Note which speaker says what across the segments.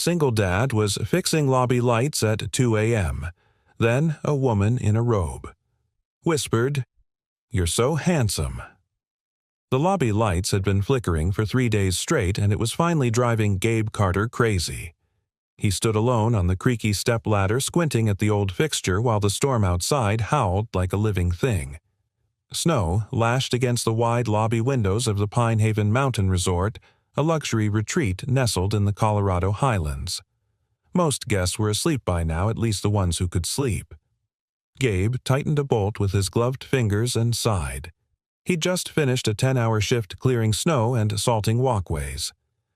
Speaker 1: single dad was fixing lobby lights at 2 a.m. Then a woman in a robe whispered, "You're so handsome." The lobby lights had been flickering for 3 days straight, and it was finally driving Gabe Carter crazy. He stood alone on the creaky stepladder, squinting at the old fixture while the storm outside howled like a living thing. Snow lashed against the wide lobby windows of the Pine Haven Mountain Resort, a luxury retreat nestled in the Colorado Highlands. Most guests were asleep by now, at least the ones who could sleep. Gabe tightened a bolt with his gloved fingers and sighed. He'd just finished a 10-hour shift clearing snow and salting walkways.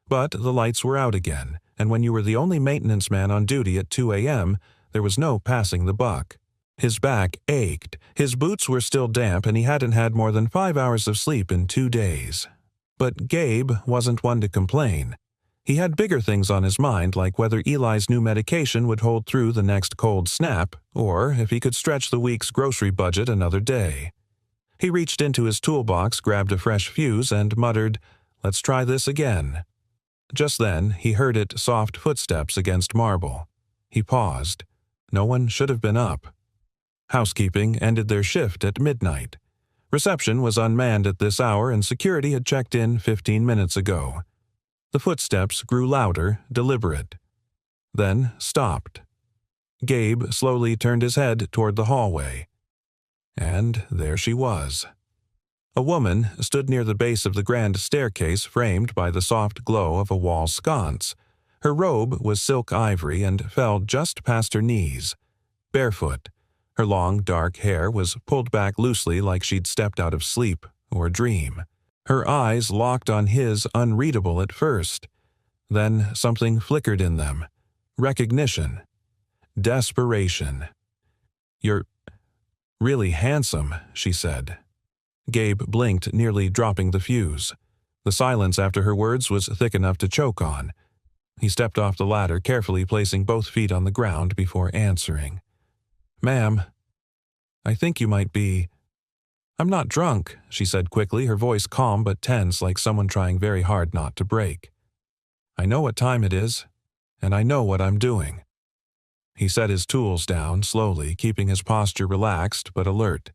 Speaker 1: But the lights were out again, and when you were the only maintenance man on duty at 2 a.m., there was no passing the buck. His back ached, his boots were still damp, and he hadn't had more than 5 hours of sleep in 2 days. But Gabe wasn't one to complain. He had bigger things on his mind, like whether Eli's new medication would hold through the next cold snap, or if he could stretch the week's grocery budget another day. He reached into his toolbox, grabbed a fresh fuse, and muttered, "Let's try this again." Just then, he heard it soft footsteps against marble. He paused. No one should have been up. Housekeeping ended their shift at midnight. Reception was unmanned at this hour, and security had checked in 15 minutes ago. The footsteps grew louder, deliberate. Then stopped. Gabe slowly turned his head toward the hallway. And there she was. A woman stood near the base of the grand staircase, framed by the soft glow of a wall sconce. Her robe was silk ivory and fell just past her knees. Barefoot, her long, dark hair was pulled back loosely like she'd stepped out of sleep or a dream. Her eyes locked on his, unreadable at first. Then something flickered in them. Recognition. Desperation. "You're really handsome," she said. Gabe blinked, nearly dropping the fuse. The silence after her words was thick enough to choke on. He stepped off the ladder, carefully placing both feet on the ground before answering. "Ma'am, I think you might be—" "I'm not drunk," she said quickly, her voice calm but tense, like someone trying very hard not to break. "I know what time it is, and I know what I'm doing." He set his tools down slowly, keeping his posture relaxed but alert.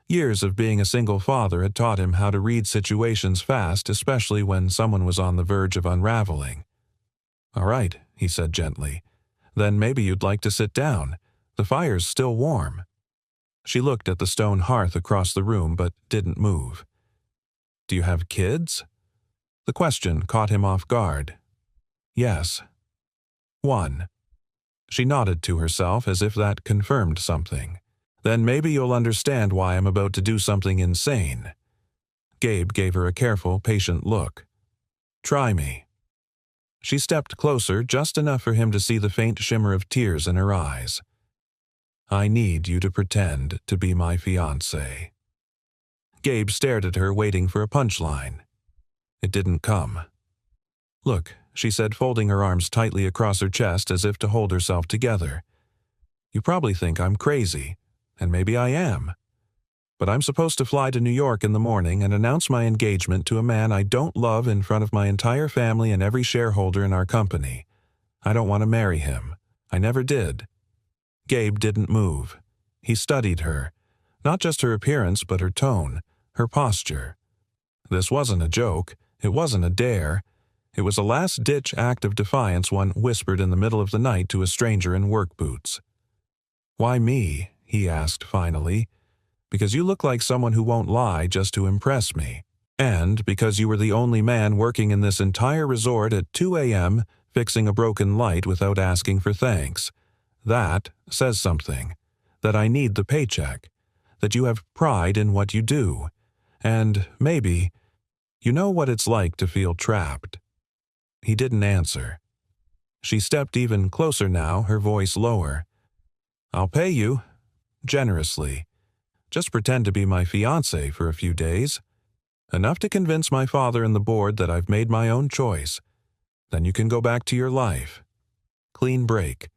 Speaker 1: Years of being a single father had taught him how to read situations fast, especially when someone was on the verge of unraveling. "All right," he said gently. "Then maybe you'd like to sit down. The fire's still warm." She looked at the stone hearth across the room but didn't move. "Do you have kids?" The question caught him off guard. "Yes." "One." She nodded to herself as if that confirmed something. "Then maybe you'll understand why I'm about to do something insane." Gabe gave her a careful, patient look. "Try me." She stepped closer, just enough for him to see the faint shimmer of tears in her eyes. "I need you to pretend to be my fiancé." Gabe stared at her, waiting for a punchline. It didn't come. "Look," she said, folding her arms tightly across her chest as if to hold herself together. "You probably think I'm crazy, and maybe I am. But I'm supposed to fly to New York in the morning and announce my engagement to a man I don't love in front of my entire family and every shareholder in our company. I don't want to marry him. I never did." Gabe didn't move. He studied her. Not just her appearance, but her tone, her posture. This wasn't a joke. It wasn't a dare. It was a last-ditch act of defiance one whispered in the middle of the night to a stranger in work boots. "Why me?" he asked finally. "Because you look like someone who won't lie just to impress me. And because you were the only man working in this entire resort at 2 a.m. fixing a broken light without asking for thanks. That says something. That I need the paycheck. That you have pride in what you do. And maybe you know what it's like to feel trapped." He didn't answer. She stepped even closer now, her voice lower. "I'll pay you. Generously. Just pretend to be my fiancé for a few days. Enough to convince my father and the board that I've made my own choice. Then you can go back to your life. Clean break."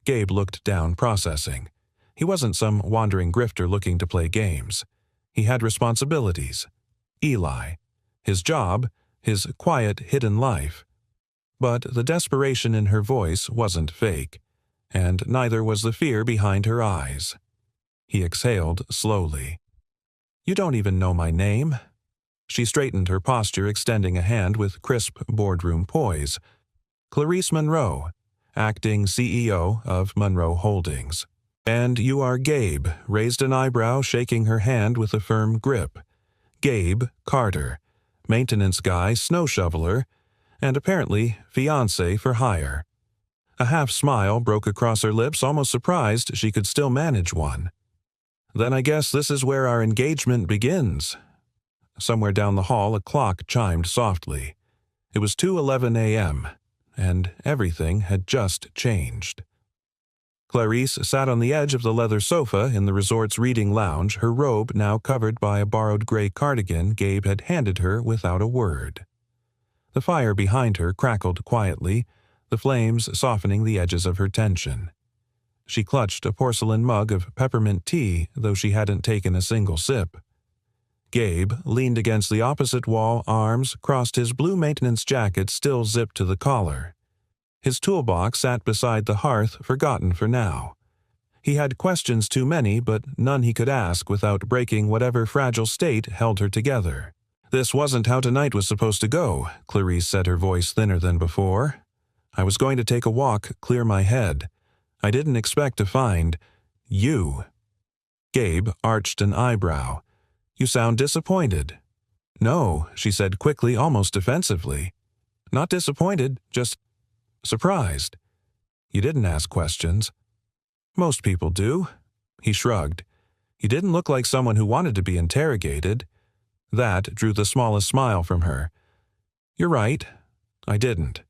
Speaker 1: Gabe looked down, processing. He wasn't some wandering grifter looking to play games. He had responsibilities. Eli. His job. His quiet, hidden life. But the desperation in her voice wasn't fake, and neither was the fear behind her eyes. He exhaled slowly. "You don't even know my name." She straightened her posture, extending a hand with crisp boardroom poise. "Clarice Monroe, acting CEO of Monroe Holdings." "And you are Gabe," raised an eyebrow, shaking her hand with a firm grip. "Gabe Carter, maintenance guy, snow shoveler, and apparently fiancé for hire." A half-smile broke across her lips, almost surprised she could still manage one. "Then I guess this is where our engagement begins." Somewhere down the hall, a clock chimed softly. It was 2:11 a.m., and everything had just changed. Clarice sat on the edge of the leather sofa in the resort's reading lounge, her robe now covered by a borrowed gray cardigan Gabe had handed her without a word. The fire behind her crackled quietly, the flames softening the edges of her tension. She clutched a porcelain mug of peppermint tea, though she hadn't taken a single sip. Gabe leaned against the opposite wall, arms crossed, his blue maintenance jacket still zipped to the collar. His toolbox sat beside the hearth, forgotten for now. He had questions too many, but none he could ask without breaking whatever fragile state held her together. "This wasn't how tonight was supposed to go," Clarice said, her voice thinner than before. "I was going to take a walk, clear my head. I didn't expect to find you." Gabe arched an eyebrow. "You sound disappointed." "No," she said quickly, almost defensively. "Not disappointed, just surprised. You didn't ask questions." "Most people do." He shrugged. "You didn't look like someone who wanted to be interrogated." That drew the smallest smile from her. "You're right. I didn't."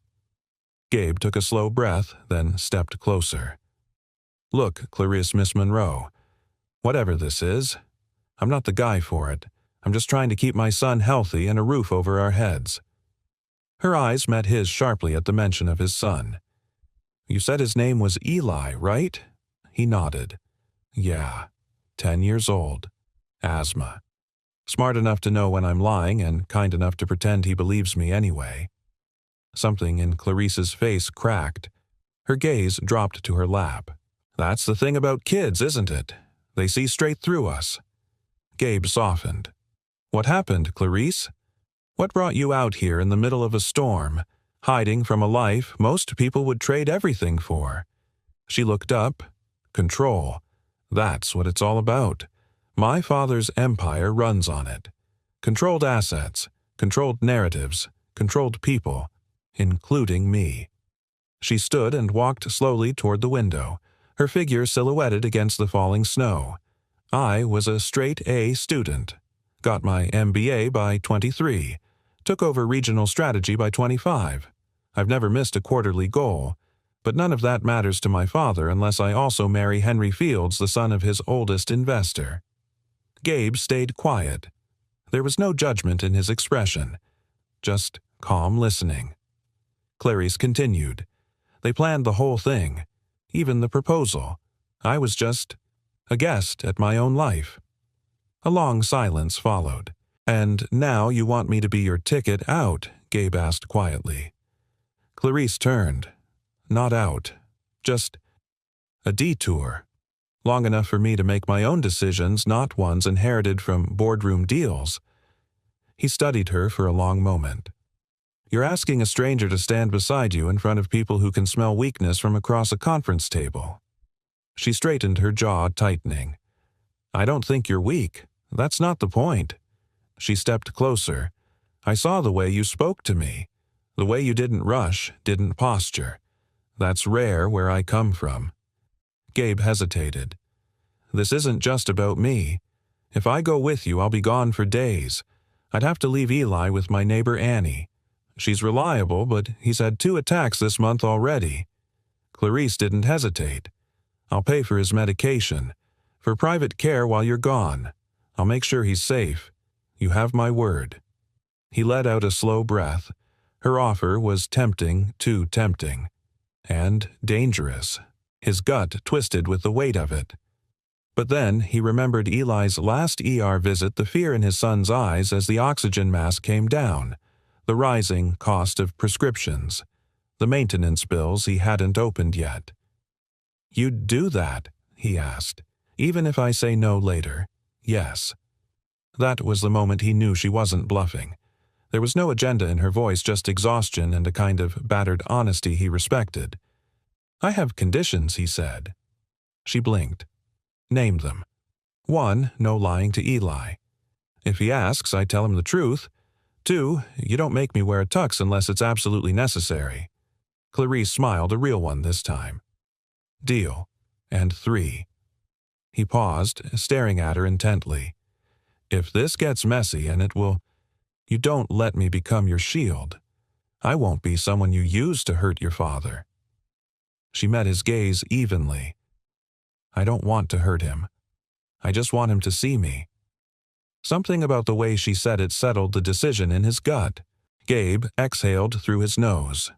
Speaker 1: Gabe took a slow breath, then stepped closer. "Look, Clarice Miss Monroe, whatever this is, I'm not the guy for it. I'm just trying to keep my son healthy and a roof over our heads." Her eyes met his sharply at the mention of his son. "You said his name was Eli, right?" He nodded. "Yeah, 10 years old. Asthma. Smart enough to know when I'm lying and kind enough to pretend he believes me anyway." Something in Clarice's face cracked. Her gaze dropped to her lap. "That's the thing about kids, isn't it? They see straight through us." Gabe softened. "What happened, Clarice? What brought you out here in the middle of a storm, hiding from a life most people would trade everything for?" She looked up. "Control. That's what it's all about. My father's empire runs on it. Controlled assets, controlled narratives, controlled people, including me." She stood and walked slowly toward the window, her figure silhouetted against the falling snow. "I was a straight A student. Got my MBA by 23. Took over regional strategy by 25. I've never missed a quarterly goal, but none of that matters to my father unless I also marry Henry Fields, the son of his oldest investor." Gabe stayed quiet. There was no judgment in his expression, just calm listening. Clarice continued. "They planned the whole thing, even the proposal. I was just a guest at my own life." A long silence followed. "And now you want me to be your ticket out?" Gabe asked quietly. Clarice turned. "Not out. Just a detour. Long enough for me to make my own decisions, not ones inherited from boardroom deals." He studied her for a long moment. "You're asking a stranger to stand beside you in front of people who can smell weakness from across a conference table." She straightened, her jaw tightening. "I don't think you're weak. That's not the point." She stepped closer. "I saw the way you spoke to me. The way you didn't rush, didn't posture. That's rare where I come from." Gabe hesitated. "This isn't just about me. If I go with you, I'll be gone for days. I'd have to leave Eli with my neighbor Annie. She's reliable, but he's had 2 attacks this month already." Clarice didn't hesitate. "I'll pay for his medication. For private care while you're gone. I'll make sure he's safe. You have my word." He let out a slow breath. Her offer was tempting, too tempting. And dangerous. His gut twisted with the weight of it. But then he remembered Eli's last ER visit, the fear in his son's eyes as the oxygen mask came down, the rising cost of prescriptions. the maintenance bills he hadn't opened yet. "You'd do that?" he asked. "Even if I say no later?" "Yes." That was the moment he knew she wasn't bluffing. There was no agenda in her voice, just exhaustion and a kind of battered honesty he respected. "I have conditions," he said. She blinked. "Name them." "1, no lying to Eli. If he asks, I tell him the truth. 2, you don't make me wear a tux unless it's absolutely necessary." Clarice smiled, a real one this time. "Deal." And 3. He paused, staring at her intently. "If this gets messy, and it will, you don't let me become your shield. I won't be someone you use to hurt your father." She met his gaze evenly. "I don't want to hurt him. I just want him to see me." Something about the way she said it settled the decision in his gut. Gabe exhaled through his nose.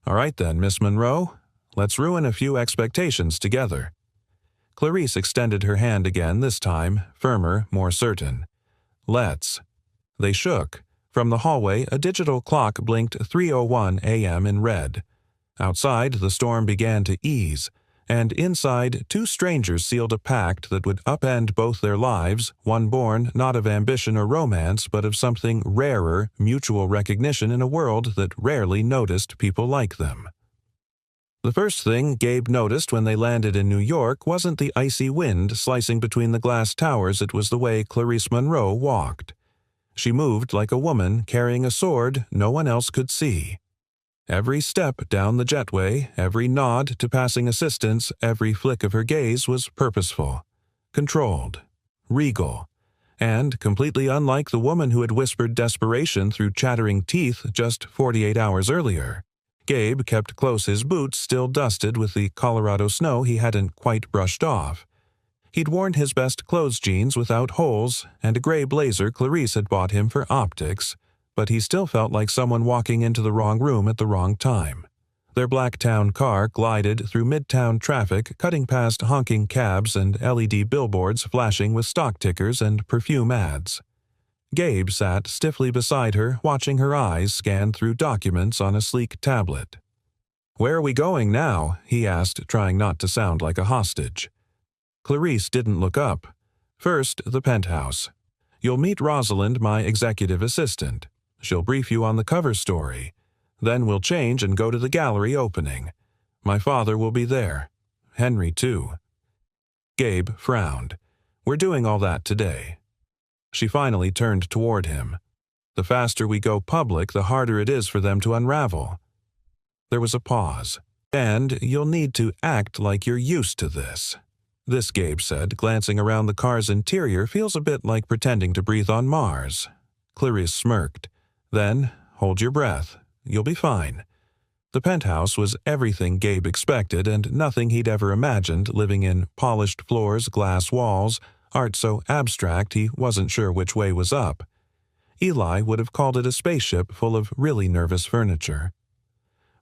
Speaker 1: "All right then, Miss Monroe. Let's ruin a few expectations together." Clarice extended her hand again, this time firmer, more certain. "Let's." They shook. From the hallway, a digital clock blinked 3:01 a.m. in red. Outside, the storm began to ease, and inside, 2 strangers sealed a pact that would upend both their lives, one born not of ambition or romance, but of something rarer, mutual recognition in a world that rarely noticed people like them. The first thing Gabe noticed when they landed in New York wasn't the icy wind slicing between the glass towers, it was the way Clarice Monroe walked. She moved like a woman carrying a sword no one else could see. Every step down the jetway, every nod to passing assistants, every flick of her gaze was purposeful, controlled, regal, and completely unlike the woman who had whispered desperation through chattering teeth just 48 hours earlier. Gabe kept close, his boots still dusted with the Colorado snow he hadn't quite brushed off. He'd worn his best clothes jeans without holes and a gray blazer Clarice had bought him for optics, but he still felt like someone walking into the wrong room at the wrong time. Their black town car glided through midtown traffic, cutting past honking cabs and LED billboards flashing with stock tickers and perfume ads. Gabe sat stiffly beside her, watching her eyes scan through documents on a sleek tablet. "Where are we going now?" he asked, trying not to sound like a hostage. Clarice didn't look up. "First, the penthouse. You'll meet Rosalind, my executive assistant. She'll brief you on the cover story. Then we'll change and go to the gallery opening. My father will be there. Henry, too." Gabe frowned. "We're doing all that today." She finally turned toward him. "The faster we go public, the harder it is for them to unravel." There was a pause. "And you'll need to act like you're used to this." This, Gabe said, glancing around the car's interior, feels a bit like pretending to breathe on Mars. Clarice smirked. "Then, hold your breath. You'll be fine." The penthouse was everything Gabe expected and nothing he'd ever imagined, living in polished floors, glass walls, art so abstract he wasn't sure which way was up. Eli would have called it a spaceship full of really nervous furniture.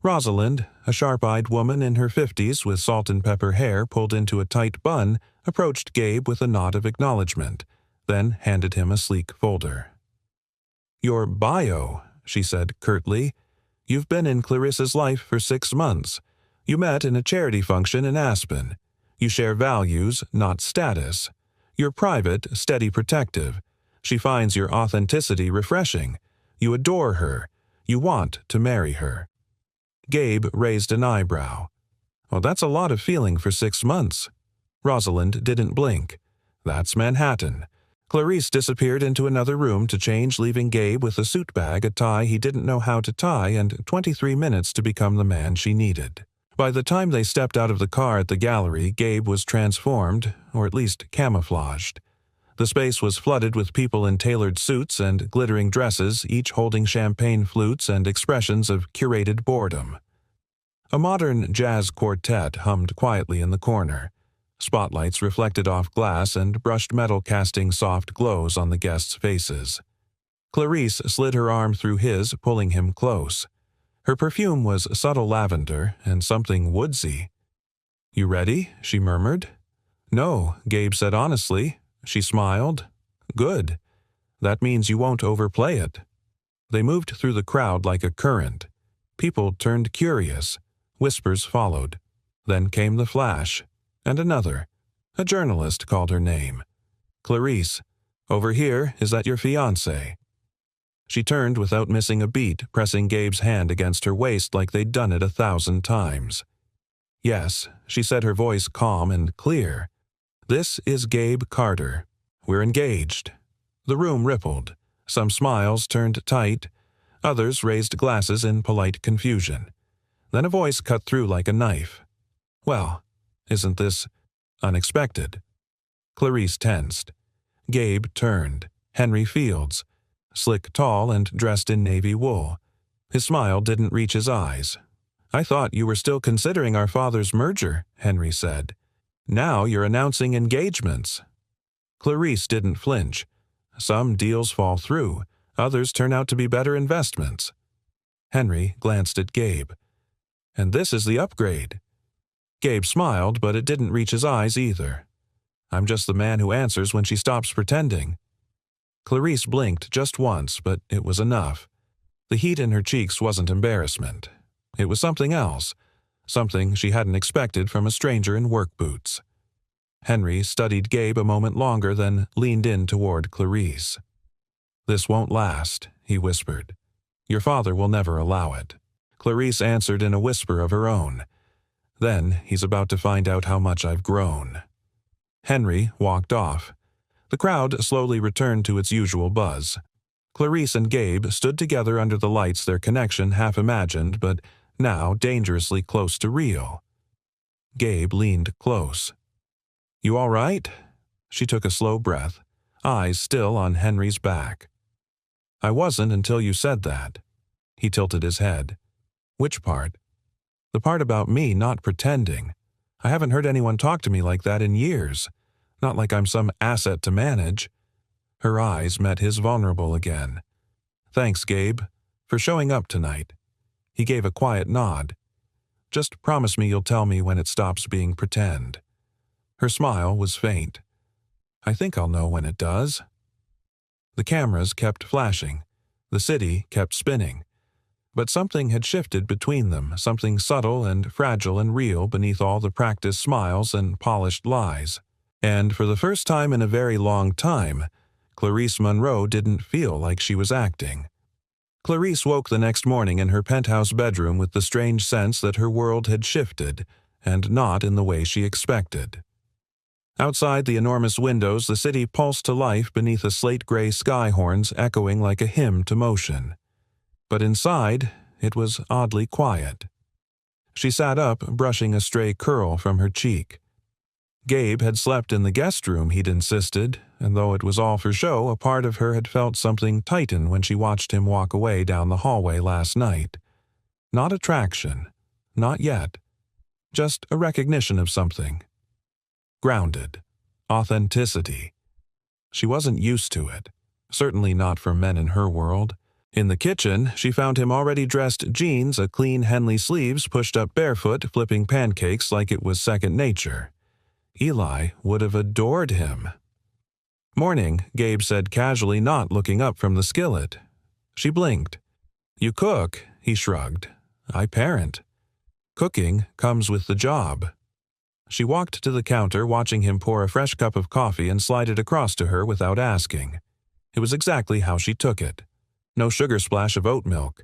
Speaker 1: Rosalind, a sharp-eyed woman in her 50s with salt and pepper hair pulled into a tight bun, approached Gabe with a nod of acknowledgement, then handed him a sleek folder. "Your bio," she said curtly. "You've been in Clarissa's life for 6 months. You met in a charity function in Aspen. You share values, not status. You're private, steady protective. She finds your authenticity refreshing. You adore her. You want to marry her." Gabe raised an eyebrow. "Well, that's a lot of feeling for 6 months." Rosalind didn't blink. "That's Manhattan." Clarice disappeared into another room to change, leaving Gabe with a suit bag, a tie he didn't know how to tie, and 23 minutes to become the man she needed. By the time they stepped out of the car at the gallery, Gabe was transformed, or at least camouflaged. The space was flooded with people in tailored suits and glittering dresses, each holding champagne flutes and expressions of curated boredom. A modern jazz quartet hummed quietly in the corner. Spotlights reflected off glass and brushed metal, casting soft glows on the guests' faces. Clarice slid her arm through his, pulling him close. Her perfume was subtle lavender and something woodsy. "You ready?" she murmured. "No," Gabe said honestly. She smiled. "Good. That means you won't overplay it." They moved through the crowd like a current. People turned curious. Whispers followed. Then came the flash. And another. A journalist called her name. "Clarice, over here, is that your fiancé?" She turned without missing a beat, pressing Gabe's hand against her waist like they'd done it 1,000 times. "Yes," she said, her voice calm and clear. "This is Gabe Carter. We're engaged." The room rippled. Some smiles turned tight. Others raised glasses in polite confusion. Then a voice cut through like a knife. "Well, isn't this unexpected?" Clarice tensed. Gabe turned. Henry Fields. Slick, tall, and dressed in navy wool. His smile didn't reach his eyes. "I thought you were still considering our father's merger," Henry said. "Now you're announcing engagements." Clarice didn't flinch. Some deals fall through. Others turn out to be better investments. Henry glanced at Gabe. "And this is the upgrade." Gabe smiled, but it didn't reach his eyes either. "I'm just the man who answers when she stops pretending." Clarice blinked just once, but it was enough. The heat in her cheeks wasn't embarrassment. It was something else, something she hadn't expected from a stranger in work boots. Henry studied Gabe a moment longer, then leaned in toward Clarice. "This won't last," he whispered. "Your father will never allow it." Clarice answered in a whisper of her own. "Then he's about to find out how much I've grown." Henry walked off. The crowd slowly returned to its usual buzz. Clarice and Gabe stood together under the lights, their connection half imagined, but now dangerously close to real. Gabe leaned close. "You all right?" She took a slow breath, eyes still on Henry's back. "I wasn't until you said that." He tilted his head. "Which part?" "The part about me not pretending. I haven't heard anyone talk to me like that in years. Not like I'm some asset to manage." Her eyes met his vulnerable again. "Thanks, Gabe, for showing up tonight." He gave a quiet nod. "Just promise me you'll tell me when it stops being pretend." Her smile was faint. "I think I'll know when it does." The cameras kept flashing. The city kept spinning. But something had shifted between them, something subtle and fragile and real beneath all the practiced smiles and polished lies. And for the first time in a very long time, Clarice Monroe didn't feel like she was acting. Clarice woke the next morning in her penthouse bedroom with the strange sense that her world had shifted, and not in the way she expected. Outside the enormous windows, the city pulsed to life beneath a slate-gray sky horns echoing like a hymn to motion. But inside, it was oddly quiet. She sat up, brushing a stray curl from her cheek. Gabe had slept in the guest room, he'd insisted, and though it was all for show, a part of her had felt something tighten when she watched him walk away down the hallway last night. Not attraction. Not yet. Just a recognition of something. Grounded. Authenticity. She wasn't used to it. Certainly not from men in her world. In the kitchen, she found him already dressed jeans, a clean Henley sleeves, pushed up barefoot, flipping pancakes like it was second nature. Eli would have adored him. "Morning," Gabe said casually, not looking up from the skillet. She blinked. "You cook," he shrugged. "I parent. Cooking comes with the job." She walked to the counter, watching him pour a fresh cup of coffee and slide it across to her without asking. It was exactly how she took it. No sugar splash of oat milk.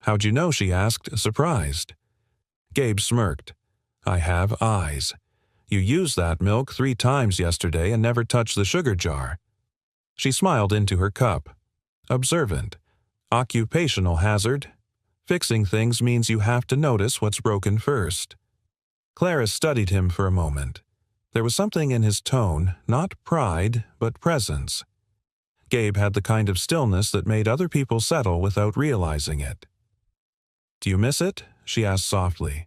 Speaker 1: "How'd you know?" she asked, surprised. Gabe smirked. "I have eyes. You used that milk 3 times yesterday and never touched the sugar jar." She smiled into her cup. Observant. Occupational hazard. Fixing things means you have to notice what's broken first. Clarice studied him for a moment. There was something in his tone, not pride, but presence. Gabe had the kind of stillness that made other people settle without realizing it. "Do you miss it?" she asked softly.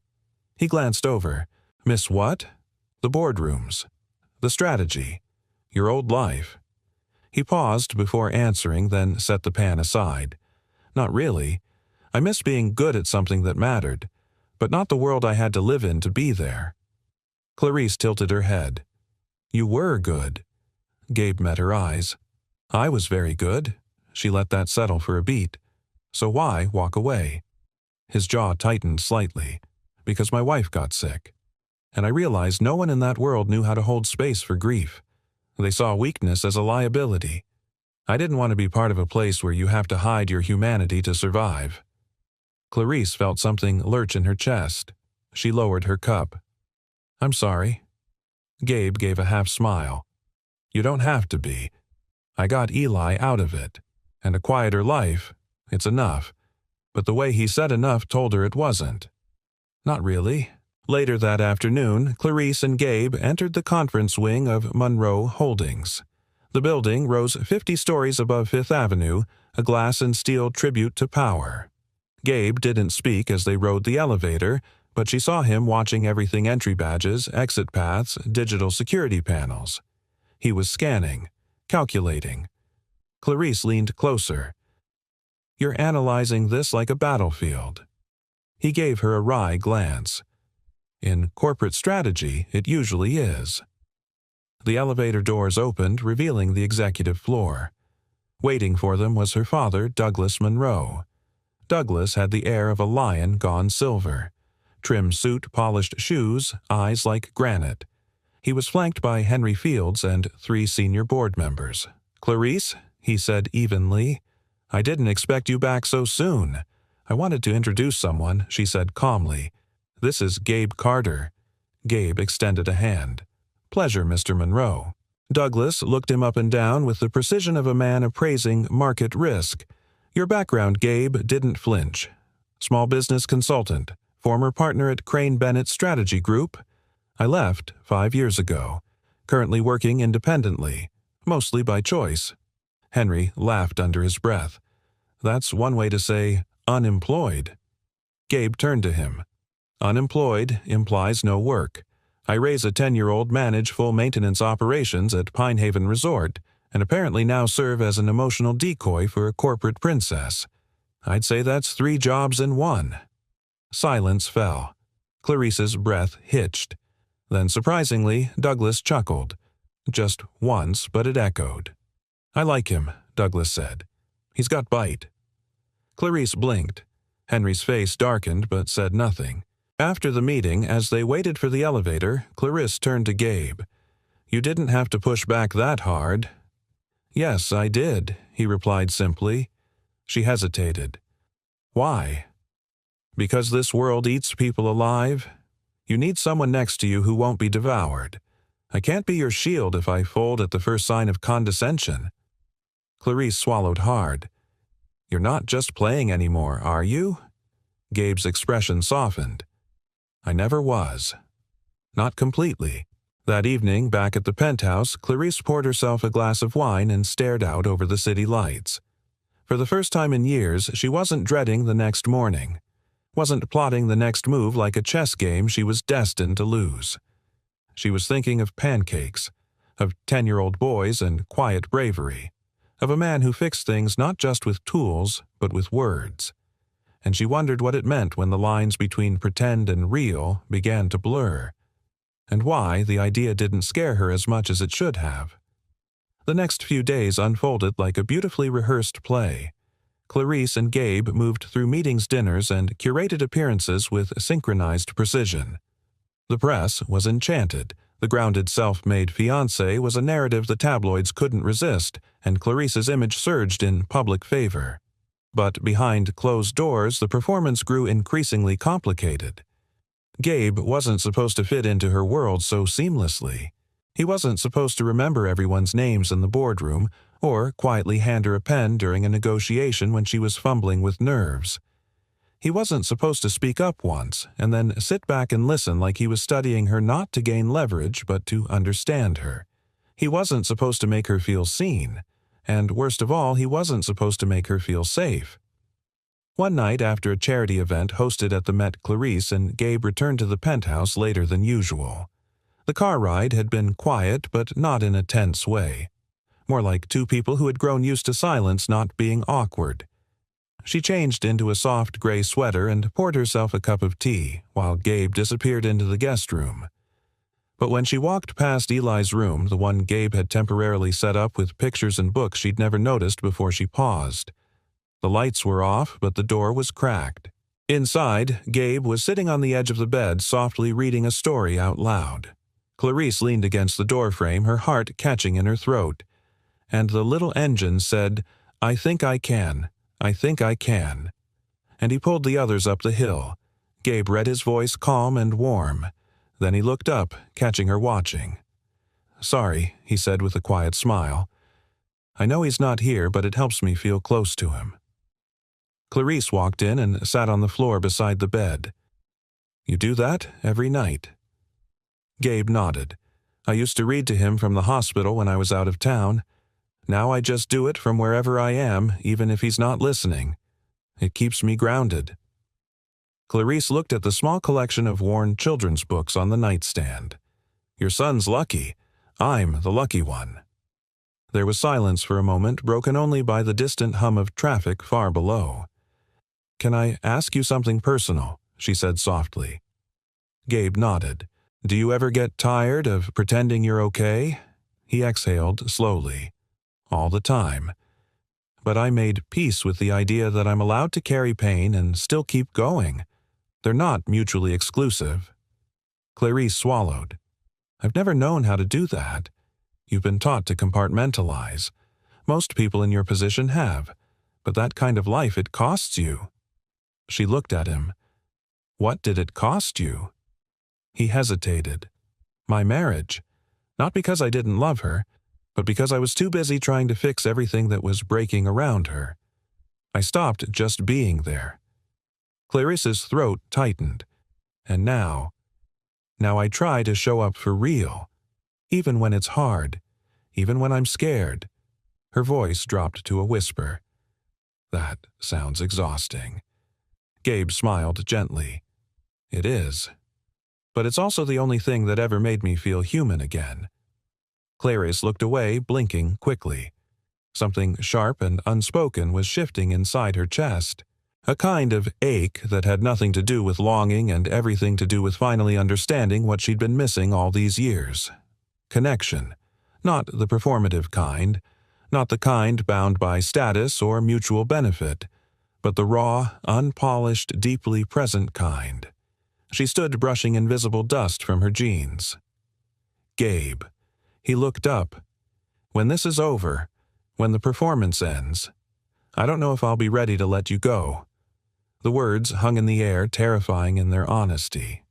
Speaker 1: He glanced over. "Miss what?" "The boardrooms. The strategy. Your old life." He paused before answering, then set the pan aside. "Not really. I miss being good at something that mattered, but not the world I had to live in to be there." Clarice tilted her head. "You were good." Gabe met her eyes. "I was very good." She let that settle for a beat. "So why walk away?" His jaw tightened slightly, because my wife got sick. And I realized no one in that world knew how to hold space for grief. They saw weakness as a liability. I didn't want to be part of a place where you have to hide your humanity to survive. Clarice felt something lurch in her chest. She lowered her cup. I'm sorry. Gabe gave a half smile. You don't have to be. I got Eli out of it. And a quieter life, it's enough. But the way he said enough told her it wasn't. Not really. Later that afternoon, Clarice and Gabe entered the conference wing of Monroe Holdings. The building rose 50 stories above Fifth Avenue, a glass and steel tribute to power. Gabe didn't speak as they rode the elevator, but she saw him watching everything: entry badges, exit paths, digital security panels. He was scanning, calculating. Clarice leaned closer. You're analyzing this like a battlefield. He gave her a wry glance. In corporate strategy, it usually is. The elevator doors opened, revealing the executive floor. Waiting for them was her father, Douglas Monroe. Douglas had the air of a lion gone silver. Trim suit, polished shoes, eyes like granite. He was flanked by Henry Fields and 3 senior board members. Clarice, he said evenly, I didn't expect you back so soon. I wanted to introduce someone, she said calmly. This is Gabe Carter. Gabe extended a hand. Pleasure, Mr. Monroe. Douglas looked him up and down with the precision of a man appraising market risk. Your background, Gabe, didn't flinch. Small business consultant, former partner at Crane Bennett Strategy Group. I left 5 years ago. Currently working independently, mostly by choice. Henry laughed under his breath. That's one way to say unemployed. Gabe turned to him. Unemployed implies no work. I raise a 10-year-old, manage full maintenance operations at Pine Haven Resort, and apparently now serve as an emotional decoy for a corporate princess. I'd say that's 3 jobs in one. Silence fell. Clarice's breath hitched. Then, surprisingly, Douglas chuckled. Just once, but it echoed. I like him, Douglas said. He's got bite. Clarice blinked. Henry's face darkened but said nothing. After the meeting, as they waited for the elevator, Clarice turned to Gabe. You didn't have to push back that hard. Yes, I did, he replied simply. She hesitated. Why? Because this world eats people alive? You need someone next to you who won't be devoured. I can't be your shield if I fold at the first sign of condescension. Clarice swallowed hard. You're not just playing anymore, are you? Gabe's expression softened. I never was. Not completely. That evening, back at the penthouse, Clarice poured herself a glass of wine and stared out over the city lights. For the first time in years, she wasn't dreading the next morning. Wasn't plotting the next move like a chess game she was destined to lose. She was thinking of pancakes, of 10-year-old boys and quiet bravery, of a man who fixed things not just with tools, but with words. And she wondered what it meant when the lines between pretend and real began to blur, and why the idea didn't scare her as much as it should have. The next few days unfolded like a beautifully rehearsed play. Clarice and Gabe moved through meetings, dinners, and curated appearances with synchronized precision. The press was enchanted. The grounded self-made fiancé was a narrative the tabloids couldn't resist, and Clarice's image surged in public favor. But behind closed doors, the performance grew increasingly complicated. Gabe wasn't supposed to fit into her world so seamlessly. He wasn't supposed to remember everyone's names in the boardroom, or quietly hand her a pen during a negotiation when she was fumbling with nerves. He wasn't supposed to speak up once, and then sit back and listen like he was studying her not to gain leverage but to understand her. He wasn't supposed to make her feel seen. And worst of all, he wasn't supposed to make her feel safe. One night after a charity event hosted at the Met, Clarice and Gabe returned to the penthouse later than usual. The car ride had been quiet, but not in a tense way. More like 2 people who had grown used to silence not being awkward. She changed into a soft gray sweater and poured herself a cup of tea, while Gabe disappeared into the guest room. But when she walked past Eli's room, the one Gabe had temporarily set up with pictures and books she'd never noticed before she paused. The lights were off, but the door was cracked. Inside, Gabe was sitting on the edge of the bed, softly reading a story out loud. Clarice leaned against the doorframe, her heart catching in her throat. And the little engine said, "I think I can. I think I can." And he pulled the others up the hill. Gabe read his voice calm and warm. Then he looked up, catching her watching. "Sorry," he said with a quiet smile. "I know he's not here, but it helps me feel close to him." Clarice walked in and sat on the floor beside the bed. "You do that every night?" Gabe nodded. "I used to read to him from the hospital when I was out of town. Now I just do it from wherever I am, even if he's not listening. It keeps me grounded." Clarice looked at the small collection of worn children's books on the nightstand. "Your son's lucky. I'm the lucky one." There was silence for a moment, broken only by the distant hum of traffic far below. "Can I ask you something personal?" she said softly. Gabe nodded. "Do you ever get tired of pretending you're okay?" He exhaled slowly. "All the time. But I made peace with the idea that I'm allowed to carry pain and still keep going. They're not mutually exclusive." Clarice swallowed. "I've never known how to do that. You've been taught to compartmentalize. Most people in your position have. But that kind of life, it costs you." She looked at him. "What did it cost you?" He hesitated. "My marriage. Not because I didn't love her, but because I was too busy trying to fix everything that was breaking around her. I stopped just being there." Clarice's throat tightened. "And now I try to show up for real, even when it's hard, even when I'm scared." Her voice dropped to a whisper. "That sounds exhausting." Gabe smiled gently. "It is. But it's also the only thing that ever made me feel human again." Clarice looked away, blinking quickly. Something sharp and unspoken was shifting inside her chest. A kind of ache that had nothing to do with longing and everything to do with finally understanding what she'd been missing all these years. Connection. Not the performative kind. Not the kind bound by status or mutual benefit. But the raw, unpolished, deeply present kind. She stood brushing invisible dust from her jeans. "Gabe." He looked up. "When this is over, when the performance ends, I don't know if I'll be ready to let you go." The words hung in the air, terrifying in their honesty.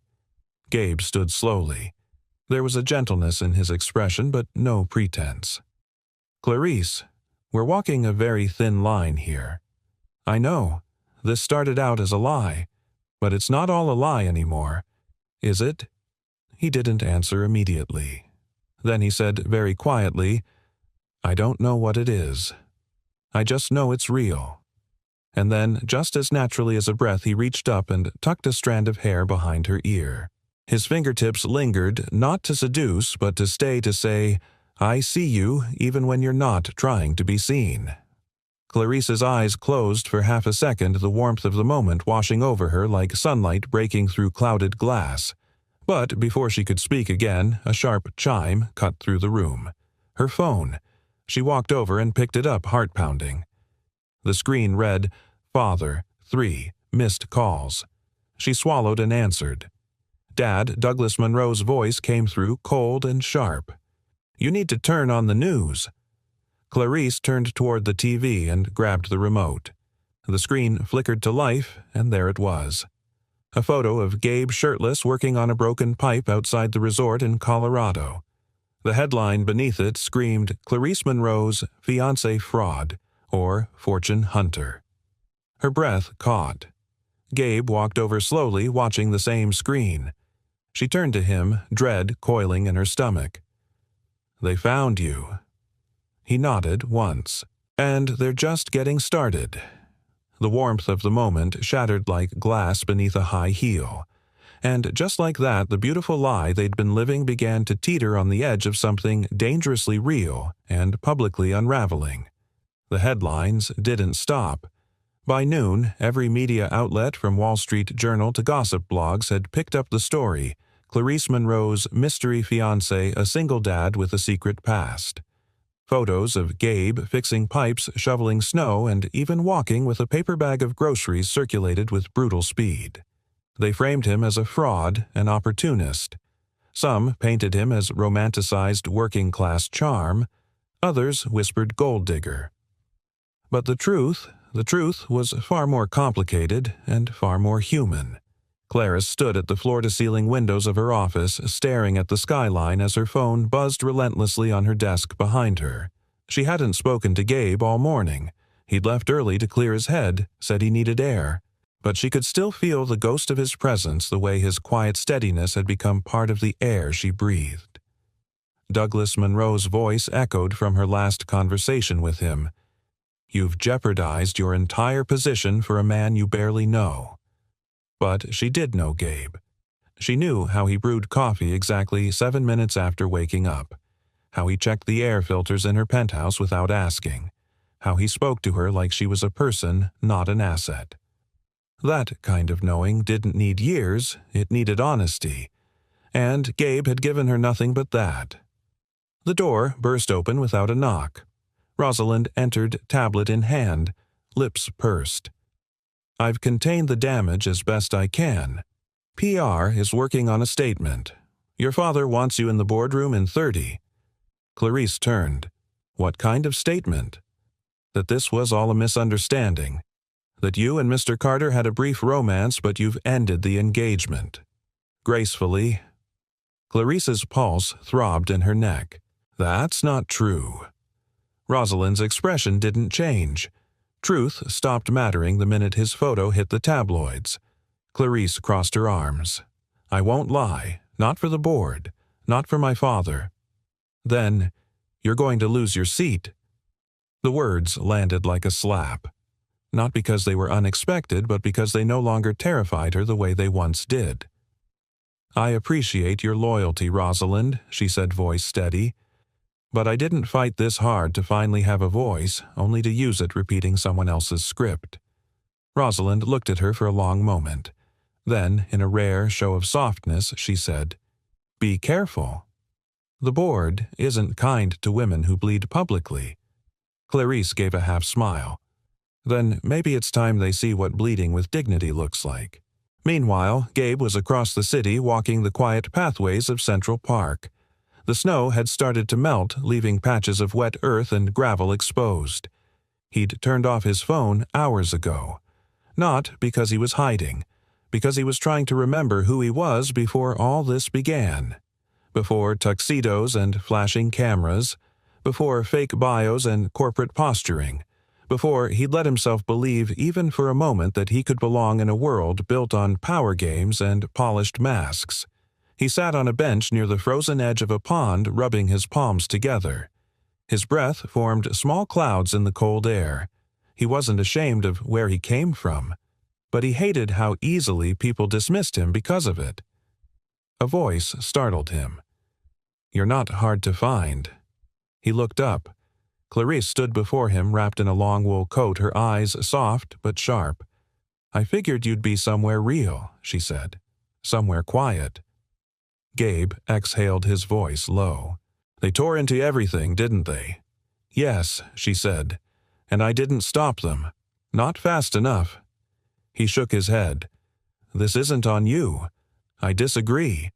Speaker 1: Gabe stood slowly. There was a gentleness in his expression, but no pretense. "Clarice, we're walking a very thin line here. I know, this started out as a lie, but it's not all a lie anymore, is it?" He didn't answer immediately. Then he said very quietly, "I don't know what it is. I just know it's real." And then, just as naturally as a breath, he reached up and tucked a strand of hair behind her ear. His fingertips lingered, not to seduce, but to stay to say, "I see you, even when you're not trying to be seen." Clarice's eyes closed for half a second, the warmth of the moment washing over her like sunlight breaking through clouded glass. But before she could speak again, a sharp chime cut through the room. Her phone. She walked over and picked it up, heart-pounding. The screen read, "Father, 3, missed calls." She swallowed and answered. Dad, Douglas Monroe's voice came through cold and sharp. "You need to turn on the news." Clarice turned toward the TV and grabbed the remote. The screen flickered to life, and there it was. A photo of Gabe shirtless working on a broken pipe outside the resort in Colorado. The headline beneath it screamed, "Clarice Monroe's Fiancé Fraud," or Fortune Hunter. Her breath caught. Gabe walked over slowly, watching the same screen. She turned to him, dread coiling in her stomach. "They found you." He nodded once. "And they're just getting started." The warmth of the moment shattered like glass beneath a high heel. And just like that, the beautiful lie they'd been living began to teeter on the edge of something dangerously real and publicly unraveling. The headlines didn't stop. By noon, every media outlet from Wall Street Journal to gossip blogs had picked up the story, Clarice Monroe's mystery fiancé, a single dad with a secret past. Photos of Gabe fixing pipes, shoveling snow, and even walking with a paper bag of groceries circulated with brutal speed. They framed him as a fraud, an opportunist. Some painted him as romanticized working-class charm. Others whispered gold digger. But the truth was far more complicated and far more human. Clarice stood at the floor-to-ceiling windows of her office, staring at the skyline as her phone buzzed relentlessly on her desk behind her. She hadn't spoken to Gabe all morning. He'd left early to clear his head, said he needed air. But she could still feel the ghost of his presence the way his quiet steadiness had become part of the air she breathed. Douglas Monroe's voice echoed from her last conversation with him. "You've jeopardized your entire position for a man you barely know." But she did know Gabe. She knew how he brewed coffee exactly 7 minutes after waking up, how he checked the air filters in her penthouse without asking, how he spoke to her like she was a person, not an asset. That kind of knowing didn't need years, it needed honesty. And Gabe had given her nothing but that. The door burst open without a knock. Rosalind entered, tablet in hand, lips pursed. "I've contained the damage as best I can. PR is working on a statement. Your father wants you in the boardroom in 30. Clarice turned. What kind of statement? That this was all a misunderstanding. That you and Mr. Carter had a brief romance, but you've ended the engagement. Gracefully. Clarice's pulse throbbed in her neck. That's not true. Rosalind's expression didn't change. Truth stopped mattering the minute his photo hit the tabloids. Clarice crossed her arms. I won't lie. Not for the board. Not for my father. Then, you're going to lose your seat. The words landed like a slap. Not because they were unexpected, but because they no longer terrified her the way they once did. I appreciate your loyalty, Rosalind, she said, voice steady. But I didn't fight this hard to finally have a voice, only to use it repeating someone else's script. Rosalind looked at her for a long moment. Then, in a rare show of softness, she said, Be careful. The board isn't kind to women who bleed publicly. Clarice gave a half-smile. Then maybe it's time they see what bleeding with dignity looks like. Meanwhile, Gabe was across the city walking the quiet pathways of Central Park. The snow had started to melt, leaving patches of wet earth and gravel exposed. He'd turned off his phone hours ago. Not because he was hiding, because he was trying to remember who he was before all this began. Before tuxedos and flashing cameras, before fake bios and corporate posturing, before he'd let himself believe even for a moment that he could belong in a world built on power games and polished masks. He sat on a bench near the frozen edge of a pond, rubbing his palms together. His breath formed small clouds in the cold air. He wasn't ashamed of where he came from, but he hated how easily people dismissed him because of it. A voice startled him. You're not hard to find. He looked up. Clarice stood before him, wrapped in a long wool coat, her eyes soft but sharp. I figured you'd be somewhere real, she said. Somewhere quiet. Gabe exhaled, his voice low. They tore into everything, didn't they? Yes, she said. And I didn't stop them. Not fast enough. He shook his head. This isn't on you. I disagree.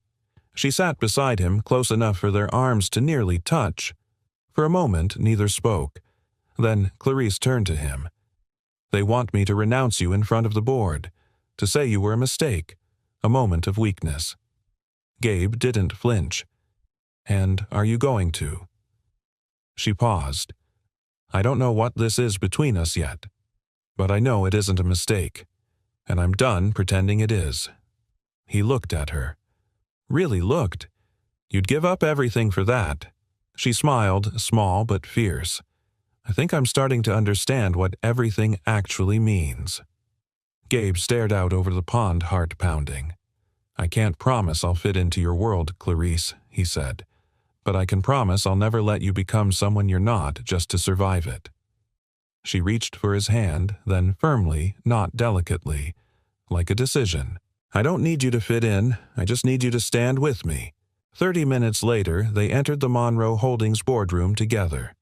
Speaker 1: She sat beside him, close enough for their arms to nearly touch. For a moment, neither spoke. Then Clarice turned to him. They want me to renounce you in front of the board, to say you were a mistake, a moment of weakness. Gabe didn't flinch. And are you going to? She paused. I don't know what this is between us yet, but I know it isn't a mistake, and I'm done pretending it is. He looked at her. Really looked. You'd give up everything for that. She smiled, small but fierce. I think I'm starting to understand what everything actually means. Gabe stared out over the pond, heart pounding. I can't promise I'll fit into your world, Clarice, he said. But I can promise I'll never let you become someone you're not just to survive it. She reached for his hand, then firmly, not delicately, like a decision. I don't need you to fit in, I just need you to stand with me. 30 minutes later, they entered the Monroe Holdings boardroom together.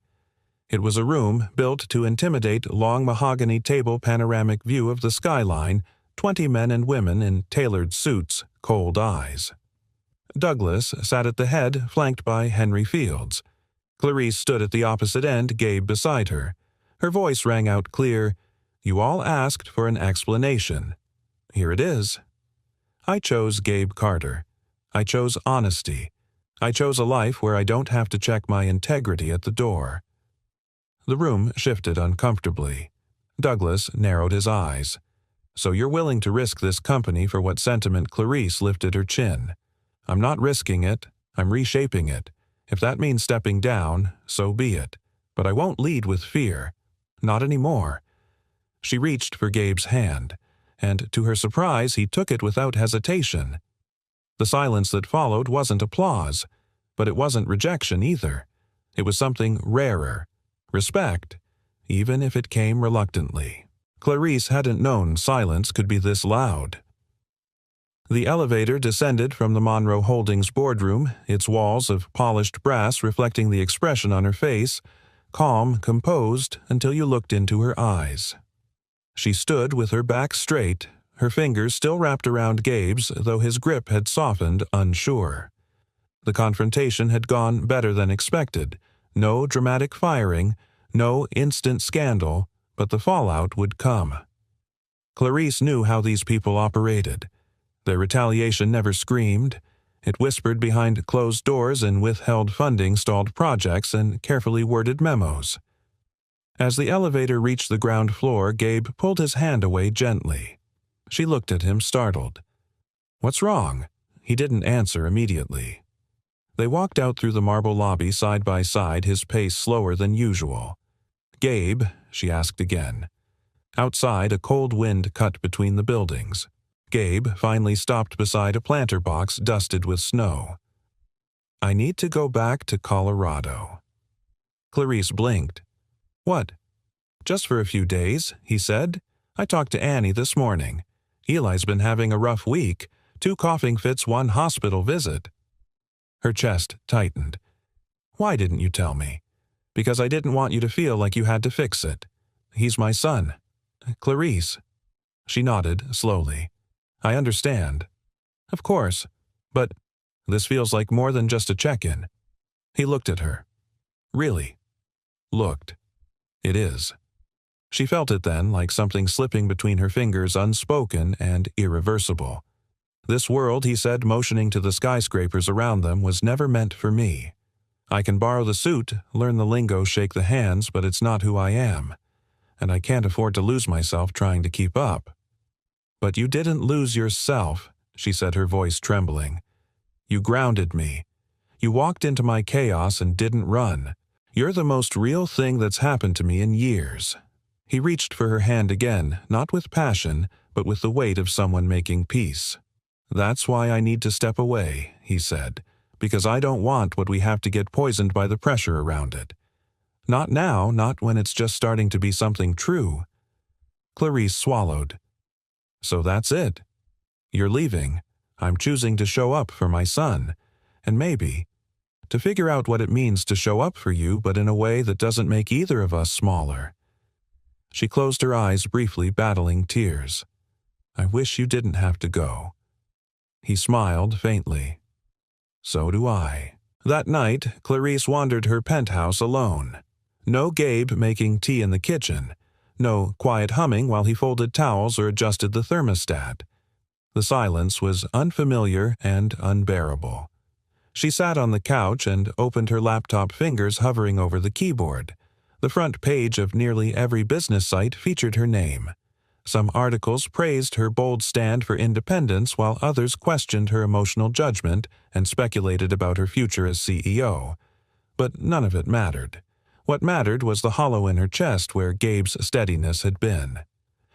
Speaker 1: It was a room built to intimidate long mahogany table panoramic view of the skyline, 20 men and women in tailored suits, cold eyes. Douglas sat at the head, flanked by Henry Fields. Clarice stood at the opposite end, Gabe beside her. Her voice rang out clear, "You all asked for an explanation. Here it is. I chose Gabe Carter. I chose honesty. I chose a life where I don't have to check my integrity at the door." The room shifted uncomfortably. Douglas narrowed his eyes. "So you're willing to risk this company for what sentiment?" Clarice lifted her chin. "I'm not risking it. I'm reshaping it. If that means stepping down, so be it. But I won't lead with fear. Not anymore." She reached for Gabe's hand, and to her surprise he took it without hesitation. The silence that followed wasn't applause, but it wasn't rejection either. It was something rarer. Respect, even if it came reluctantly. Clarice hadn't known silence could be this loud. The elevator descended from the Monroe Holdings boardroom, its walls of polished brass reflecting the expression on her face, calm, composed, until you looked into her eyes. She stood with her back straight, her fingers still wrapped around Gabe's, though his grip had softened, unsure. The confrontation had gone better than expected. No dramatic firing, no instant scandal, but the fallout would come. Clarice knew how these people operated. Their retaliation never screamed. It whispered behind closed doors and withheld funding, stalled projects, and carefully worded memos. As the elevator reached the ground floor, Gabe pulled his hand away gently. She looked at him, startled. "What's wrong?" He didn't answer immediately. They walked out through the marble lobby side by side, his pace slower than usual. "Gabe," she asked again. Outside, a cold wind cut between the buildings. Gabe finally stopped beside a planter box dusted with snow. "I need to go back to Colorado." Clarice blinked. "What?" "Just for a few days," he said. "I talked to Annie this morning. Eli's been having a rough week. 2 coughing fits, 1 hospital visit." Her chest tightened. "Why didn't you tell me?" "Because I didn't want you to feel like you had to fix it. He's my son." "Clarice." She nodded slowly. "I understand." "Of course. But this feels like more than just a check-in." He looked at her. "Really?" Looked. "It is." She felt it then, like something slipping between her fingers, unspoken and irreversible. "This world," he said, motioning to the skyscrapers around them, "was never meant for me. I can borrow the suit, learn the lingo, shake the hands, but it's not who I am. And I can't afford to lose myself trying to keep up." "But you didn't lose yourself," she said, her voice trembling. "You grounded me. You walked into my chaos and didn't run. You're the most real thing that's happened to me in years." He reached for her hand again, not with passion, but with the weight of someone making peace. "That's why I need to step away," he said, "because I don't want what we have to get poisoned by the pressure around it. Not now, not when it's just starting to be something true." Clarice swallowed. "So that's it. You're leaving. I'm choosing to show up for my son. And maybe to figure out what it means to show up for you, but in a way that doesn't make either of us smaller." She closed her eyes briefly, battling tears. "I wish you didn't have to go." He smiled faintly. "So do I." That night, Clarice wandered her penthouse alone. No Gabe making tea in the kitchen. No quiet humming while he folded towels or adjusted the thermostat. The silence was unfamiliar and unbearable. She sat on the couch and opened her laptop, fingers hovering over the keyboard. The front page of nearly every business site featured her name. Some articles praised her bold stand for independence, while others questioned her emotional judgment and speculated about her future as CEO. But none of it mattered. What mattered was the hollow in her chest where Gabe's steadiness had been.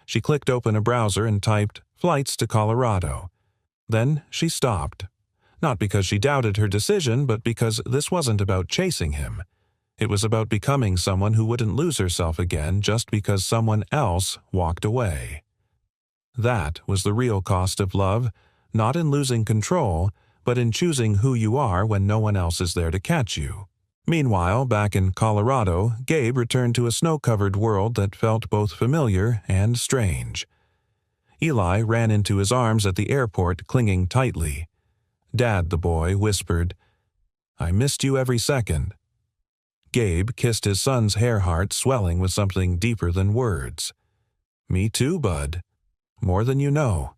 Speaker 1: She clicked open a browser and typed "flights to Colorado." Then she stopped. Not because she doubted her decision, but because this wasn't about chasing him. It was about becoming someone who wouldn't lose herself again just because someone else walked away. That was the real cost of love, not in losing control, but in choosing who you are when no one else is there to catch you. Meanwhile, back in Colorado, Gabe returned to a snow-covered world that felt both familiar and strange. Eli ran into his arms at the airport, clinging tightly. "Dad," the boy whispered, "I missed you every second." Gabe kissed his son's hair heart, swelling with something deeper than words. "Me too, bud. More than you know."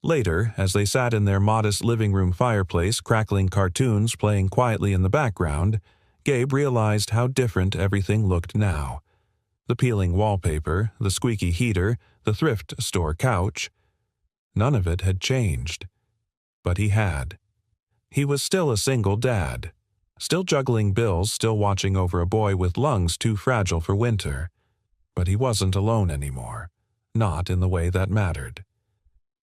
Speaker 1: Later, as they sat in their modest living room fireplace, crackling cartoons playing quietly in the background, Gabe realized how different everything looked now. The peeling wallpaper, the squeaky heater, the thrift store couch. None of it had changed. But he had. He was still a single dad, still juggling bills, still watching over a boy with lungs too fragile for winter. But he wasn't alone anymore, not in the way that mattered.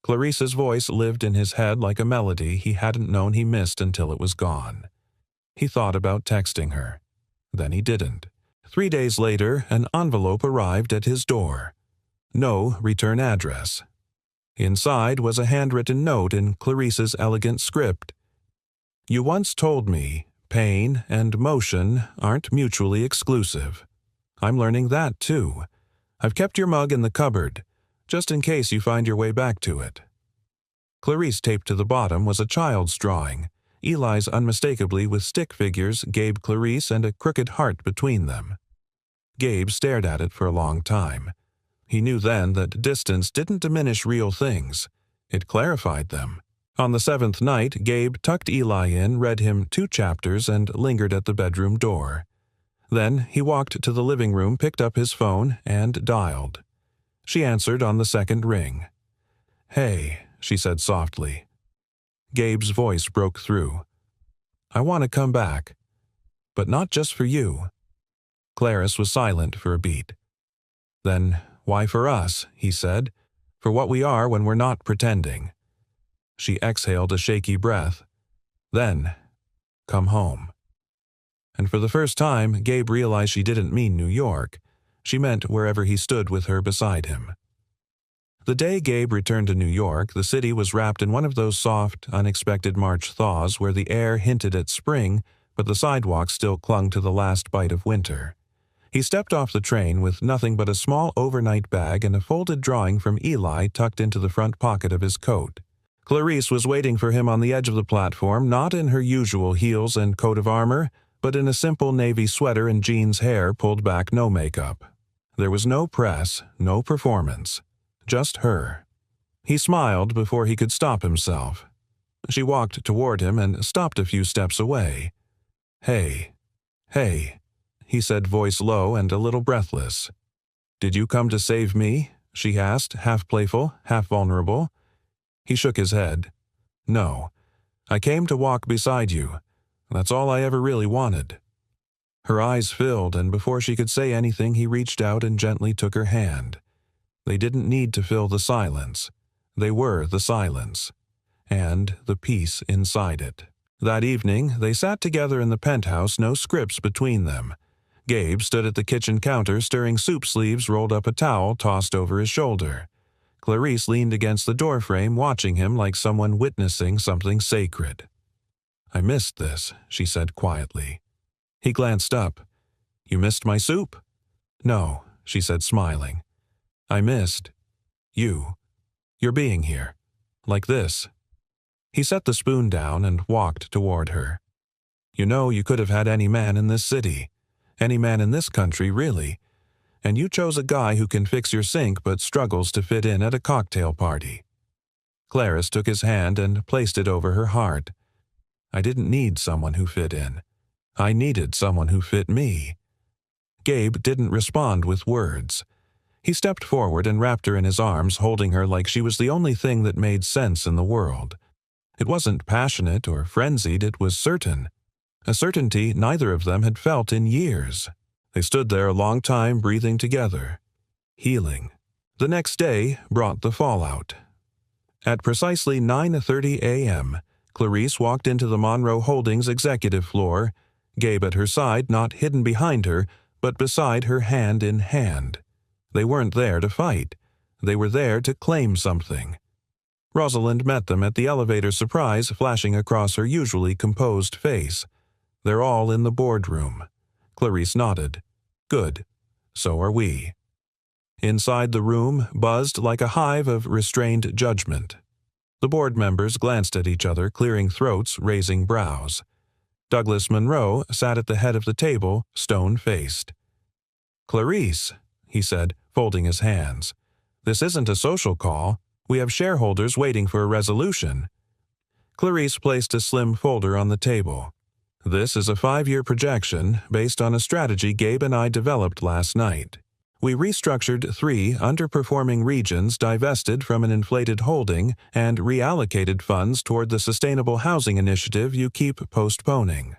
Speaker 1: Clarice's voice lived in his head like a melody he hadn't known he missed until it was gone. He thought about texting her. Then he didn't. 3 days later, an envelope arrived at his door. No return address. Inside was a handwritten note in Clarice's elegant script. "You once told me pain and motion aren't mutually exclusive. I'm learning that, too. I've kept your mug in the cupboard, just in case you find your way back to it." Clarice taped to the bottom was a child's drawing, Eli's unmistakably with stick figures, Gabe, Clarice, and a crooked heart between them. Gabe stared at it for a long time. He knew then that distance didn't diminish real things. It clarified them. On the 7th night, Gabe tucked Eli in, read him 2 chapters, and lingered at the bedroom door. Then he walked to the living room, picked up his phone, and dialed. She answered on the 2nd ring. "Hey," she said softly. Gabe's voice broke through. "I want to come back. But not just for you." Clarice was silent for a beat. "Then why for us?" he said. "For what we are when we're not pretending." She exhaled a shaky breath. "Then, come home." And for the first time, Gabe realized she didn't mean New York. She meant wherever he stood with her beside him. The day Gabe returned to New York, the city was wrapped in one of those soft, unexpected March thaws where the air hinted at spring, but the sidewalks still clung to the last bite of winter. He stepped off the train with nothing but a small overnight bag and a folded drawing from Eli tucked into the front pocket of his coat. Clarice was waiting for him on the edge of the platform, not in her usual heels and coat of armor, but in a simple navy sweater and jeans, hair pulled back, no makeup. There was no press, no performance. Just her. He smiled before he could stop himself. She walked toward him and stopped a few steps away. "Hey, hey," he said, voice low and a little breathless. "Did you come to save me?" she asked, half playful, half vulnerable. He shook his head. "No. I came to walk beside you. That's all I ever really wanted." Her eyes filled, and before she could say anything, he reached out and gently took her hand. They didn't need to fill the silence. They were the silence, and the peace inside it. That evening, they sat together in the penthouse, no scripts between them. Gabe stood at the kitchen counter, stirring soup sleeves, rolled up a towel tossed over his shoulder. Clarice leaned against the doorframe, watching him like someone witnessing something sacred. "I missed this," she said quietly. He glanced up. "You missed my soup?" "No," she said, smiling. "I missed you. You're being here. Like this." He set the spoon down and walked toward her. "You know, you could have had any man in this city. Any man in this country, really. And you chose a guy who can fix your sink but struggles to fit in at a cocktail party." Clarice took his hand and placed it over her heart. "I didn't need someone who fit in. I needed someone who fit me." Gabe didn't respond with words. He stepped forward and wrapped her in his arms, holding her like she was the only thing that made sense in the world. It wasn't passionate or frenzied, it was certain. A certainty neither of them had felt in years. They stood there a long time, breathing together. Healing. The next day brought the fallout. At precisely 9:30 a.m., Clarice walked into the Monroe Holdings executive floor, Gabe at her side, not hidden behind her, but beside her, hand in hand. They weren't there to fight. They were there to claim something. Rosalind met them at the elevator, surprise flashing across her usually composed face. They're all in the boardroom. Clarice nodded. Good. So are we. Inside the room buzzed like a hive of restrained judgment. The board members glanced at each other, clearing throats, raising brows. Douglas Monroe sat at the head of the table, stone-faced. Clarice, he said, folding his hands. This isn't a social call. We have shareholders waiting for a resolution. Clarice placed a slim folder on the table. This is a 5-year projection based on a strategy Gabe and I developed last night. We restructured 3 underperforming regions, divested from an inflated holding, and reallocated funds toward the sustainable housing initiative you keep postponing.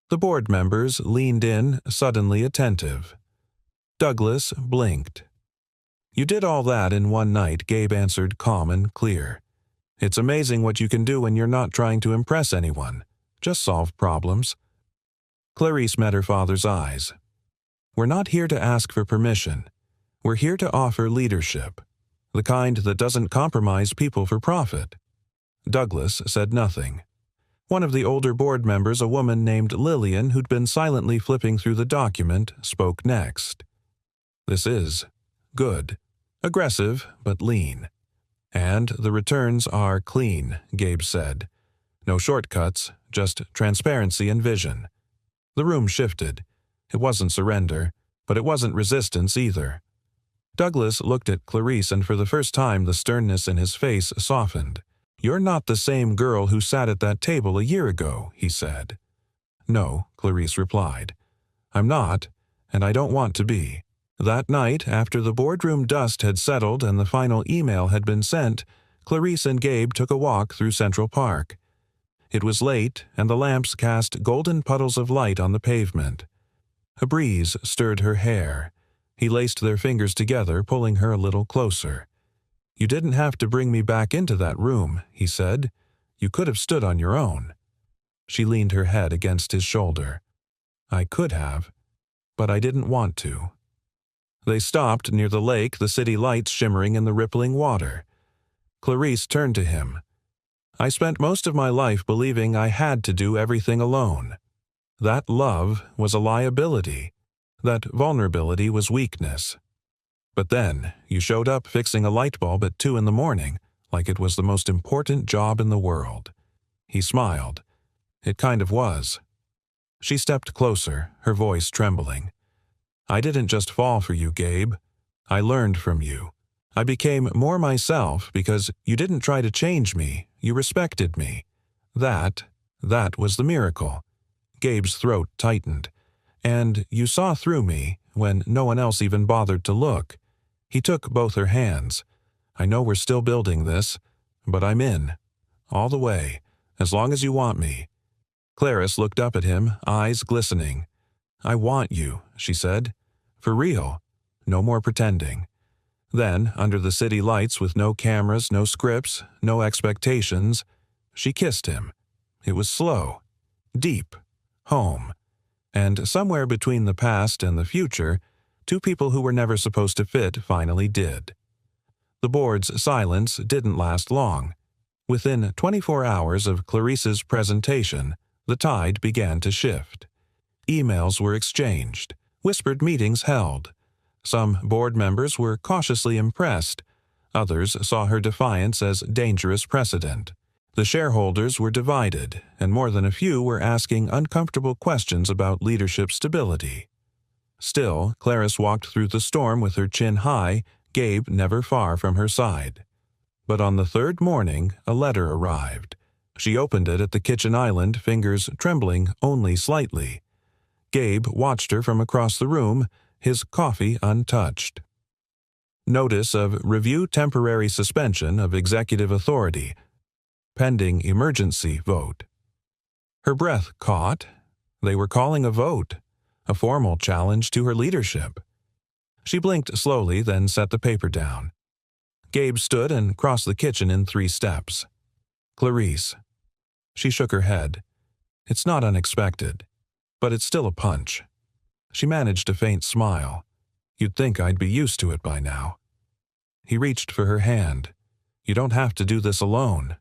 Speaker 1: The board members leaned in, suddenly attentive. Douglas blinked. You did all that in one night, Gabe answered, calm and clear. It's amazing what you can do when you're not trying to impress anyone. Just solve problems. Clarice met her father's eyes. We're not here to ask for permission. We're here to offer leadership, the kind that doesn't compromise people for profit. Douglas said nothing. One of the older board members, a woman named Lillian, who'd been silently flipping through the document, spoke next. This is good. Aggressive, but lean. And the returns are clean, Gabe said. No shortcuts, just transparency and vision. The room shifted. It wasn't surrender, but it wasn't resistance either. Douglas looked at Clarice, and for the first time the sternness in his face softened. You're not the same girl who sat at that table a year ago, he said. No, Clarice replied. I'm not, and I don't want to be. That night, after the boardroom dust had settled and the final email had been sent, Clarice and Gabe took a walk through Central Park. It was late, and the lamps cast golden puddles of light on the pavement. A breeze stirred her hair. He laced their fingers together, pulling her a little closer. You didn't have to bring me back into that room, he said. You could have stood on your own. She leaned her head against his shoulder. I could have, but I didn't want to. They stopped near the lake, the city lights shimmering in the rippling water. Clarice turned to him. I spent most of my life believing I had to do everything alone. That love was a liability. That vulnerability was weakness. But then, you showed up fixing a light bulb at 2 a.m, like it was the most important job in the world. He smiled. It kind of was. She stepped closer, her voice trembling. I didn't just fall for you, Gabe. I learned from you. I became more myself because you didn't try to change me, you respected me. That was the miracle. Gabe's throat tightened. And you saw through me when no one else even bothered to look. He took both her hands. I know we're still building this, but I'm in. All the way, as long as you want me. Clarice looked up at him, eyes glistening. I want you, she said. For real. No more pretending. Then, under the city lights with no cameras, no scripts, no expectations, she kissed him. It was slow, deep, home. And somewhere between the past and the future, 2 people who were never supposed to fit finally did. The board's silence didn't last long. Within 24 hours of Clarice's presentation, the tide began to shift. Emails were exchanged, whispered meetings held. Some board members were cautiously impressed. Others saw her defiance as dangerous precedent. The shareholders were divided, and more than a few were asking uncomfortable questions about leadership stability. Still, Clarice walked through the storm with her chin high, Gabe never far from her side. But on the 3rd morning, a letter arrived. She opened it at the kitchen island, fingers trembling only slightly. Gabe watched her from across the room, his coffee untouched. Notice of review temporary suspension of executive authority, pending emergency vote. Her breath caught. They were calling a vote, a formal challenge to her leadership. She blinked slowly, then set the paper down. Gabe stood and crossed the kitchen in 3 steps. Clarice. She shook her head. It's not unexpected, but it's still a punch. She managed a faint smile. You'd think I'd be used to it by now. He reached for her hand. You don't have to do this alone.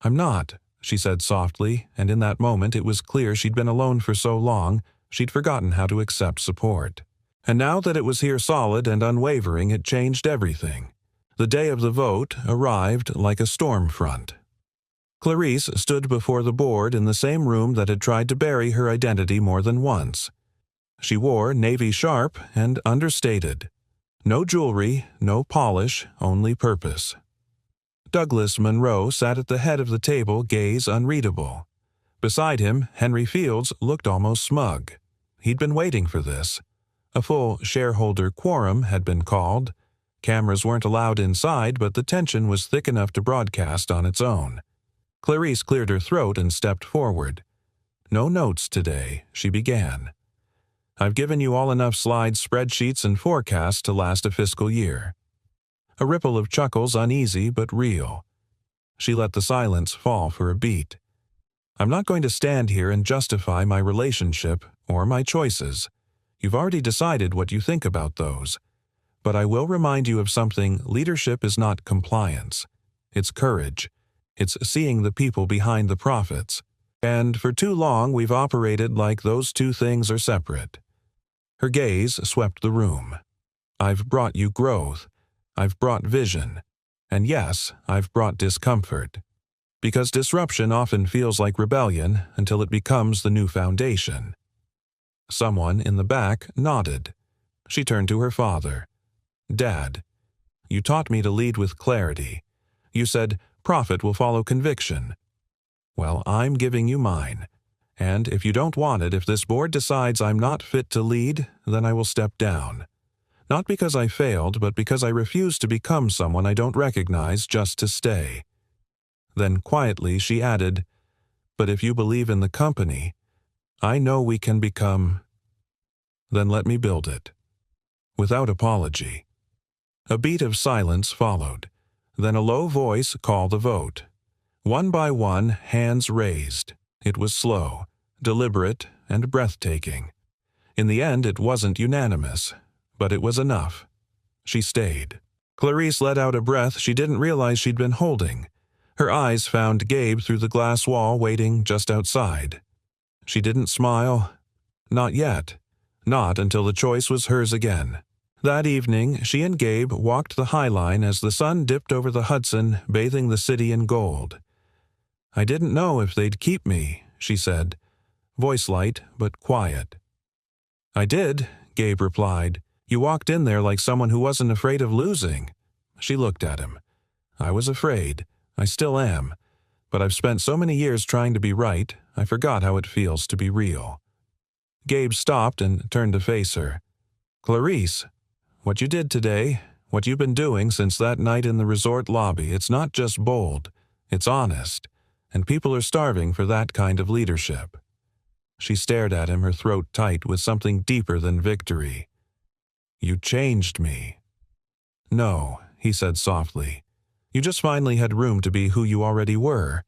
Speaker 1: I'm not, she said softly, and in that moment it was clear she'd been alone for so long, she'd forgotten how to accept support. And now that it was here solid and unwavering, it changed everything. The day of the vote arrived like a storm front. Clarice stood before the board in the same room that had tried to bury her identity more than once. She wore navy sharp and understated. No jewelry, no polish, only purpose. Douglas Monroe sat at the head of the table, gaze unreadable. Beside him, Henry Fields looked almost smug. He'd been waiting for this. A full shareholder quorum had been called. Cameras weren't allowed inside, but the tension was thick enough to broadcast on its own. Clarice cleared her throat and stepped forward. "No notes today," she began. "I've given you all enough slides, spreadsheets, and forecasts to last a fiscal year." A ripple of chuckles, uneasy but real. She let the silence fall for a beat. "I'm not going to stand here and justify my relationship or my choices. You've already decided what you think about those. But I will remind you of something: leadership is not compliance. It's courage. It's seeing the people behind the profits. And for too long we've operated like those two things are separate." Her gaze swept the room. "I've brought you growth. I've brought vision. And yes, I've brought discomfort. Because disruption often feels like rebellion until it becomes the new foundation." Someone in the back nodded. She turned to her father. "Dad, you taught me to lead with clarity. You said, profit will follow conviction. Well, I'm giving you mine. And if you don't want it, if this board decides I'm not fit to lead, then I will step down. Not because I failed, but because I refuse to become someone I don't recognize just to stay." Then quietly she added, "But if you believe in the company, I know we can become. Then let me build it." Without apology. A beat of silence followed. Then a low voice called the vote. One by one, hands raised. It was slow, deliberate, and breathtaking. In the end, it wasn't unanimous, but it was enough. She stayed. Clarice let out a breath she didn't realize she'd been holding. Her eyes found Gabe through the glass wall waiting just outside. She didn't smile. Not yet. Not until the choice was hers again. That evening, she and Gabe walked the High Line as the sun dipped over the Hudson, bathing the city in gold. "I didn't know if they'd keep me," she said, voice light but quiet. "I did," Gabe replied. "You walked in there like someone who wasn't afraid of losing." She looked at him. "I was afraid. I still am. But I've spent so many years trying to be right, I forgot how it feels to be real." Gabe stopped and turned to face her. "Clarice, what you did today, what you've been doing since that night in the resort lobby, it's not just bold, it's honest, and people are starving for that kind of leadership." She stared at him, her throat tight with something deeper than victory. "You changed me." "No," he said softly. "You just finally had room to be who you already were."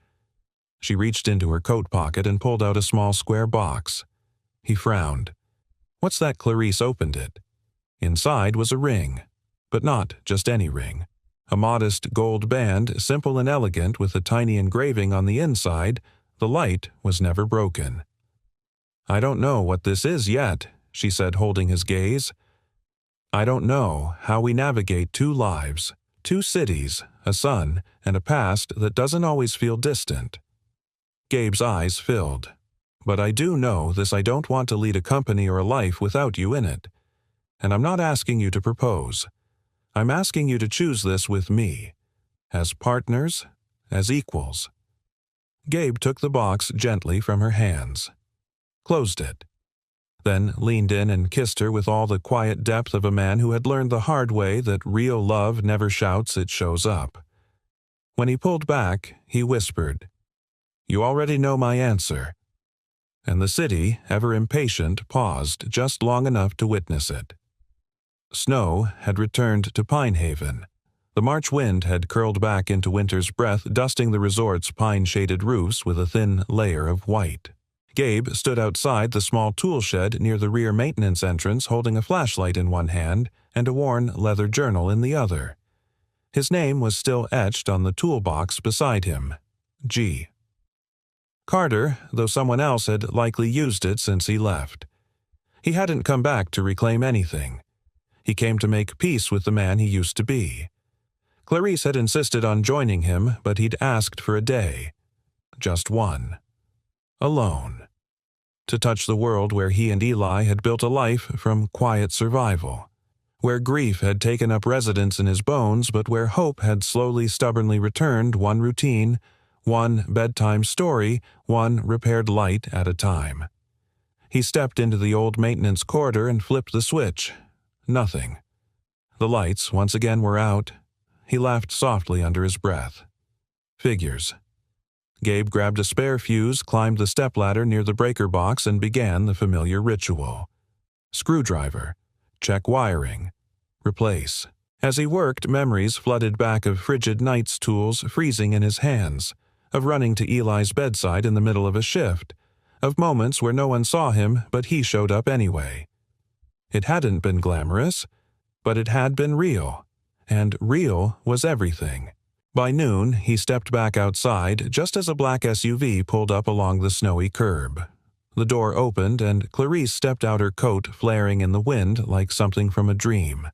Speaker 1: She reached into her coat pocket and pulled out a small square box. He frowned. "What's that?" Clarice opened it. Inside was a ring, but not just any ring. A modest gold band, simple and elegant with a tiny engraving on the inside. The light was never broken. "I don't know what this is yet," she said, holding his gaze. "I don't know how we navigate two lives, two cities, a son, and a past that doesn't always feel distant." Gabe's eyes filled. "But I do know this: I don't want to lead a company or a life without you in it. And I'm not asking you to propose. I'm asking you to choose this with me. As partners, as equals." Gabe took the box gently from her hands. Closed it. Then leaned in and kissed her with all the quiet depth of a man who had learned the hard way that real love never shouts, it shows up. When he pulled back, he whispered, "You already know my answer." And the city, ever impatient, paused just long enough to witness it. Snow had returned to Pine Haven. The March wind had curled back into winter's breath, dusting the resort's pine-shaded roofs with a thin layer of white. Gabe stood outside the small tool shed near the rear maintenance entrance, holding a flashlight in one hand and a worn leather journal in the other. His name was still etched on the toolbox beside him. G. Carter, though someone else had likely used it since he left. He hadn't come back to reclaim anything. He came to make peace with the man he used to be. Clarice had insisted on joining him, but he'd asked for a day. Just one. Alone. To touch the world where he and Eli had built a life from quiet survival. Where grief had taken up residence in his bones, but where hope had slowly stubbornly returned, one routine, one bedtime story, one repaired light at a time. He stepped into the old maintenance corridor and flipped the switch. Nothing. The lights once again were out. He laughed softly under his breath. Figures. Gabe grabbed a spare fuse, climbed the stepladder near the breaker box, and began the familiar ritual. Screwdriver. Check wiring. Replace. As he worked, memories flooded back of frigid night's tools freezing in his hands, of running to Eli's bedside in the middle of a shift, of moments where no one saw him but he showed up anyway. It hadn't been glamorous, but it had been real, and real was everything. By noon, he stepped back outside just as a black SUV pulled up along the snowy curb. The door opened and Clarice stepped out, her coat flaring in the wind like something from a dream.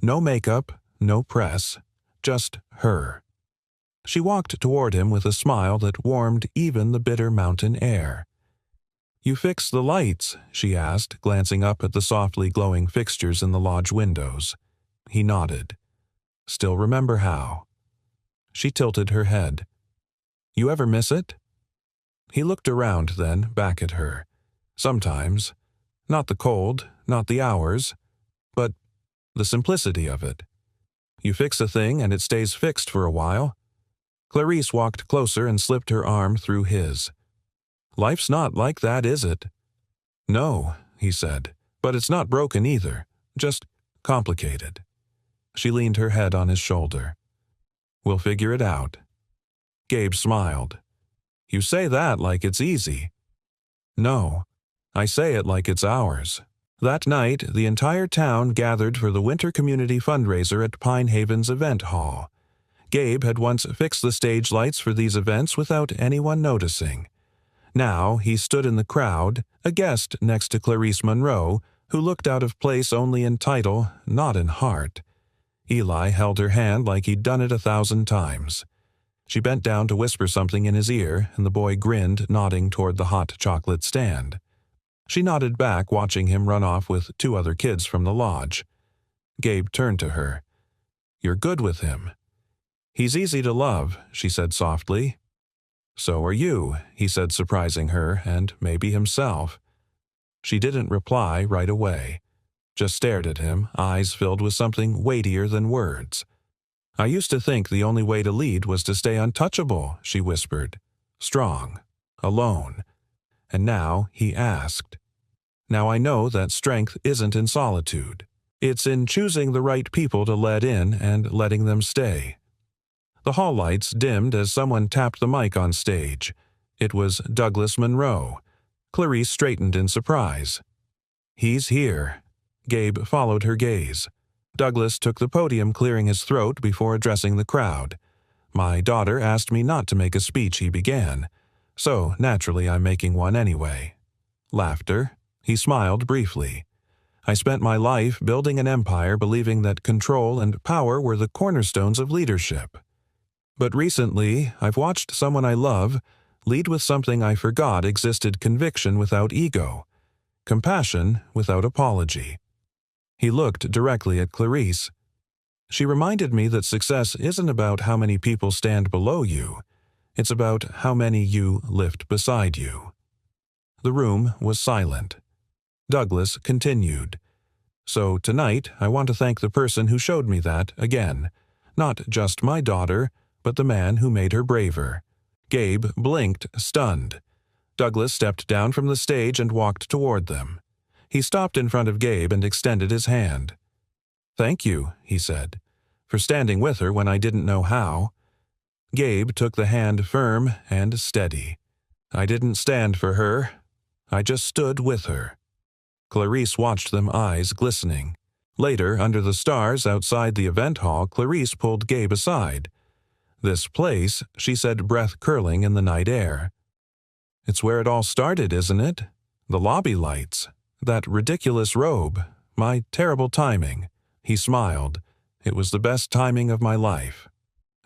Speaker 1: No makeup, no press, just her. She walked toward him with a smile that warmed even the bitter mountain air. "You fixed the lights?" she asked, glancing up at the softly glowing fixtures in the lodge windows. He nodded. "Still remember how?" She tilted her head. "You ever miss it?" He looked around then, back at her. Sometimes. Not the cold, not the hours, but the simplicity of it. You fix a thing and it stays fixed for a while. Clarice walked closer and slipped her arm through his. "Life's not like that, is it?" "No," he said, "but it's not broken either, just complicated." She leaned her head on his shoulder. "We'll figure it out." Gabe smiled. "You say that like it's easy." "No, I say it like it's ours." That night, the entire town gathered for the Winter Community Fundraiser at Pine Haven's event hall. Gabe had once fixed the stage lights for these events without anyone noticing. Now he stood in the crowd, a guest next to Clarice Monroe, who looked out of place only in title, not in heart. Eli held her hand like he'd done it 1,000 times. She bent down to whisper something in his ear, and the boy grinned, nodding toward the hot chocolate stand. She nodded back, watching him run off with 2 other kids from the lodge. Gabe turned to her. "You're good with him." "He's easy to love," she said softly. "So are you," he said, surprising her, and maybe himself. She didn't reply right away. Just stared at him, eyes filled with something weightier than words. "I used to think the only way to lead was to stay untouchable," she whispered. "Strong. Alone." And now he asked. "Now I know that strength isn't in solitude. It's in choosing the right people to let in and letting them stay." The hall lights dimmed as someone tapped the mic on stage. It was Douglas Monroe. Clarice straightened in surprise. "He's here." Gabe followed her gaze. Douglas took the podium, clearing his throat before addressing the crowd. "My daughter asked me not to make a speech," he began. "So, naturally, I'm making one anyway." Laughter. He smiled briefly. "I spent my life building an empire believing that control and power were the cornerstones of leadership. But recently, I've watched someone I love lead with something I forgot existed: conviction without ego, compassion without apology." He looked directly at Clarice. "She reminded me that success isn't about how many people stand below you. It's about how many you lift beside you." The room was silent. Douglas continued. "So tonight, I want to thank the person who showed me that again. Not just my daughter, but the man who made her braver." Gabe blinked, stunned. Douglas stepped down from the stage and walked toward them. He stopped in front of Gabe and extended his hand. "Thank you," he said, "for standing with her when I didn't know how." Gabe took the hand firm and steady. "I didn't stand for her. I just stood with her." Clarice watched them, eyes glistening. Later, under the stars outside the event hall, Clarice pulled Gabe aside. "This place," she said, breath curling in the night air. It's where it all started, isn't it? The lobby lights. That ridiculous robe. My terrible timing." He smiled. "It was the best timing of my life."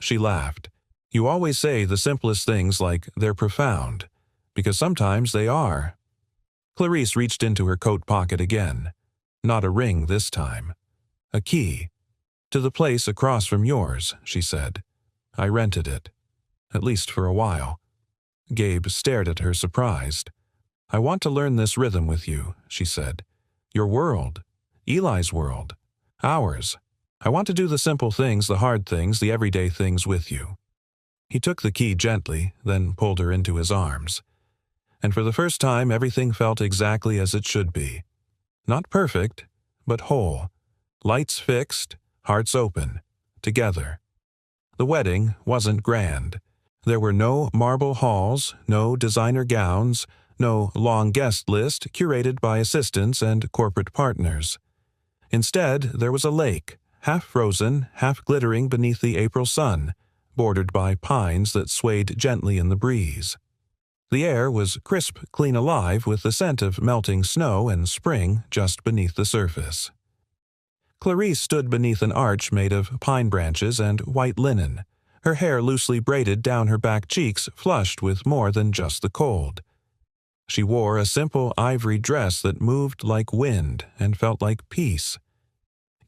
Speaker 1: She laughed. "You always say the simplest things like they're profound, because sometimes they are." Clarice reached into her coat pocket again. Not a ring this time. "A key. To the place across from yours," she said. "I rented it. At least for a while." Gabe stared at her surprised. "I want to learn this rhythm with you," she said. "Your world. Eli's world. Ours. I want to do the simple things, the hard things, the everyday things with you." He took the key gently, then pulled her into his arms. And for the first time everything felt exactly as it should be. Not perfect, but whole. Lights fixed, hearts open, together. The wedding wasn't grand. There were no marble halls, no designer gowns, no long guest list curated by assistants and corporate partners. Instead, there was a lake, half frozen, half glittering beneath the April sun, bordered by pines that swayed gently in the breeze. The air was crisp, clean alive with the scent of melting snow and spring just beneath the surface. Clarice stood beneath an arch made of pine branches and white linen, her hair loosely braided down her back cheeks flushed with more than just the cold. She wore a simple ivory dress that moved like wind and felt like peace.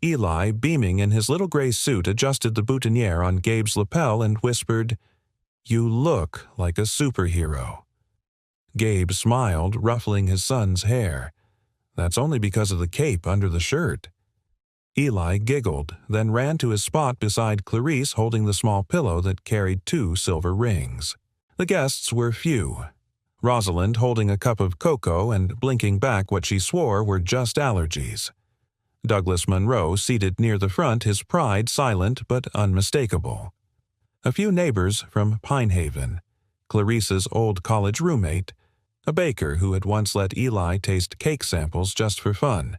Speaker 1: Eli, beaming in his little gray suit, adjusted the boutonniere on Gabe's lapel and whispered, "You look like a superhero." Gabe smiled, ruffling his son's hair. "That's only because of the cape under the shirt." Eli giggled, then ran to his spot beside Clarice holding the small pillow that carried 2 silver rings. The guests were few. Rosalind holding a cup of cocoa and blinking back what she swore were just allergies. Douglas Monroe seated near the front, his pride silent but unmistakable. A few neighbors from Pinehaven, Clarice's old college roommate, a baker who had once let Eli taste cake samples just for fun.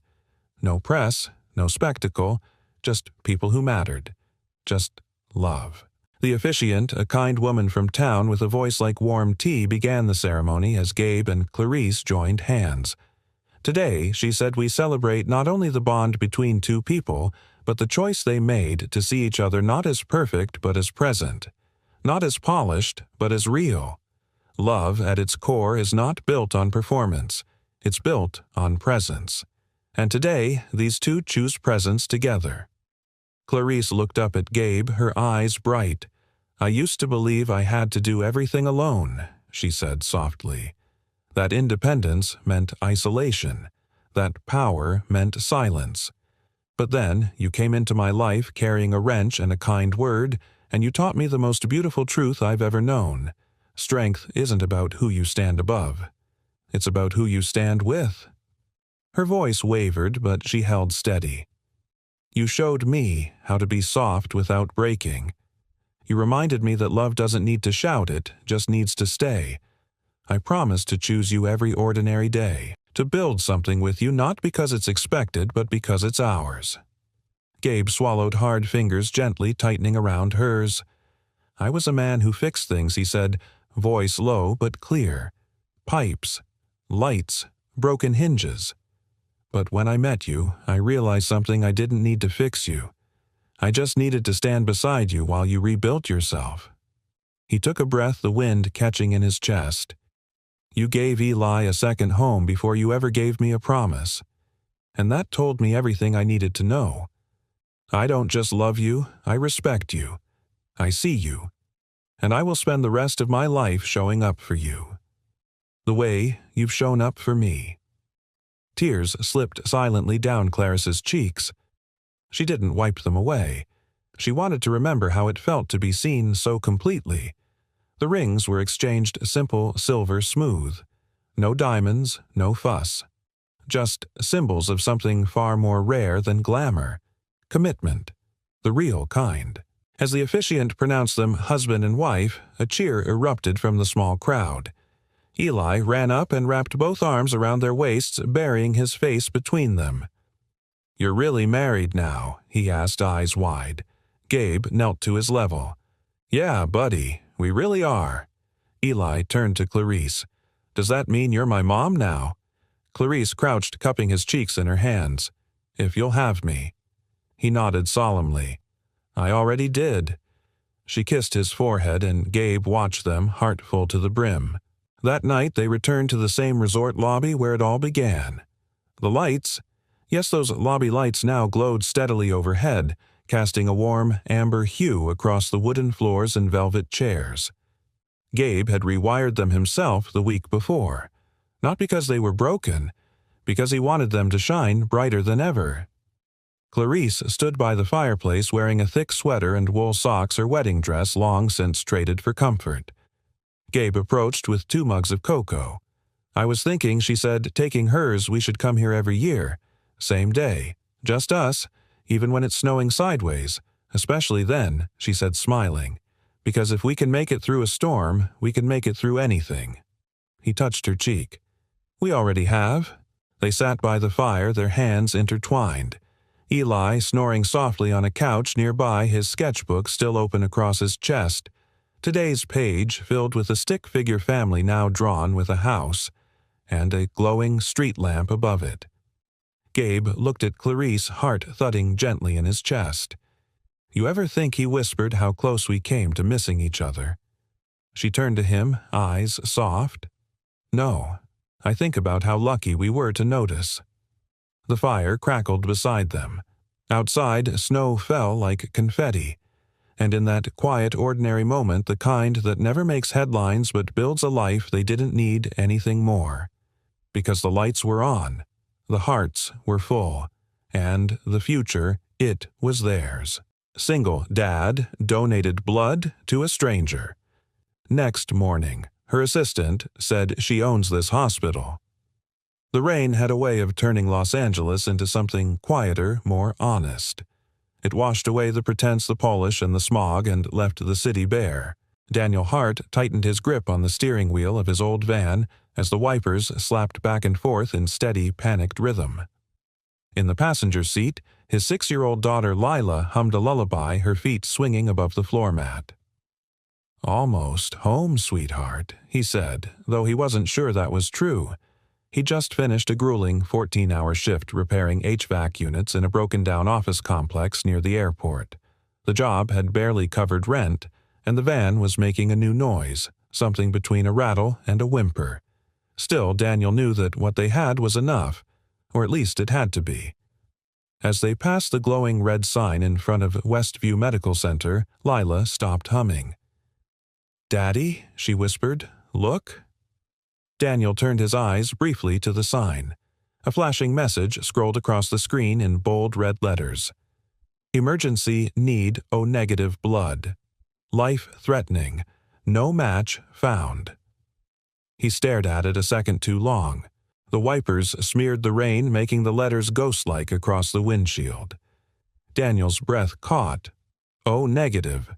Speaker 1: No press, no spectacle, just people who mattered. Just love. The officiant, a kind woman from town with a voice like warm tea, began the ceremony as Gabe and Clarice joined hands. "Today," she said, "we celebrate not only the bond between 2 people, but the choice they made to see each other not as perfect but as present, not as polished but as real. Love, at its core, is not built on performance. It's built on presence. And today, these 2 choose presence together." Clarice looked up at Gabe, her eyes bright. "I used to believe I had to do everything alone," she said softly. "That independence meant isolation. That power meant silence. But then you came into my life carrying a wrench and a kind word, and you taught me the most beautiful truth I've ever known. Strength isn't about who you stand above. It's about who you stand with." Her voice wavered, but she held steady. "You showed me how to be soft without breaking. You reminded me that love doesn't need to shout, it just needs to stay. I promise to choose you every ordinary day, to build something with you not because it's expected but because it's ours." Gabe swallowed, hard fingers gently tightening around hers. "I was a man who fixed things," he said, voice low but clear. "Pipes, lights, broken hinges. But when I met you, I realized something. I didn't need to fix you. I just needed to stand beside you while you rebuilt yourself." He took a breath, the wind catching in his chest. "You gave Eli a second home before you ever gave me a promise. And that told me everything I needed to know. I don't just love you, I respect you. I see you. And I will spend the rest of my life showing up for you. The way you've shown up for me." Tears slipped silently down Clarice's cheeks. She didn't wipe them away. She wanted to remember how it felt to be seen so completely. The rings were exchanged simple, silver smooth. No diamonds, no fuss. Just symbols of something far more rare than glamour. Commitment. The real kind. As the officiant pronounced them husband and wife, a cheer erupted from the small crowd. Eli ran up and wrapped both arms around their waists, burying his face between them. "You're really married now?" he asked, eyes wide. Gabe knelt to his level. "Yeah, buddy, we really are." Eli turned to Clarice. Does that mean you're my mom now? Clarice crouched, cupping his cheeks in her hands. If you'll have me. He nodded solemnly. I already did. She kissed his forehead, and Gabe watched them, heart full to the brim. That night they returned to the same resort lobby where it all began. The lights, yes, those lobby lights now glowed steadily overhead, casting a warm, amber hue across the wooden floors and velvet chairs. Gabe had rewired them himself the week before, not because they were broken, because he wanted them to shine brighter than ever. Clarice stood by the fireplace wearing a thick sweater and wool socks, her wedding dress long since traded for comfort. Gabe approached with 2 mugs of cocoa. I was thinking, she said, taking hers, we should come here every year. Same day. Just us, even when it's snowing sideways. Especially then, she said, smiling. Because if we can make it through a storm, we can make it through anything. He touched her cheek. We already have. They sat by the fire, their hands intertwined. Eli snoring softly on a couch nearby, his sketchbook still open across his chest. Today's page filled with a stick-figure family now drawn with a house, and a glowing street lamp above it. Gabe looked at Clarice, heart thudding gently in his chest. You ever think, he whispered, how close we came to missing each other? She turned to him, eyes soft. No, I think about how lucky we were to notice. The fire crackled beside them. Outside, snow fell like confetti, and in that quiet, ordinary moment, the kind that never makes headlines but builds a life, they didn't need anything more. Because the lights were on, the hearts were full, and the future, it was theirs. Single dad donated blood to a stranger. Next morning, her assistant said she owns this hospital. The rain had a way of turning Los Angeles into something quieter, more honest. It washed away the pretense, the polish, and the smog, and left the city bare. Daniel Hart tightened his grip on the steering wheel of his old van as the wipers slapped back and forth in steady, panicked rhythm. In the passenger seat, his 6-year-old daughter Lila hummed a lullaby, her feet swinging above the floor mat. Almost home, sweetheart, he said, though he wasn't sure that was true. He just finished a grueling 14-hour shift repairing HVAC units in a broken-down office complex near the airport. The job had barely covered rent, and the van was making a new noise, something between a rattle and a whimper. Still, Daniel knew that what they had was enough, or at least it had to be. As they passed the glowing red sign in front of Westview Medical Center, Lila stopped humming. "Daddy," she whispered, "look." Daniel turned his eyes briefly to the sign. A flashing message scrolled across the screen in bold red letters. Emergency need O-negative blood. Life-threatening. No match found. He stared at it a second too long. The wipers smeared the rain, making the letters ghost-like across the windshield. Daniel's breath caught. O-negative.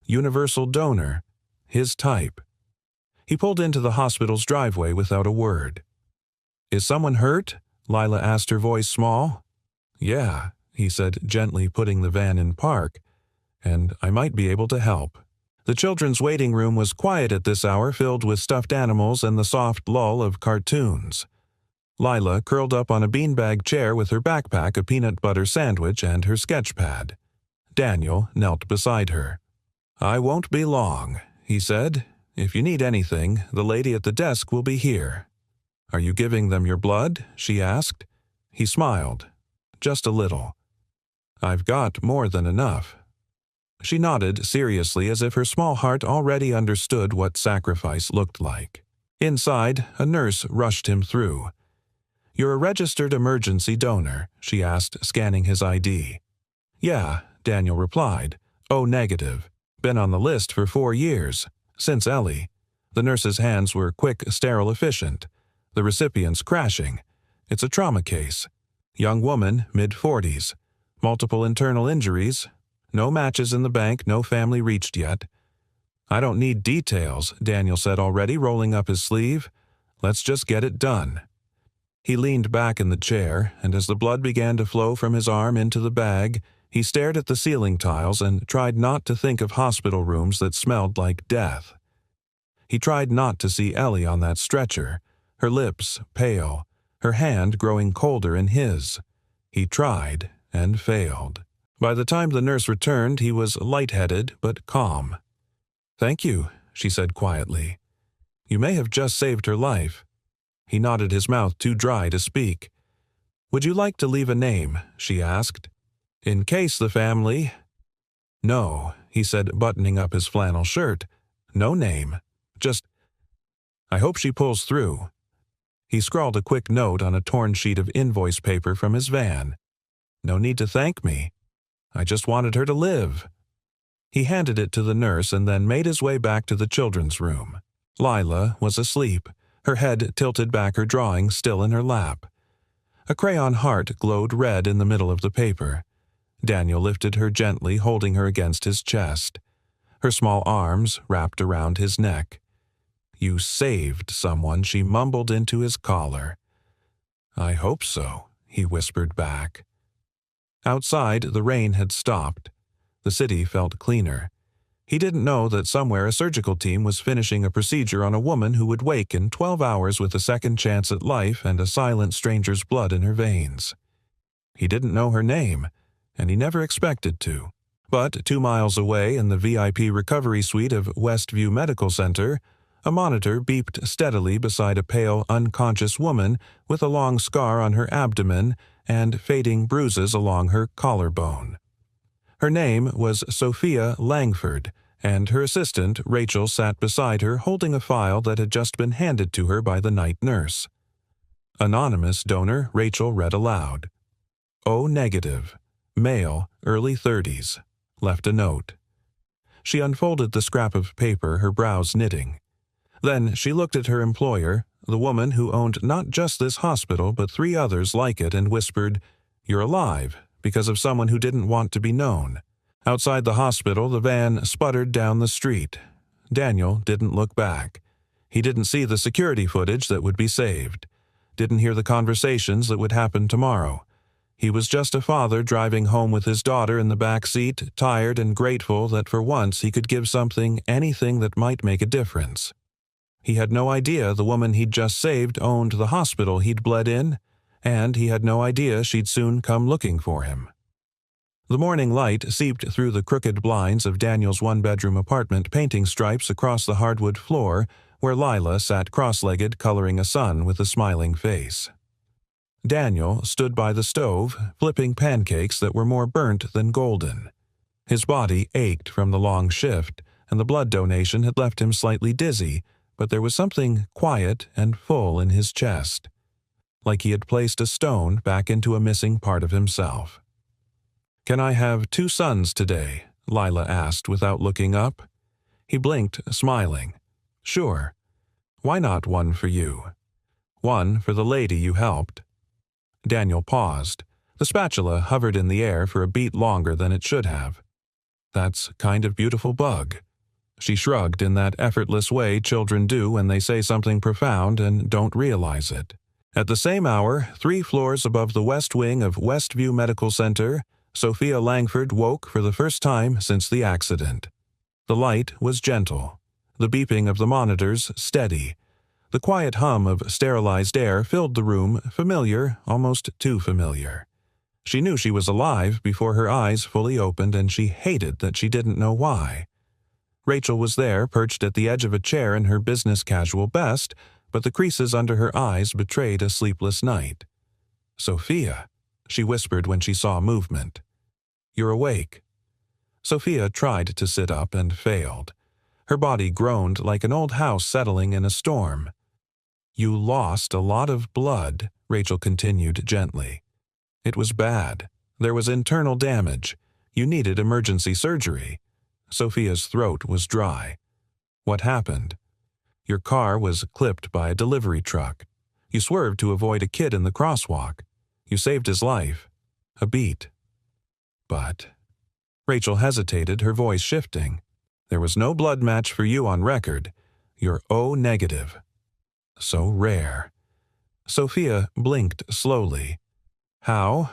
Speaker 1: Universal donor. His type. He pulled into the hospital's driveway without a word. "Is someone hurt?" Lila asked, her voice small. "Yeah," he said, gently putting the van in park. "And I might be able to help." The children's waiting room was quiet at this hour, filled with stuffed animals and the soft lull of cartoons. Lila curled up on a beanbag chair with her backpack, a peanut butter sandwich, and her sketch pad. Daniel knelt beside her. "I won't be long," he said. "If you need anything, the lady at the desk will be here." "Are you giving them your blood?" she asked. He smiled. "Just a little." "I've got more than enough." She nodded seriously, as if her small heart already understood what sacrifice looked like. Inside, a nurse rushed him through. "You're a registered emergency donor?" she asked, scanning his ID. "Yeah," Daniel replied. "O-negative. Been on the list for 4 years. Since Ellie." The nurse's hands were quick, sterile, efficient. The recipient's crashing. "It's a trauma case. Young woman, mid-40s. Multiple internal injuries. No matches in the bank, no family reached yet." "I don't need details," Daniel said, already rolling up his sleeve. "Let's just get it done." He leaned back in the chair, and as the blood began to flow from his arm into the bag, he stared at the ceiling tiles and tried not to think of hospital rooms that smelled like death. He tried not to see Ellie on that stretcher, her lips pale, her hand growing colder in his. He tried and failed. By the time the nurse returned, he was lightheaded but calm. "Thank you," she said quietly. "You may have just saved her life." He nodded, his mouth too dry to speak. "Would you like to leave a name?" she asked. "In case the family—" "No," he said, buttoning up his flannel shirt. "No name. Just, I hope she pulls through." He scrawled a quick note on a torn sheet of invoice paper from his van. "No need to thank me. I just wanted her to live." He handed it to the nurse and then made his way back to the children's room. Lila was asleep, her head tilted back, her drawing still in her lap. A crayon heart glowed red in the middle of the paper. Daniel lifted her gently, holding her against his chest. Her small arms wrapped around his neck. "You saved someone," she mumbled into his collar. "I hope so," he whispered back. Outside, the rain had stopped. The city felt cleaner. He didn't know that somewhere a surgical team was finishing a procedure on a woman who would wake in 12 hours with a second chance at life and a silent stranger's blood in her veins. He didn't know her name, and he never expected to. But 2 miles away in the VIP recovery suite of Westview Medical Center, a monitor beeped steadily beside a pale, unconscious woman with a long scar on her abdomen and fading bruises along her collarbone. Her name was Sophia Langford, and her assistant, Rachel, sat beside her holding a file that had just been handed to her by the night nurse. Anonymous donor, Rachel read aloud. O negative, male, early 30s, left a note. She unfolded the scrap of paper, her brows knitting. Then she looked at her employer, the woman who owned not just this hospital but 3 others like it, and whispered, "You're alive," because of someone who didn't want to be known. Outside the hospital, the van sputtered down the street. Daniel didn't look back. He didn't see the security footage that would be saved. Didn't hear the conversations that would happen tomorrow. He was just a father driving home with his daughter in the back seat, tired and grateful that for once he could give something, anything that might make a difference. He had no idea the woman he'd just saved owned the hospital he'd bled in, and he had no idea she'd soon come looking for him. The morning light seeped through the crooked blinds of Daniel's 1-bedroom apartment, painting stripes across the hardwood floor where Lila sat cross-legged, coloring a sun with a smiling face. Daniel stood by the stove, flipping pancakes that were more burnt than golden. His body ached from the long shift, and the blood donation had left him slightly dizzy, but there was something quiet and full in his chest, like he had placed a stone back into a missing part of himself. "Can I have 2 sons today?" Lila asked without looking up. He blinked, smiling. "Sure. Why not 1 for you? 1 for the lady you helped." Daniel paused. The spatula hovered in the air for a beat longer than it should have. "That's kind of beautiful, Bug." She shrugged in that effortless way children do when they say something profound and don't realize it. At the same hour, 3 floors above the west wing of Westview Medical Center, Sophia Langford woke for the first time since the accident. The light was gentle, the beeping of the monitors steady. The quiet hum of sterilized air filled the room, familiar, almost too familiar. She knew she was alive before her eyes fully opened, and she hated that she didn't know why. Rachel was there, perched at the edge of a chair in her business casual best, but the creases under her eyes betrayed a sleepless night. "Sophia," she whispered when she saw movement. "You're awake." Sophia tried to sit up and failed. Her body groaned like an old house settling in a storm. "You lost a lot of blood," Rachel continued gently. "It was bad. There was internal damage. You needed emergency surgery." Sophia's throat was dry. "What happened?" "Your car was clipped by a delivery truck. You swerved to avoid a kid in the crosswalk. You saved his life." A beat. "But—" Rachel hesitated, her voice shifting. "There was no blood match for you on record. You're O negative. So rare." Sophia blinked slowly. "How?"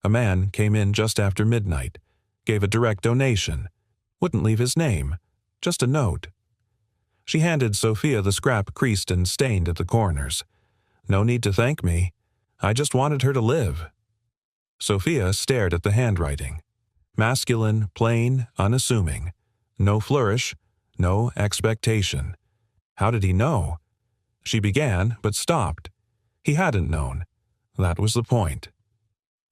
Speaker 1: "A man came in just after midnight. Gave a direct donation. Wouldn't leave his name. Just a note." She handed Sophia the scrap creased and stained at the corners. "No need to thank me. I just wanted her to live." Sophia stared at the handwriting. Masculine, plain, unassuming. No flourish, no expectation. How did he know? She began, but stopped. He hadn't known. That was the point.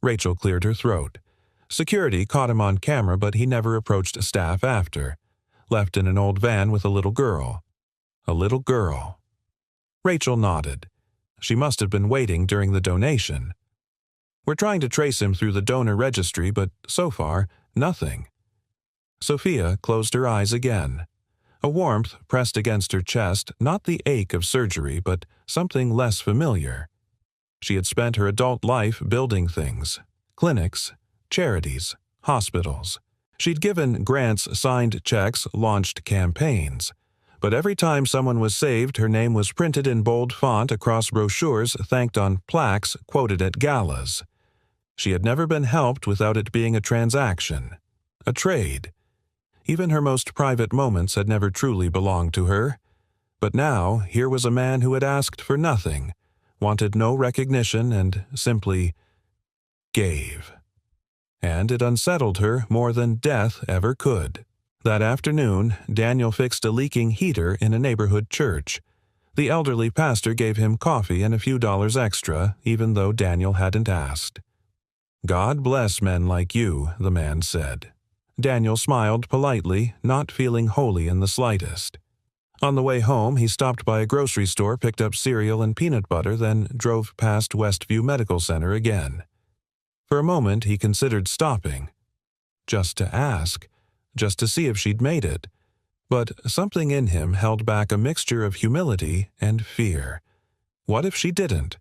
Speaker 1: Rachel cleared her throat. Security caught him on camera, but he never approached staff after. Left in an old van with a little girl. A little girl. Rachel nodded. She must have been waiting during the donation. "We're trying to trace him through the donor registry, but so far, nothing." Sophia closed her eyes again. A warmth pressed against her chest, not the ache of surgery, but something less familiar. She had spent her adult life building things. Clinics, charities, hospitals. She'd given grants, signed checks, launched campaigns. But every time someone was saved, her name was printed in bold font across brochures, thanked on plaques, quoted at galas. She had never been helped without it being a transaction, a trade. Even her most private moments had never truly belonged to her. But now, here was a man who had asked for nothing, wanted no recognition, and simply gave. And it unsettled her more than death ever could. That afternoon, Daniel fixed a leaking heater in a neighborhood church. The elderly pastor gave him coffee and a few dollars extra, even though Daniel hadn't asked. "God bless men like you," the man said. Daniel smiled politely, not feeling holy in the slightest. On the way home, he stopped by a grocery store, picked up cereal and peanut butter, then drove past Westview Medical Center again. For a moment, he considered stopping. Just to ask, just to see if she'd made it. But something in him held back a mixture of humility and fear. What if she didn't?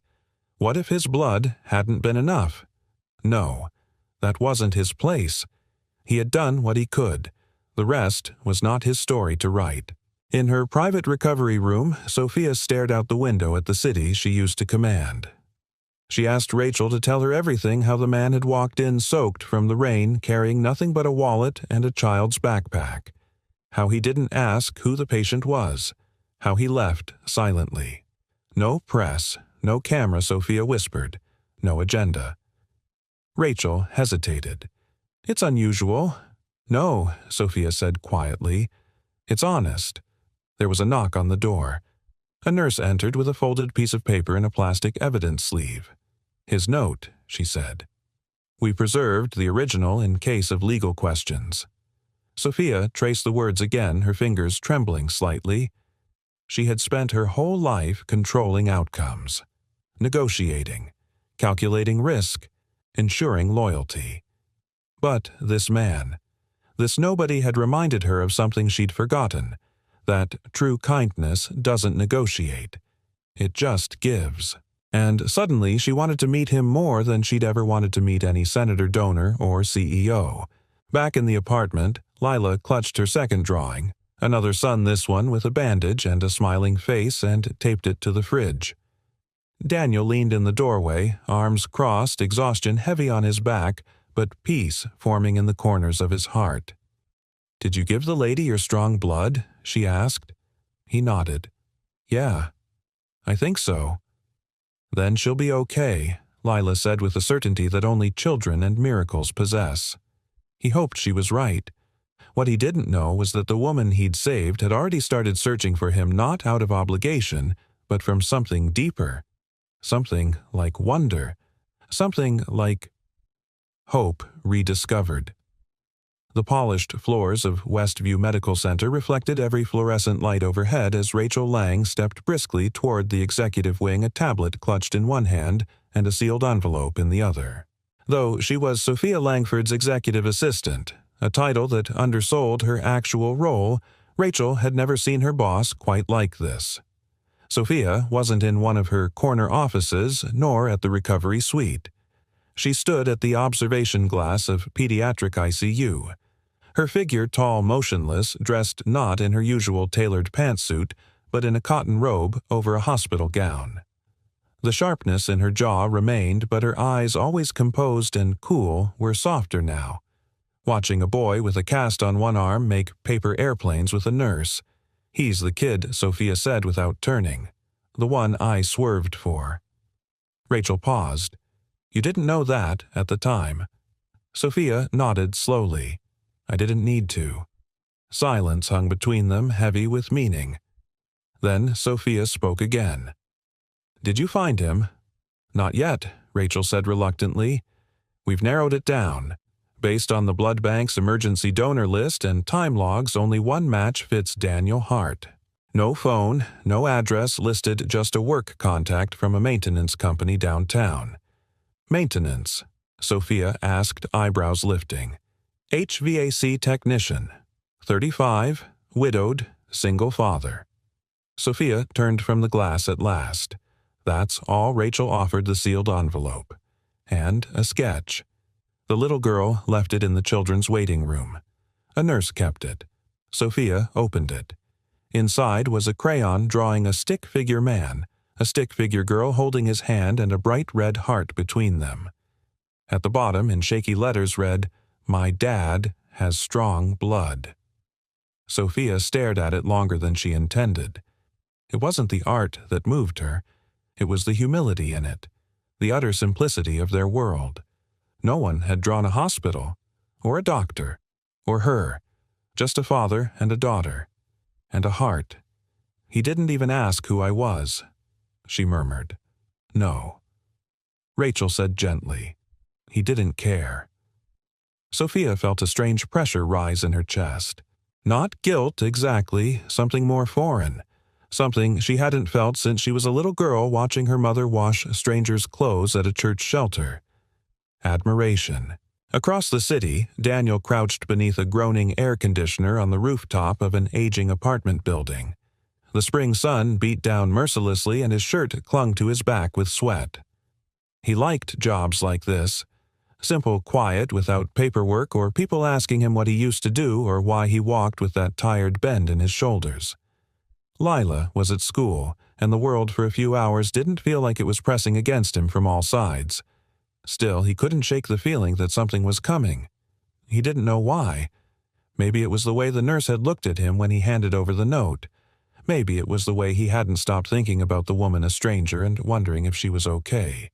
Speaker 1: What if his blood hadn't been enough? No, that wasn't his place. He had done what he could. The rest was not his story to write. In her private recovery room, Sophia stared out the window at the city she used to command. She asked Rachel to tell her everything, how the man had walked in soaked from the rain, carrying nothing but a wallet and a child's backpack. How he didn't ask who the patient was. How he left silently. No press, no camera, Sophia whispered. No agenda. Rachel hesitated. "It's unusual." "No," Sophia said quietly. "It's honest." There was a knock on the door. A nurse entered with a folded piece of paper and a plastic evidence sleeve. "His note," she said. "We preserved the original in case of legal questions." Sophia traced the words again, her fingers trembling slightly. She had spent her whole life controlling outcomes, negotiating, calculating risk, ensuring loyalty. But this man, this nobody had reminded her of something she'd forgotten, that true kindness doesn't negotiate. It just gives. And suddenly she wanted to meet him more than she'd ever wanted to meet any senator, donor, or CEO. Back in the apartment, Lila clutched her second drawing, another son, this one with a bandage and a smiling face, and taped it to the fridge. Daniel leaned in the doorway, arms crossed, exhaustion heavy on his back, but peace forming in the corners of his heart. "Did you give the lady your strong blood?" she asked. He nodded. "Yeah, I think so." "Then she'll be okay," Lila said with a certainty that only children and miracles possess. He hoped she was right. What he didn't know was that the woman he'd saved had already started searching for him, not out of obligation, but from something deeper. Something like wonder. Something like hope rediscovered. The polished floors of Westview Medical Center reflected every fluorescent light overhead as Rachel Lang stepped briskly toward the executive wing, a tablet clutched in one hand and a sealed envelope in the other. Though she was Sophia Langford's executive assistant, a title that undersold her actual role, Rachel had never seen her boss quite like this. Sophia wasn't in one of her corner offices, nor at the recovery suite. She stood at the observation glass of pediatric ICU. Her figure tall, motionless, dressed not in her usual tailored pantsuit, but in a cotton robe over a hospital gown. The sharpness in her jaw remained, but her eyes, always composed and cool, were softer now. Watching a boy with a cast on one arm make paper airplanes with a nurse, "He's the kid," Sophia said without turning. "The one I swerved for." Rachel paused. "You didn't know that at the time." Sophia nodded slowly. "I didn't need to." Silence hung between them, heavy with meaning. Then Sophia spoke again. "Did you find him?" "Not yet," Rachel said reluctantly. "We've narrowed it down. Based on the blood bank's emergency donor list and time logs, only one match fits Daniel Hart. No phone, no address listed, just a work contact from a maintenance company downtown." "Maintenance?" Sophia asked, eyebrows lifting. "HVAC technician. 35, widowed, single father." Sophia turned from the glass at last. That's all Rachel offered the sealed envelope. And a sketch. The little girl left it in the children's waiting room. A nurse kept it. Sophia opened it. Inside was a crayon drawing a stick-figure man, a stick-figure girl holding his hand and a bright red heart between them. At the bottom, in shaky letters, read, "My dad has strong blood." Sophia stared at it longer than she intended. It wasn't the art that moved her. It was the humility in it, the utter simplicity of their world. No one had drawn a hospital, or a doctor, or her, just a father and a daughter, and a heart. "He didn't even ask who I was," she murmured. "No." Rachel said gently, "He didn't care." Sophia felt a strange pressure rise in her chest. Not guilt exactly, something more foreign. Something she hadn't felt since she was a little girl watching her mother wash strangers' clothes at a church shelter. Admiration. Across the city, Daniel crouched beneath a groaning air conditioner on the rooftop of an aging apartment building. The spring sun beat down mercilessly and his shirt clung to his back with sweat. He liked jobs like this. Simple quiet without paperwork or people asking him what he used to do or why he walked with that tired bend in his shoulders. Lila was at school, and the world for a few hours didn't feel like it was pressing against him from all sides. Still, he couldn't shake the feeling that something was coming. He didn't know why. Maybe it was the way the nurse had looked at him when he handed over the note. Maybe it was the way he hadn't stopped thinking about the woman a stranger and wondering if she was okay.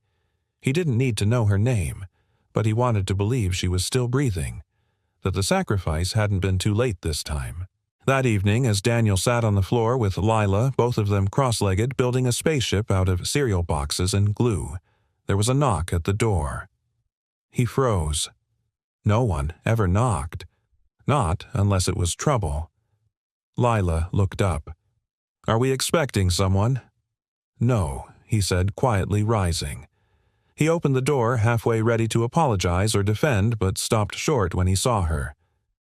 Speaker 1: He didn't need to know her name, but he wanted to believe she was still breathing, that the sacrifice hadn't been too late this time. That evening, as Daniel sat on the floor with Lila, both of them cross-legged, building a spaceship out of cereal boxes and glue, there was a knock at the door. He froze. No one ever knocked. Not unless it was trouble. Lila looked up. "Are we expecting someone?" "No," he said, quietly rising. He opened the door, halfway ready to apologize or defend, but stopped short when he saw her.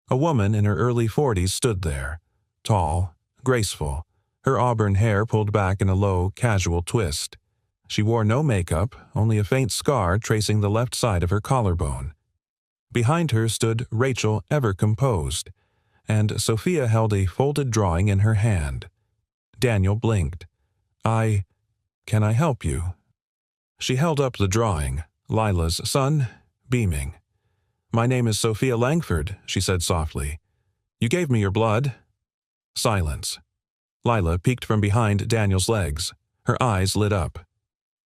Speaker 1: A woman in her early 40s stood there, tall, graceful, her auburn hair pulled back in a low, casual twist. She wore no makeup, only a faint scar tracing the left side of her collarbone. Behind her stood Rachel, ever composed, and Sophia held a folded drawing in her hand. Daniel blinked. Can I help you?" She held up the drawing, Lila's son, beaming. "My name is Sophia Langford," she said softly. "You gave me your blood." Silence. Lila peeked from behind Daniel's legs. Her eyes lit up.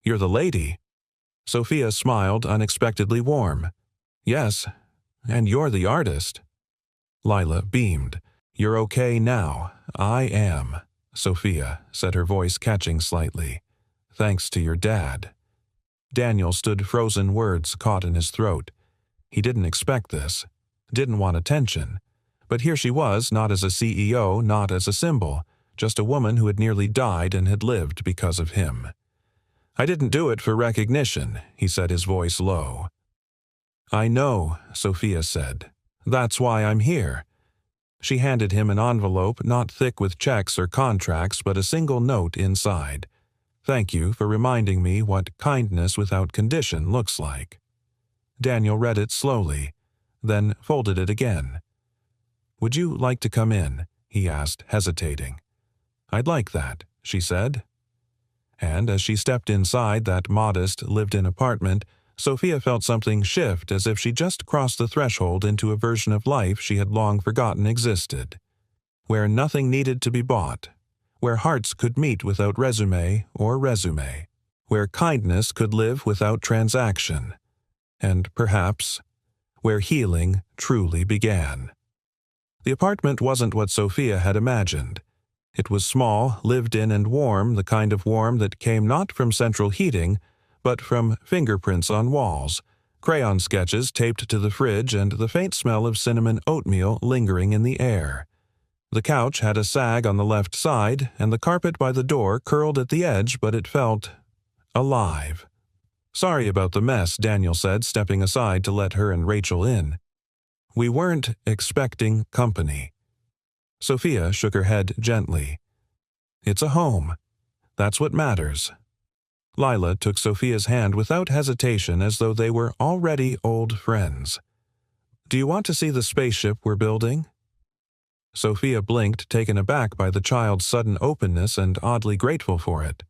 Speaker 1: "You're the lady." Sophia smiled, unexpectedly warm. "Yes, and you're the artist." Lila beamed. "You're okay now. I am," Sophia said, her voice catching slightly. "Thanks to your dad." Daniel stood frozen, words caught in his throat. He didn't expect this, didn't want attention. But here she was, not as a CEO, not as a symbol, just a woman who had nearly died and had lived because of him. "I didn't do it for recognition," he said, his voice low. "I know," Sophia said. "That's why I'm here." She handed him an envelope, not thick with checks or contracts, but a single note inside. "Thank you for reminding me what kindness without condition looks like." Daniel read it slowly, then folded it again. "Would you like to come in?" he asked, hesitating. "I'd like that," she said. And as she stepped inside that modest, lived-in apartment, Sophia felt something shift, as if she just crossed the threshold into a version of life she had long forgotten existed. where nothing needed to be bought, where hearts could meet without resume, where kindness could live without transaction, and perhaps where healing truly began. The apartment wasn't what Sophia had imagined. It was small, lived in, and warm, the kind of warm that came not from central heating, but from fingerprints on walls, crayon sketches taped to the fridge, and the faint smell of cinnamon oatmeal lingering in the air. The couch had a sag on the left side, and the carpet by the door curled at the edge, but it felt alive. "Sorry about the mess," Daniel said, stepping aside to let her and Rachel in. "We weren't expecting company." Sophia shook her head gently. "It's a home. That's what matters." Lila took Sophia's hand without hesitation, as though they were already old friends. "Do you want to see the spaceship we're building?" Sophia blinked, taken aback by the child's sudden openness and oddly grateful for it.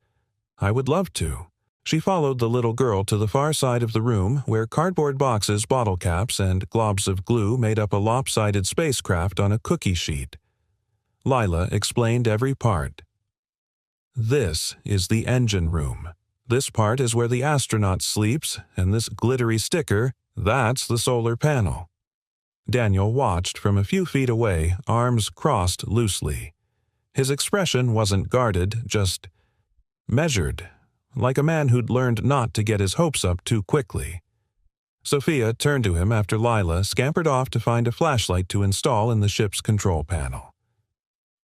Speaker 1: "I would love to." She followed the little girl to the far side of the room, where cardboard boxes, bottle caps, and globs of glue made up a lopsided spacecraft on a cookie sheet. Lila explained every part. "This is the engine room. This part is where the astronaut sleeps, and this glittery sticker, that's the solar panel." Daniel watched from a few feet away, arms crossed loosely. His expression wasn't guarded, just measured, like a man who'd learned not to get his hopes up too quickly. Sophia turned to him after Lila scampered off to find a flashlight to install in the ship's control panel.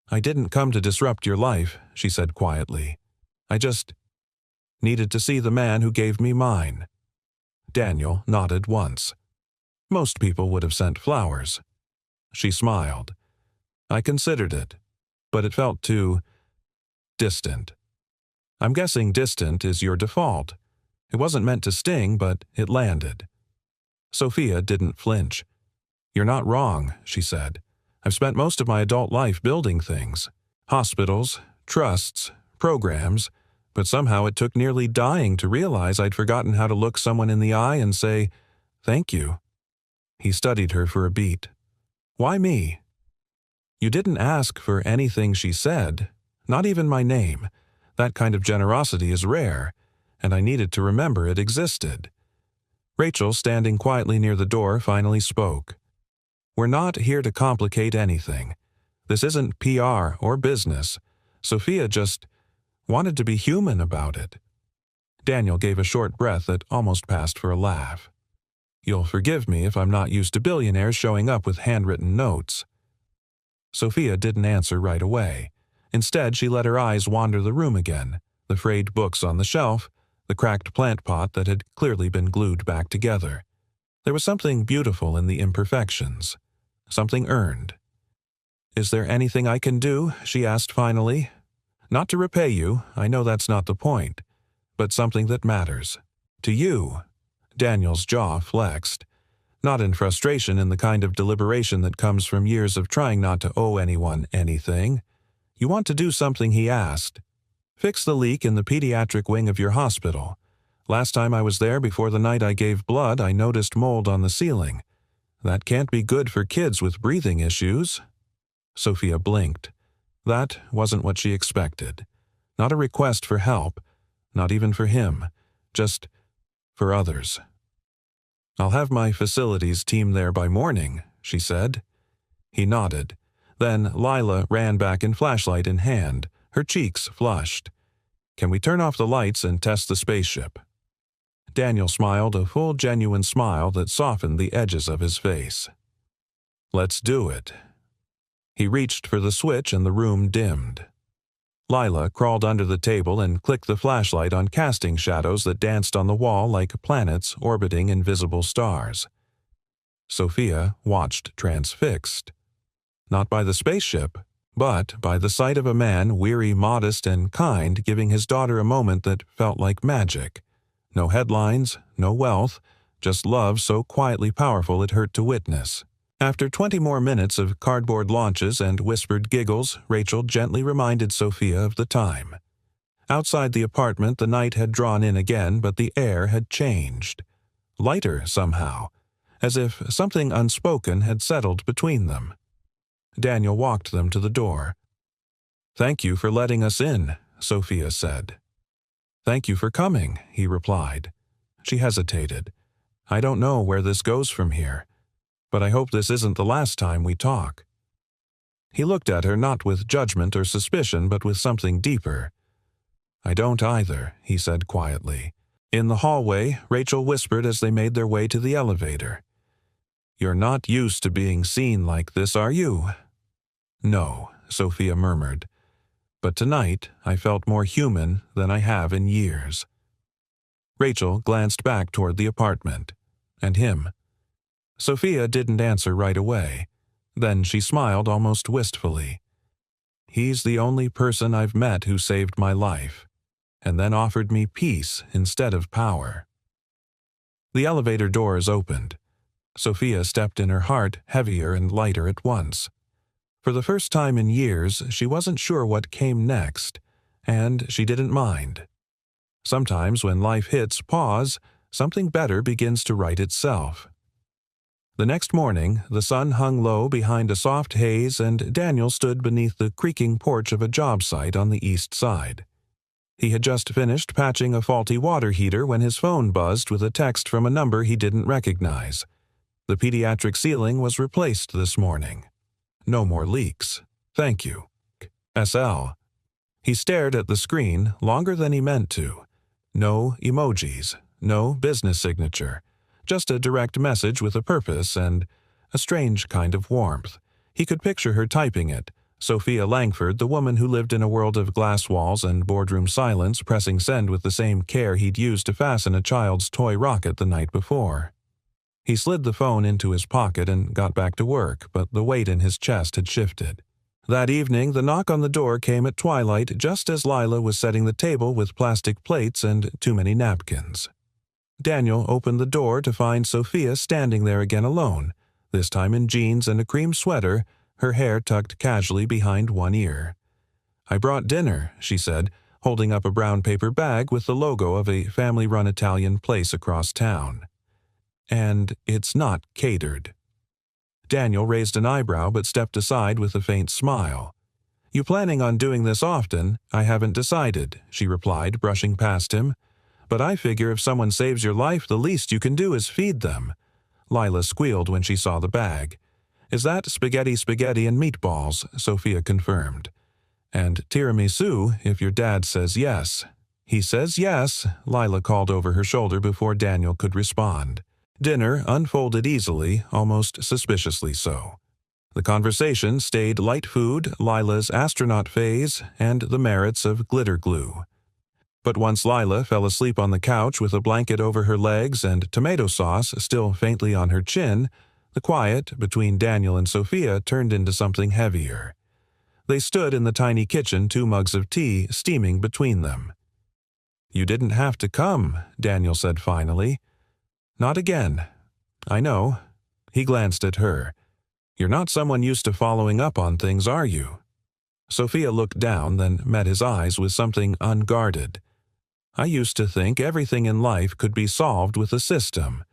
Speaker 1: "I didn't come to disrupt your life," she said quietly. "I just needed to see the man who gave me mine." Daniel nodded once. Most people would have sent flowers. She smiled. "I considered it, but it felt too distant." "I'm guessing distant is your default. It wasn't meant to sting, but it landed." Sophia didn't flinch. "You're not wrong," she said. "I've spent most of my adult life building things. Hospitals, trusts, programs, but somehow it took nearly dying to realize I'd forgotten how to look someone in the eye and say, 'Thank you.'" He studied her for a beat. "Why me?" "You didn't ask for anything," she said. "Not even my name. That kind of generosity is rare, and I needed to remember it existed." Rachel, standing quietly near the door, finally spoke. "We're not here to complicate anything. This isn't PR or business. Sophia just wanted to be human about it." Daniel gave a short breath that almost passed for a laugh. "You'll forgive me if I'm not used to billionaires showing up with handwritten notes." Sophia didn't answer right away. Instead, she let her eyes wander the room again, the frayed books on the shelf, the cracked plant pot that had clearly been glued back together. There was something beautiful in the imperfections, something earned. "Is there anything I can do?" she asked finally. "Not to repay you, I know that's not the point, but something that matters. To you." Daniel's jaw flexed, not in frustration, in the kind of deliberation that comes from years of trying not to owe anyone anything. "You want to do something," he asked. "Fix the leak in the pediatric wing of your hospital. Last time I was there, before the night I gave blood, I noticed mold on the ceiling. That can't be good for kids with breathing issues." Sophia blinked. That wasn't what she expected. Not a request for help, not even for him, just for others. "I'll have my facilities team there by morning," she said. He nodded. Then Lila ran back in flashlight in hand, her cheeks flushed. "Can we turn off the lights and test the spaceship?" Daniel smiled, a full, genuine smile that softened the edges of his face. "Let's do it." He reached for the switch and the room dimmed. Lila crawled under the table and clicked the flashlight on casting shadows that danced on the wall like planets orbiting invisible stars. Sophia watched transfixed. Not by the spaceship, but by the sight of a man, weary, modest, and kind, giving his daughter a moment that felt like magic. No headlines, no wealth, just love so quietly powerful it hurt to witness. After 20 more minutes of cardboard launches and whispered giggles, Rachel gently reminded Sophia of the time. Outside the apartment, the night had drawn in again, but the air had changed. Lighter somehow, as if something unspoken had settled between them. Daniel walked them to the door. "Thank you for letting us in," Sophia said. "Thank you for coming," he replied. She hesitated. "I don't know where this goes from here, but I hope this isn't the last time we talk." He looked at her not with judgment or suspicion, but with something deeper. "I don't either," he said quietly. In the hallway, Rachel whispered as they made their way to the elevator. "You're not used to being seen like this, are you?" "No," Sophia murmured. "But tonight I felt more human than I have in years." Rachel glanced back toward the apartment. And him. Sophia didn't answer right away. Then she smiled almost wistfully. "He's the only person I've met who saved my life, and then offered me peace instead of power." The elevator doors opened. Sophia stepped in, her heart heavier and lighter at once. For the first time in years, she wasn't sure what came next, and she didn't mind. Sometimes when life hits pause, something better begins to right itself. The next morning, the sun hung low behind a soft haze, and Daniel stood beneath the creaking porch of a job site on the east side. He had just finished patching a faulty water heater when his phone buzzed with a text from a number he didn't recognize. The pediatric ceiling was replaced this morning. No more leaks. Thank you. SL. He stared at the screen longer than he meant to. No emojis, no business signature, just a direct message with a purpose and a strange kind of warmth. He could picture her typing it, Sophia Langford, the woman who lived in a world of glass walls and boardroom silence, pressing send with the same care he'd used to fasten a child's toy rocket the night before. He slid the phone into his pocket and got back to work, but the weight in his chest had shifted. That evening, the knock on the door came at twilight just as Lila was setting the table with plastic plates and too many napkins. Daniel opened the door to find Sophia standing there again alone, this time in jeans and a cream sweater, her hair tucked casually behind one ear. "I brought dinner," she said, holding up a brown paper bag with the logo of a family-run Italian place across town. "And it's not catered." Daniel raised an eyebrow but stepped aside with a faint smile. "You planning on doing this often?" "I haven't decided," she replied, brushing past him. "But I figure if someone saves your life, the least you can do is feed them." Lila squealed when she saw the bag. "Is that spaghetti and meatballs?" Sophia confirmed. "And tiramisu, if your dad says yes." "He says yes," Lila called over her shoulder before Daniel could respond. Dinner unfolded easily, almost suspiciously so. The conversation stayed light food, Lila's astronaut phase, and the merits of glitter glue. But once Lila fell asleep on the couch with a blanket over her legs and tomato sauce still faintly on her chin, the quiet between Daniel and Sophia turned into something heavier. They stood in the tiny kitchen, 2 mugs of tea steaming between them. "You didn't have to come," Daniel said finally. "Not again." "I know." He glanced at her. "You're not someone used to following up on things, are you?" Sophia looked down, then met his eyes with something unguarded. "I used to think everything in life could be solved with a system.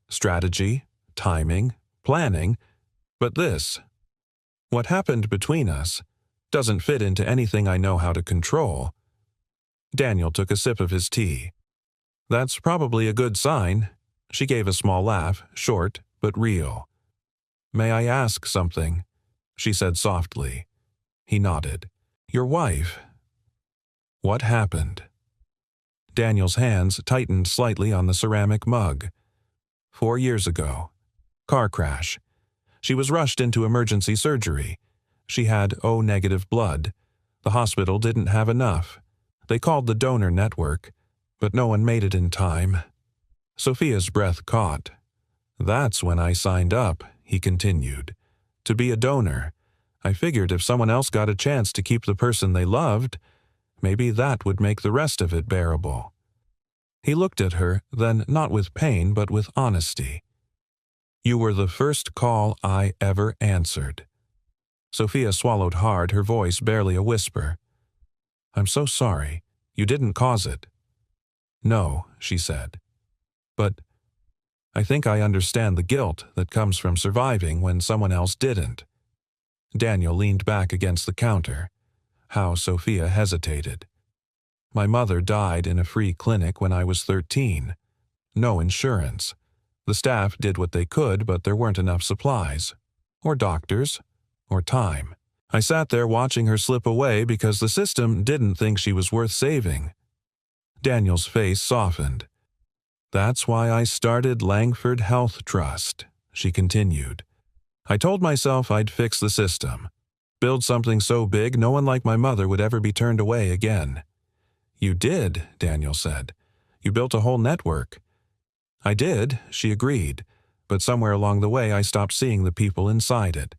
Speaker 1: Strategy, timing, planning. But this, what happened between us, doesn't fit into anything I know how to control." Daniel took a sip of his tea. "That's probably a good sign." She gave a small laugh, short but real. "May I ask something?" she said softly. He nodded. "Your wife." "What happened?" Daniel's hands tightened slightly on the ceramic mug. 4 years ago. Car crash. She was rushed into emergency surgery. She had O-negative blood. The hospital didn't have enough. They called the donor network, but no one made it in time. Sophia's breath caught. "That's when I signed up," he continued. "To be a donor. I figured if someone else got a chance to keep the person they loved, maybe that would make the rest of it bearable." He looked at her, then not with pain but with honesty. "You were the first call I ever answered." Sophia swallowed hard, her voice barely a whisper. "I'm so sorry. You didn't cause it." "No," she said. "But I think I understand the guilt that comes from surviving when someone else didn't." Daniel leaned back against the counter. How Sophia hesitated. My mother died in a free clinic when I was 13. No insurance. The staff did what they could, but there weren't enough supplies. Or doctors. Or time. I sat there watching her slip away because the system didn't think she was worth saving. Daniel's face softened. That's why I started Langford Health Trust, she continued. I told myself I'd fix the system. Build something so big no one like my mother would ever be turned away again. You did, Daniel said. You built a whole network. I did, she agreed, but somewhere along the way I stopped seeing the people inside it.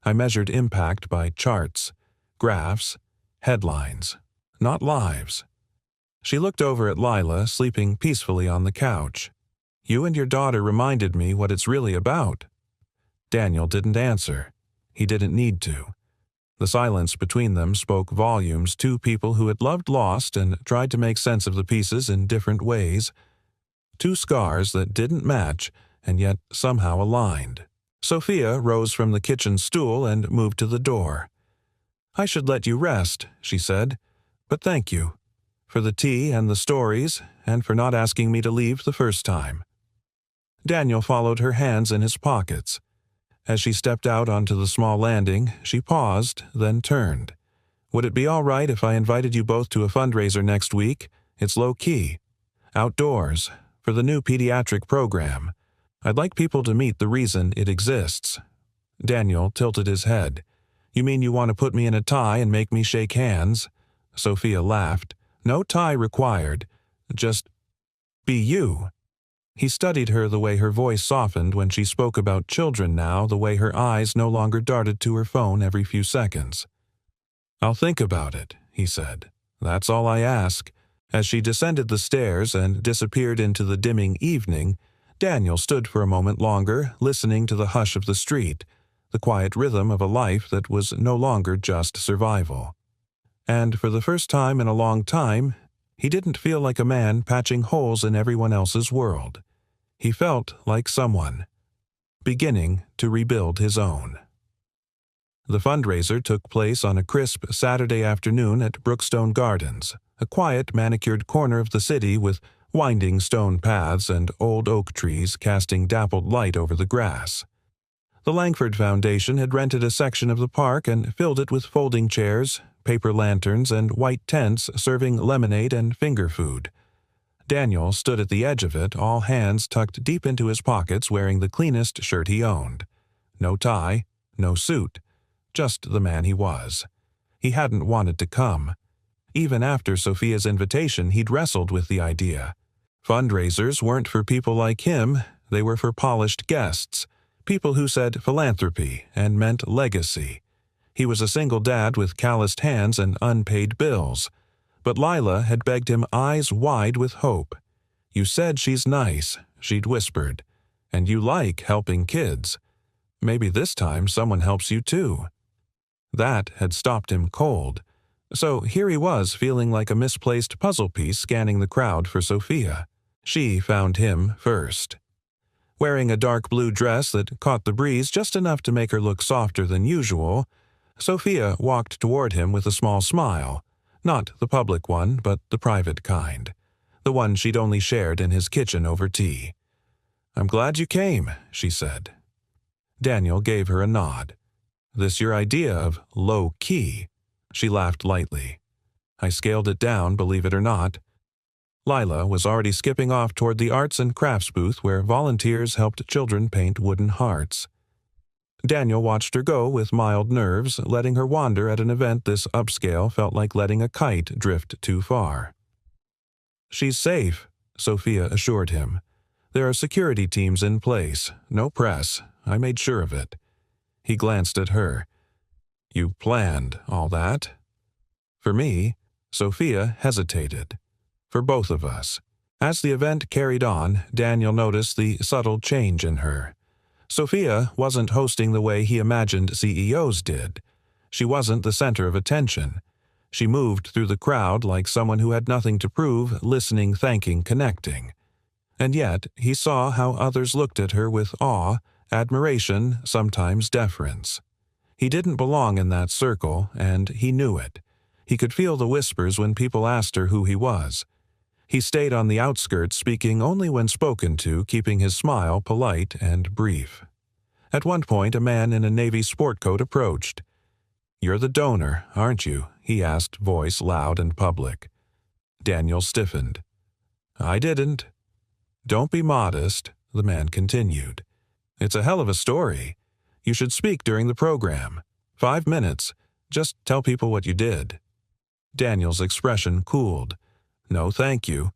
Speaker 1: I measured impact by charts, graphs, headlines, not lives. She looked over at Lila, sleeping peacefully on the couch. You and your daughter reminded me what it's really about. Daniel didn't answer. He didn't need to. The silence between them spoke volumes, two people who had loved lost and tried to make sense of the pieces in different ways. Two scars that didn't match and yet somehow aligned. Sophia rose from the kitchen stool and moved to the door. I should let you rest, she said, but thank you. For the tea and the stories, and for not asking me to leave the first time. Daniel followed her hands in his pockets. As she stepped out onto the small landing, she paused, then turned. Would it be all right if I invited you both to a fundraiser next week? It's low-key. Outdoors, for the new pediatric program. I'd like people to meet the reason it exists. Daniel tilted his head. You mean you want to put me in a tie and make me shake hands? Sophia laughed. No tie required. Just be you. He studied her the way her voice softened when she spoke about children now, the way her eyes no longer darted to her phone every few seconds. I'll think about it, he said. That's all I ask. As she descended the stairs and disappeared into the dimming evening, Daniel stood for a moment longer, listening to the hush of the street, the quiet rhythm of a life that was no longer just survival. And for the first time in a long time, he didn't feel like a man patching holes in everyone else's world. He felt like someone, beginning to rebuild his own. The fundraiser took place on a crisp Saturday afternoon at Brookstone Gardens, a quiet, manicured corner of the city with winding stone paths and old oak trees casting dappled light over the grass. The Langford Foundation had rented a section of the park and filled it with folding chairs, paper lanterns, and white tents serving lemonade and finger food. Daniel stood at the edge of it, all hands tucked deep into his pockets, wearing the cleanest shirt he owned. No tie, no suit, just the man he was. He hadn't wanted to come. Even after Sophia's invitation, he'd wrestled with the idea. Fundraisers weren't for people like him, they were for polished guests, people who said philanthropy and meant legacy. He was a single dad with calloused hands and unpaid bills. But Lila had begged him eyes wide with hope. You said she's nice, she'd whispered, and you like helping kids. Maybe this time someone helps you too. That had stopped him cold. So here he was feeling like a misplaced puzzle piece scanning the crowd for Sophia. She found him first. Wearing a dark blue dress that caught the breeze just enough to make her look softer than usual, Sophia walked toward him with a small smile, not the public one, but the private kind, the one she'd only shared in his kitchen over tea. I'm glad you came, she said. Daniel gave her a nod. This your idea of low-key? She laughed lightly. I scaled it down, believe it or not. Lila was already skipping off toward the arts and crafts booth where volunteers helped children paint wooden hearts. Daniel watched her go with mild nerves, letting her wander at an event this upscale felt like letting a kite drift too far. She's safe, Sophia assured him. There are security teams in place, no press. I made sure of it. He glanced at her. You planned all that? For me, Sophia hesitated. For both of us. As the event carried on, Daniel noticed the subtle change in her. Sophia wasn't hosting the way he imagined CEOs did. She wasn't the center of attention. She moved through the crowd like someone who had nothing to prove, listening, thanking, connecting. And yet, he saw how others looked at her with awe, admiration, sometimes deference. He didn't belong in that circle, and he knew it. He could feel the whispers when people asked her who he was. He stayed on the outskirts, speaking only when spoken to, keeping his smile polite and brief. At one point, a man in a Navy sport coat approached. "You're the donor, aren't you?" he asked, voice loud and public. Daniel stiffened. "I didn't." "Don't be modest," the man continued. "It's a hell of a story. You should speak during the program. 5 minutes. Just tell people what you did." Daniel's expression cooled. "No, thank you."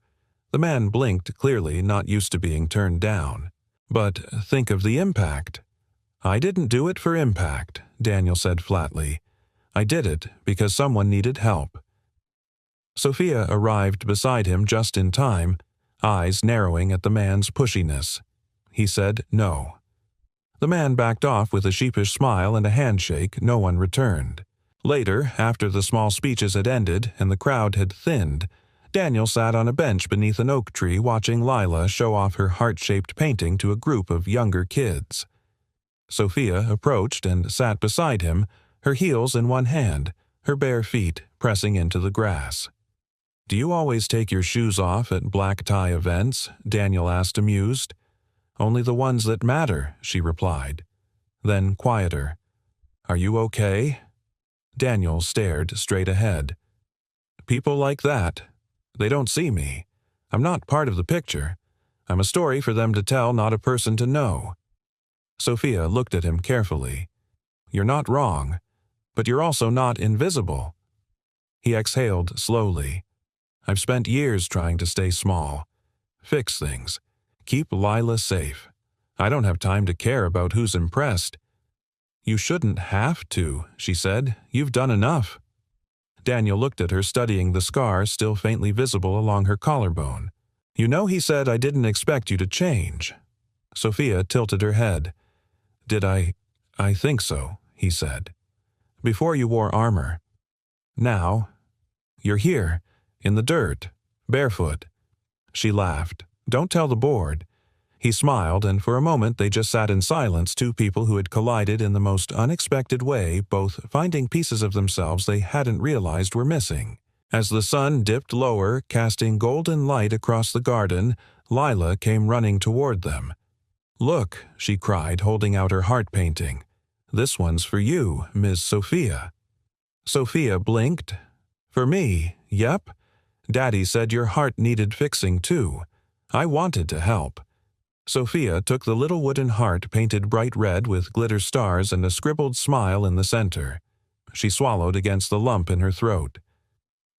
Speaker 1: The man blinked, clearly not used to being turned down. "But think of the impact." "I didn't do it for impact," Daniel said flatly. "I did it because someone needed help." Sophia arrived beside him just in time, eyes narrowing at the man's pushiness. He said no. The man backed off with a sheepish smile and a handshake no one returned. Later, after the small speeches had ended and the crowd had thinned, Daniel sat on a bench beneath an oak tree watching Lila show off her heart-shaped painting to a group of younger kids. Sophia approached and sat beside him, her heels in one hand, her bare feet pressing into the grass. "Do you always take your shoes off at black tie events?" Daniel asked, amused. "Only the ones that matter," she replied. Then, quieter, "Are you okay?" Daniel stared straight ahead. "People like that. They don't see me. I'm not part of the picture. I'm a story for them to tell, not a person to know." Sophia looked at him carefully. "You're not wrong, but you're also not invisible." He exhaled slowly. "I've spent years trying to stay small. Fix things. Keep Lila safe. I don't have time to care about who's impressed." "You shouldn't have to," she said. "You've done enough." Daniel looked at her, studying the scar still faintly visible along her collarbone. "You know he said I didn't expect you to change." Sophia tilted her head. "Did I think so," he said. "Before you wore armor. Now, you're here, in the dirt, barefoot." She laughed. "Don't tell the board." He smiled, and for a moment they just sat in silence, two people who had collided in the most unexpected way, both finding pieces of themselves they hadn't realized were missing. As the sun dipped lower, casting golden light across the garden, Lila came running toward them. "Look," she cried, holding out her heart painting. "This one's for you, Miss Sophia." Sophia blinked. "For me? Yep. Daddy said your heart needed fixing too. I wanted to help." Sophia took the little wooden heart painted bright red with glitter stars and a scribbled smile in the center. She swallowed against the lump in her throat.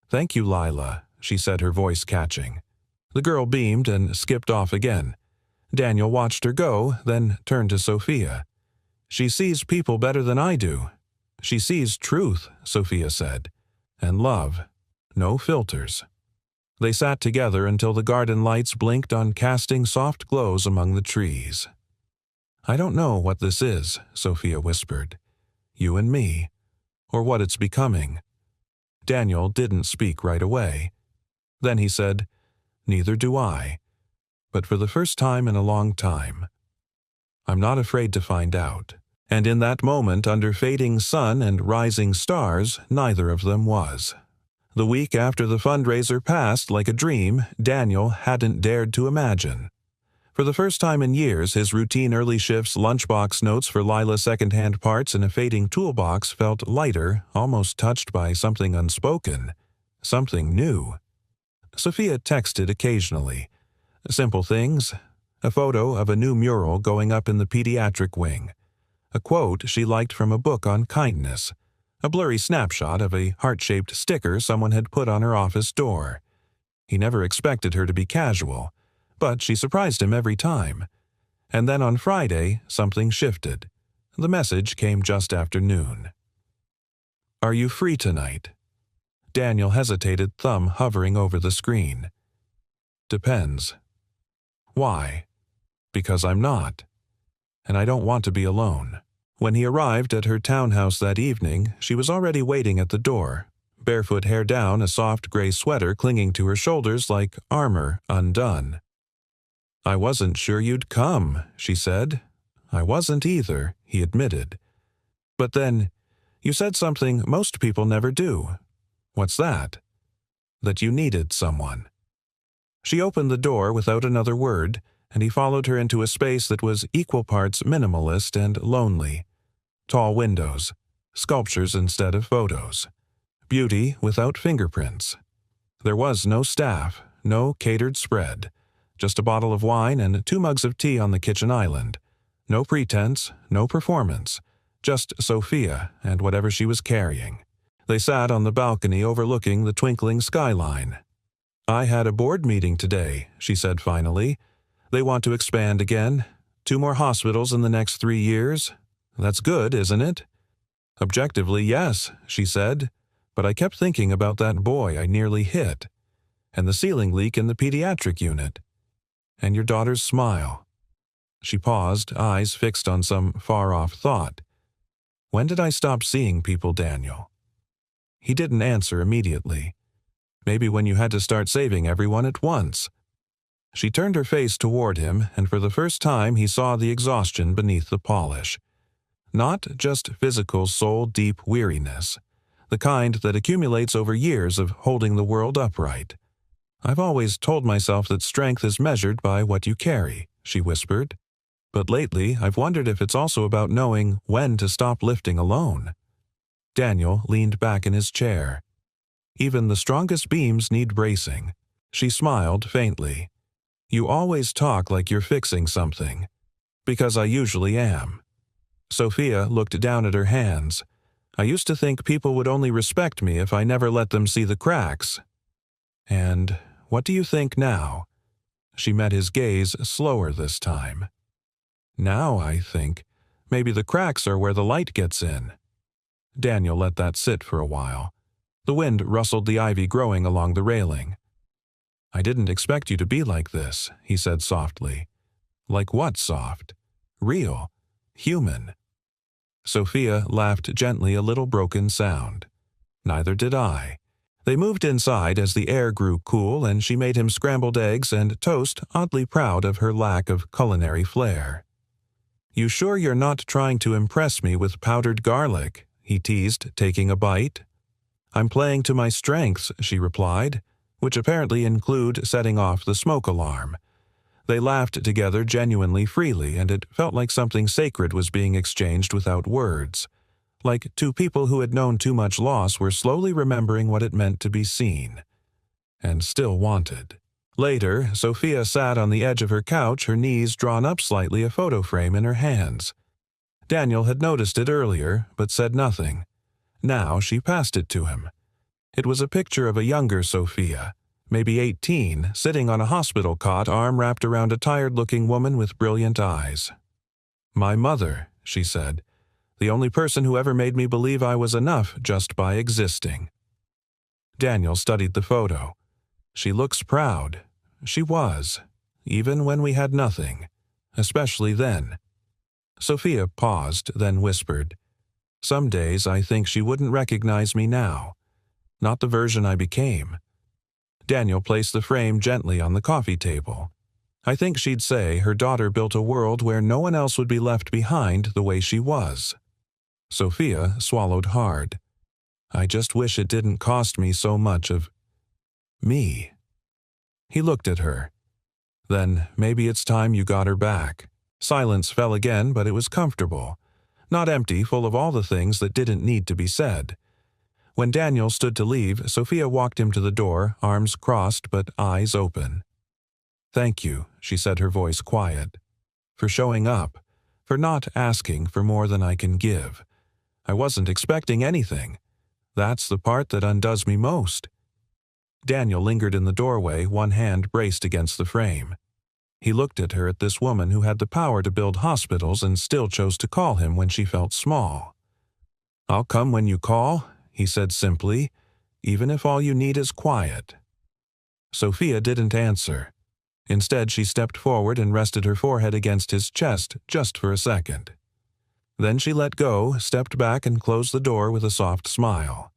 Speaker 1: "Thank you, Lila," she said, her voice catching. The girl beamed and skipped off again. Daniel watched her go, then turned to Sophia. "She sees people better than I do." "She sees truth," Sophia said. "And love. No filters." They sat together until the garden lights blinked on, casting soft glows among the trees. "I don't know what this is," Sophia whispered. "You and me. Or what it's becoming." Daniel didn't speak right away. Then he said, "Neither do I. But for the first time in a long time, I'm not afraid to find out." And in that moment, under fading sun and rising stars, neither of them was. The week after the fundraiser passed like a dream Daniel hadn't dared to imagine. For the first time in years, his routine early shifts, lunchbox notes for Lila's second-hand parts, and a fading toolbox felt lighter, almost touched by something unspoken, something new. Sophia texted occasionally. Simple things. A photo of a new mural going up in the pediatric wing. A quote she liked from a book on kindness. A blurry snapshot of a heart-shaped sticker someone had put on her office door. He never expected her to be casual, but she surprised him every time. And then on Friday, something shifted. The message came just after noon. "Are you free tonight?" Daniel hesitated, thumb hovering over the screen. "Depends." "Why?" "Because I'm not. And I don't want to be alone." When he arrived at her townhouse that evening, she was already waiting at the door, barefoot hair down, a soft gray sweater clinging to her shoulders like armor undone. "I wasn't sure you'd come," she said. "I wasn't either," he admitted. "But then, You said something most people never do. What's that? That you needed someone. She opened the door without another word, and he followed her into a space that was equal parts minimalist and lonely. Tall windows, sculptures instead of photos, beauty without fingerprints. There was no staff, no catered spread, just a bottle of wine and 2 mugs of tea on the kitchen island. No pretense, no performance, just Sophia and whatever she was carrying. They sat on the balcony overlooking the twinkling skyline. I had a board meeting today, she said finally. They want to expand again. 2 more hospitals in the next 3 years. That's good, isn't it? Objectively, yes, she said, but I kept thinking about that boy I nearly hit, and the ceiling leak in the pediatric unit, and your daughter's smile. She paused, eyes fixed on some far-off thought. When did I stop seeing people, Daniel? He didn't answer immediately. Maybe when you had to start saving everyone at once. She turned her face toward him, and for the first time he saw the exhaustion beneath the polish. Not just physical soul-deep weariness, the kind that accumulates over years of holding the world upright. I've always told myself that strength is measured by what you carry, she whispered. But lately I've wondered if it's also about knowing when to stop lifting alone. Daniel leaned back in his chair. Even the strongest beams need bracing. She smiled faintly. You always talk like you're fixing something. Because I usually am. Sophia looked down at her hands. I used to think people would only respect me if I never let them see the cracks. And what do you think now? She met his gaze slower this time. Now I think maybe the cracks are where the light gets in. Daniel let that sit for a while. The wind rustled the ivy growing along the railing. I didn't expect you to be like this, he said softly. Like what soft? Real. Human. Sophia laughed gently, a little broken sound. Neither did I. They moved inside as the air grew cool, and she made him scrambled eggs and toast, oddly proud of her lack of culinary flair. You sure you're not trying to impress me with powdered garlic? He teased, taking a bite. I'm playing to my strengths, she replied, which apparently include setting off the smoke alarm. They laughed together genuinely freely, and it felt like something sacred was being exchanged without words. Like 2 people who had known too much loss were slowly remembering what it meant to be seen. And still wanted. Later, Sophia sat on the edge of her couch, her knees drawn up slightly, a photo frame in her hands. Daniel had noticed it earlier, but said nothing. Now she passed it to him. It was a picture of a younger Sophia, maybe 18, sitting on a hospital cot, arm wrapped around a tired-looking woman with brilliant eyes. My mother, she said, the only person who ever made me believe I was enough just by existing. Daniel studied the photo. She looks proud. She was, even when we had nothing, especially then. Sophia paused, then whispered, Some days I think she wouldn't recognize me now. Not the version I became. Daniel placed the frame gently on the coffee table. I think she'd say her daughter built a world where no one else would be left behind the way she was. Sophia swallowed hard. I just wish it didn't cost me so much of me. He looked at her. Then maybe it's time you got her back. Silence fell again, but it was comfortable. Not empty, full of all the things that didn't need to be said. When Daniel stood to leave, Sophia walked him to the door, arms crossed but eyes open. Thank you, she said, her voice quiet. For showing up. For not asking for more than I can give. I wasn't expecting anything. That's the part that undoes me most. Daniel lingered in the doorway, one hand braced against the frame. He looked at her, at this woman who had the power to build hospitals and still chose to call him when she felt small. I'll come when you call, he said simply, even if all you need is quiet. Sophia didn't answer. Instead, she stepped forward and rested her forehead against his chest just for a second. Then she let go, stepped back and closed the door with a soft smile.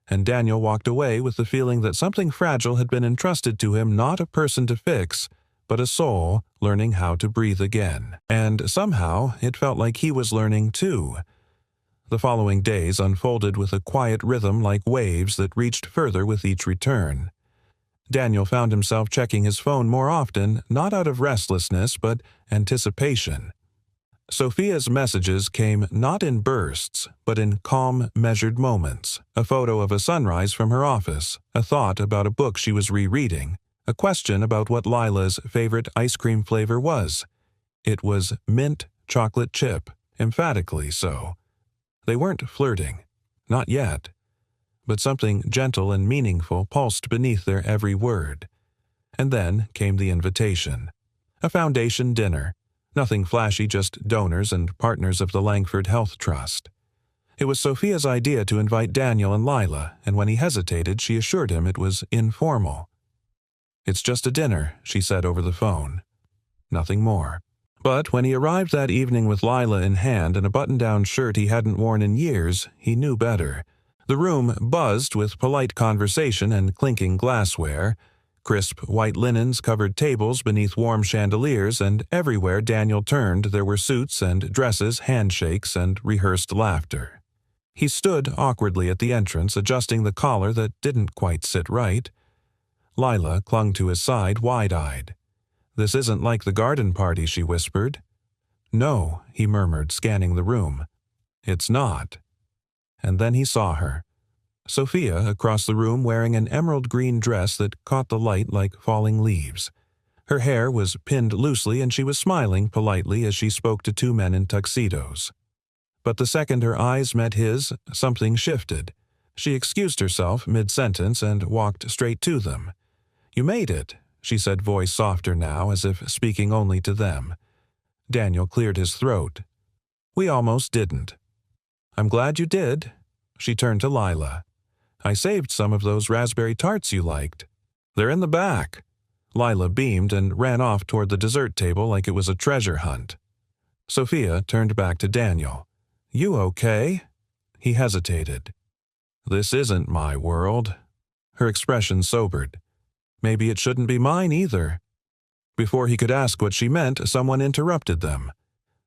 Speaker 1: And Daniel walked away with the feeling that something fragile had been entrusted to him, not a person to fix, but a soul learning how to breathe again. And somehow it felt like he was learning too. The following days unfolded with a quiet rhythm like waves that reached further with each return. Daniel found himself checking his phone more often, not out of restlessness, but anticipation. Sophia's messages came not in bursts, but in calm, measured moments. A photo of a sunrise from her office, a thought about a book she was rereading, a question about what Lila's favorite ice cream flavor was. It was mint chocolate chip, emphatically so. They weren't flirting. Not yet. But something gentle and meaningful pulsed beneath their every word. And then came the invitation. A foundation dinner. Nothing flashy, just donors and partners of the Langford Health Trust. It was Sophia's idea to invite Daniel and Lila, and when he hesitated, she assured him it was informal. "It's just a dinner," she said over the phone. Nothing more. But when he arrived that evening with Lila in hand and a button-down shirt he hadn't worn in years, he knew better. The room buzzed with polite conversation and clinking glassware. Crisp white linens covered tables beneath warm chandeliers, and everywhere Daniel turned there were suits and dresses, handshakes, and rehearsed laughter. He stood awkwardly at the entrance, adjusting the collar that didn't quite sit right. Lila clung to his side, wide-eyed. "This isn't like the garden party," she whispered. "No," he murmured, scanning the room. "It's not." And then he saw her. Sophia, across the room, wearing an emerald green dress that caught the light like falling leaves. Her hair was pinned loosely, and she was smiling politely as she spoke to two men in tuxedos. But the second her eyes met his, something shifted. She excused herself mid-sentence and walked straight to them. "You made it," she said, voice softer now, as if speaking only to them. Daniel cleared his throat. "We almost didn't." "I'm glad you did." She turned to Lila. "I saved some of those raspberry tarts you liked. They're in the back." Lila beamed and ran off toward the dessert table like it was a treasure hunt. Sophia turned back to Daniel. "You okay?" He hesitated. "This isn't my world." Her expression sobered. "Maybe it shouldn't be mine either." Before he could ask what she meant, someone interrupted them.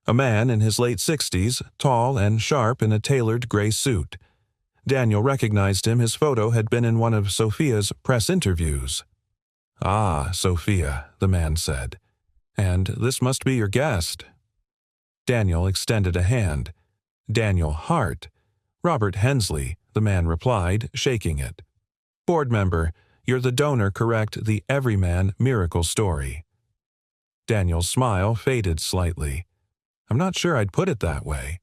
Speaker 1: A man in his late 60s, tall and sharp in a tailored gray suit. Daniel recognized him. His photo had been in one of Sophia's press interviews. "Ah, Sophia," the man said. "And this must be your guest." Daniel extended a hand. "Daniel Hart." "Robert Hensley," the man replied, shaking it. "Board member, you're the donor, correct, the everyman miracle story." Daniel's smile faded slightly. "I'm not sure I'd put it that way."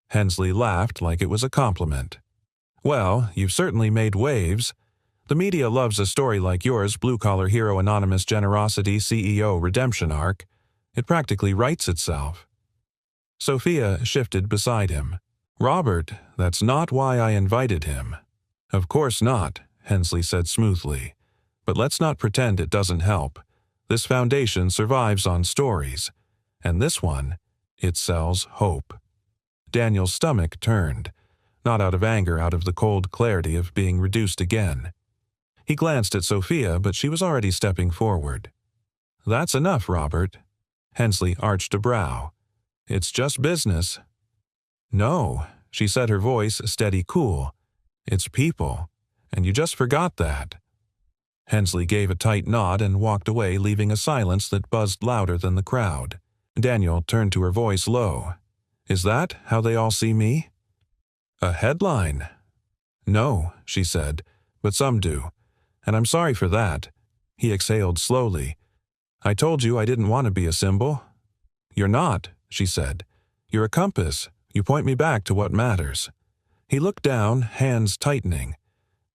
Speaker 1: Hensley laughed like it was a compliment. "Well, you've certainly made waves. The media loves a story like yours, blue-collar hero, anonymous generosity, CEO, redemption arc. It practically writes itself." Sophia shifted beside him. "Robert, that's not why I invited him." "Of course not," Hensley said smoothly. "But let's not pretend it doesn't help. This foundation survives on stories. And this one, it sells hope." Daniel's stomach turned, not out of anger, out of the cold clarity of being reduced again. He glanced at Sophia, but she was already stepping forward. "That's enough, Robert." Hensley arched a brow. "It's just business." "No," she said, her voice steady, cool. "It's people, and you just forgot that." Hensley gave a tight nod and walked away, leaving a silence that buzzed louder than the crowd. Daniel turned to her, voice low. "Is that how they all see me?" "A headline?" "No," she said, "but some do. And I'm sorry for that." He exhaled slowly. "I told you I didn't want to be a symbol." "You're not," she said. "You're a compass. You point me back to what matters." He looked down, hands tightening.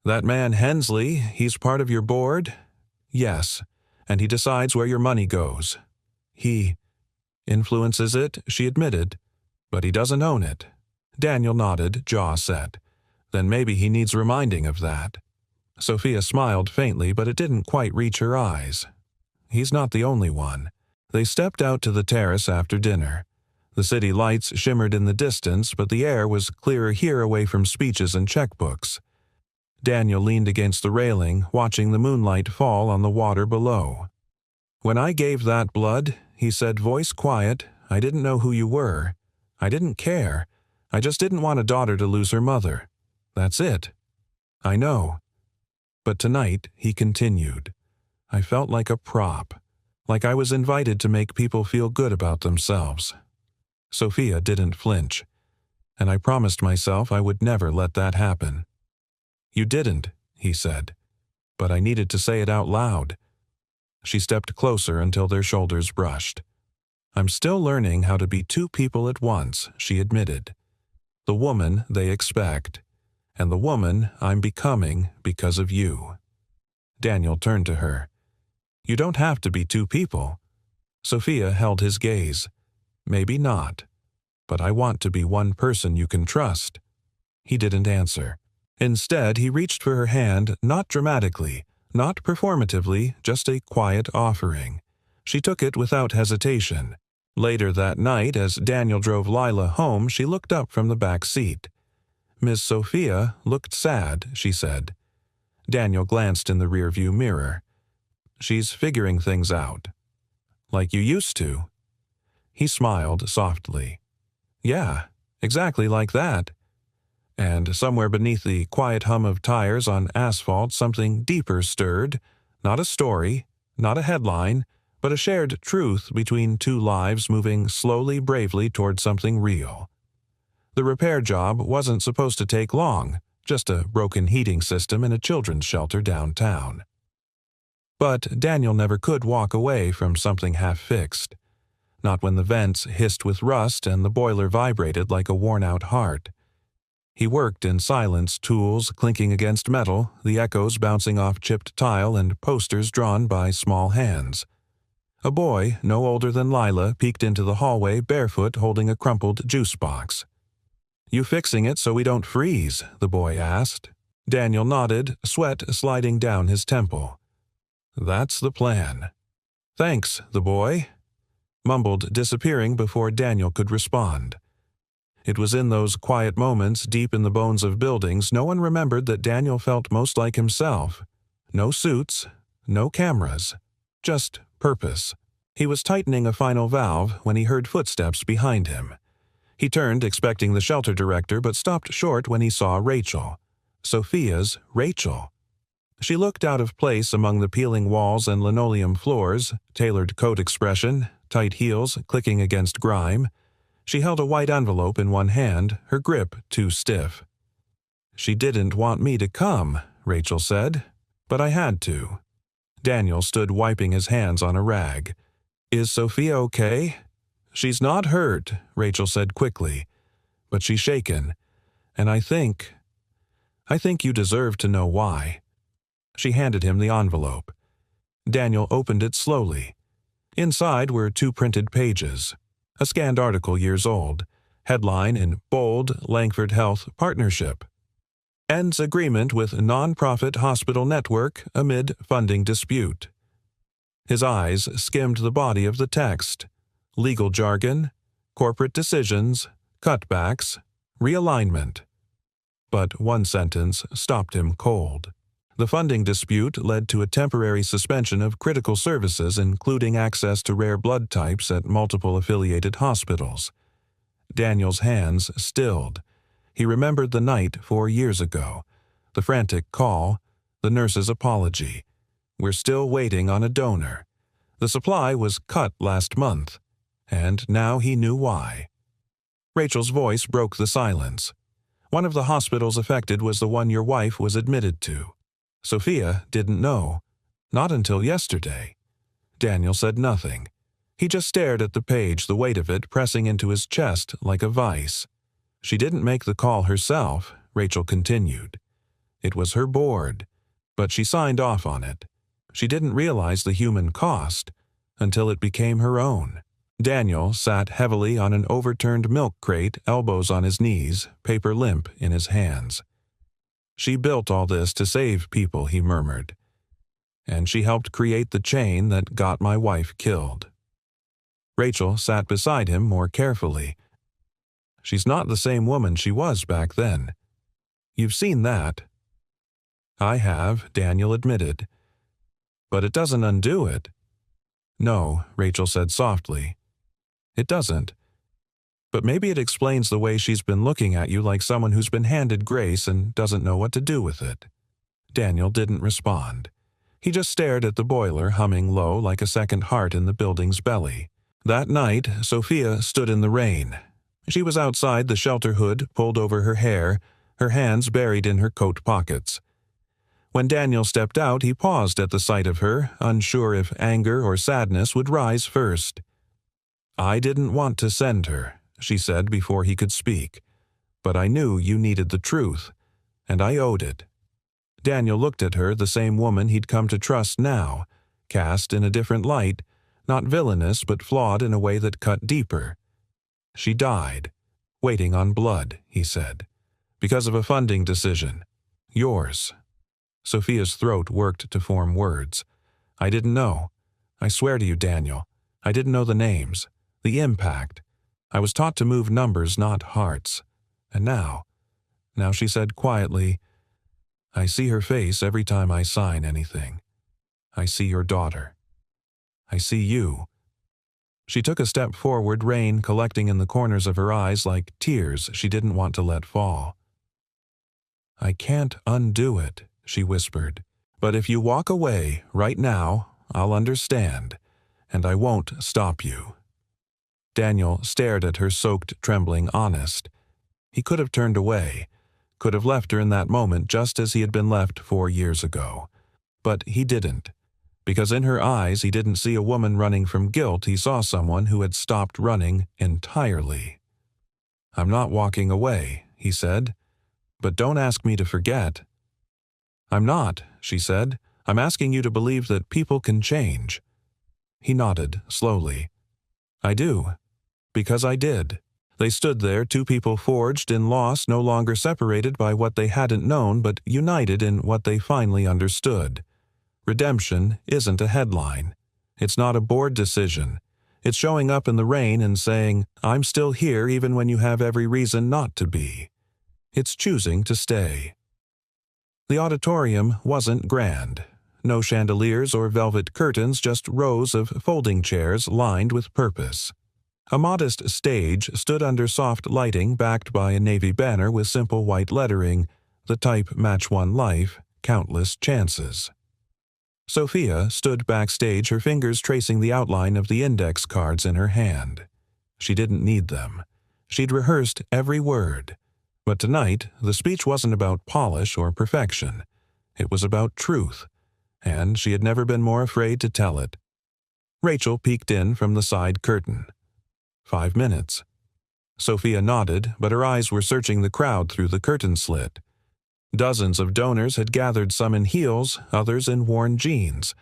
Speaker 1: "That man Hensley, he's part of your board?" "Yes. And he decides where your money goes." "He influences it," she admitted. "But he doesn't own it." Daniel nodded, jaw set. "Then maybe he needs reminding of that." Sophia smiled faintly, but it didn't quite reach her eyes. "He's not the only one." They stepped out to the terrace after dinner. The city lights shimmered in the distance, but the air was clearer here, away from speeches and checkbooks. Daniel leaned against the railing, watching the moonlight fall on the water below. "When I gave that blood," he said, voice quiet, "I didn't know who you were. I didn't care. I just didn't want a daughter to lose her mother. That's it. I know. But tonight, he continued, I felt like a prop, like I was invited to make people feel good about themselves. Sophia didn't flinch, and I promised myself I would never let that happen. You didn't, he said, but I needed to say it out loud. She stepped closer until their shoulders brushed. I'm still learning how to be two people at once, she admitted. The woman they expect, and the woman I'm becoming because of you. Daniel turned to her. You don't have to be two people. Sophia held his gaze. Maybe not, but I want to be one person you can trust. He didn't answer. Instead, he reached for her hand, not dramatically, not performatively, just a quiet offering. She took it without hesitation. Later that night, as Daniel drove Lila home, she looked up from the back seat. Miss Sophia looked sad, she said. Daniel glanced in the rearview mirror. She's figuring things out. Like you used to. He smiled softly. Yeah, exactly like that. And somewhere beneath the quiet hum of tires on asphalt, something deeper stirred. Not a story, not a headline, but a shared truth between two lives moving slowly, bravely toward something real. The repair job wasn't supposed to take long, just a broken heating system in a children's shelter downtown. But Daniel never could walk away from something half-fixed. Not when the vents hissed with rust and the boiler vibrated like a worn-out heart. He worked in silence, tools clinking against metal, the echoes bouncing off chipped tile and posters drawn by small hands. A boy, no older than Lila, peeked into the hallway barefoot holding a crumpled juice box. You fixing it so we don't freeze? The boy asked. Daniel nodded, sweat sliding down his temple. That's the plan. Thanks, the boy mumbled, disappearing before Daniel could respond. It was in those quiet moments deep in the bones of buildings no one remembered that Daniel felt most like himself. No suits, no cameras, just purpose. He was tightening a final valve when he heard footsteps behind him. He turned, expecting the shelter director, but stopped short when he saw Rachel. Sophia's Rachel. She looked out of place among the peeling walls and linoleum floors, tailored coat expression, tight heels clicking against grime. She held a white envelope in one hand, her grip too stiff. She didn't want me to come, Rachel said, but I had to. Daniel stood wiping his hands on a rag. Is Sophia okay? She's not hurt, Rachel said quickly, but she's shaken, and I think you deserve to know why. She handed him the envelope. Daniel opened it slowly. Inside were 2 printed pages. A scanned article years old. Headline in bold, Langford Health Partnership. Ends agreement with non-profit hospital network amid funding dispute. His eyes skimmed the body of the text. Legal jargon, corporate decisions, cutbacks, realignment. But one sentence stopped him cold. The funding dispute led to a temporary suspension of critical services, including access to rare blood types at multiple affiliated hospitals. Daniel's hands stilled. He remembered the night 4 years ago, the frantic call, the nurse's apology. We're still waiting on a donor. The supply was cut last month, and now he knew why. Rachel's voice broke the silence. One of the hospitals affected was the one your wife was admitted to. Sophia didn't know. Not until yesterday. Daniel said nothing. He just stared at the page, the weight of it pressing into his chest like a vice. She didn't make the call herself, Rachel continued. It was her board, but she signed off on it. She didn't realize the human cost until it became her own. Daniel sat heavily on an overturned milk crate, elbows on his knees, paper limp in his hands. She built all this to save people, he murmured. And she helped create the chain that got my wife killed. Rachel sat beside him more carefully. She's not the same woman she was back then. You've seen that. I have, Daniel admitted. But it doesn't undo it. No, Rachel said softly. It doesn't. But maybe it explains the way she's been looking at you like someone who's been handed grace and doesn't know what to do with it." Daniel didn't respond. He just stared at the boiler humming low like a second heart in the building's belly. That night, Sophia stood in the rain. She was outside, the shelter hood pulled over her hair, her hands buried in her coat pockets. When Daniel stepped out, he paused at the sight of her, unsure if anger or sadness would rise first. "I didn't want to send her," she said before he could speak, "but I knew you needed the truth, and I owed it." Daniel looked at her, the same woman he'd come to trust now, cast in a different light, not villainous but flawed in a way that cut deeper. "She died, waiting on blood," he said, "because of a funding decision. Yours." Sophia's throat worked to form words. "I didn't know. I swear to you, Daniel, I didn't know the names, the impact. I was taught to move numbers, not hearts. And now," she said quietly, "I see her face every time I sign anything. I see your daughter. I see you." She took a step forward, rain collecting in the corners of her eyes like tears she didn't want to let fall. "I can't undo it," she whispered. "But if you walk away, right now, I'll understand, and I won't stop you." Daniel stared at her soaked, trembling, honest. He could have turned away, could have left her in that moment just as he had been left 4 years ago. But he didn't, because in her eyes he didn't see a woman running from guilt, he saw someone who had stopped running entirely. "I'm not walking away," he said, "but don't ask me to forget." "I'm not," she said. "I'm asking you to believe that people can change." He nodded, slowly. "I do. Because I did." They stood there, two people forged in loss, no longer separated by what they hadn't known, but united in what they finally understood. Redemption isn't a headline. It's not a board decision. It's showing up in the rain and saying, "I'm still here even when you have every reason not to be." It's choosing to stay. The auditorium wasn't grand. No chandeliers or velvet curtains, just rows of folding chairs lined with purpose. A modest stage stood under soft lighting backed by a navy banner with simple white lettering, the type match one life, countless chances. Sophia stood backstage, her fingers tracing the outline of the index cards in her hand. She didn't need them. She'd rehearsed every word. But tonight, the speech wasn't about polish or perfection. It was about truth, and she had never been more afraid to tell it. Rachel peeked in from the side curtain. 5 minutes. Sophia nodded, but her eyes were searching the crowd through the curtain slit. Dozens of donors had gathered, some in heels, others in worn jeans.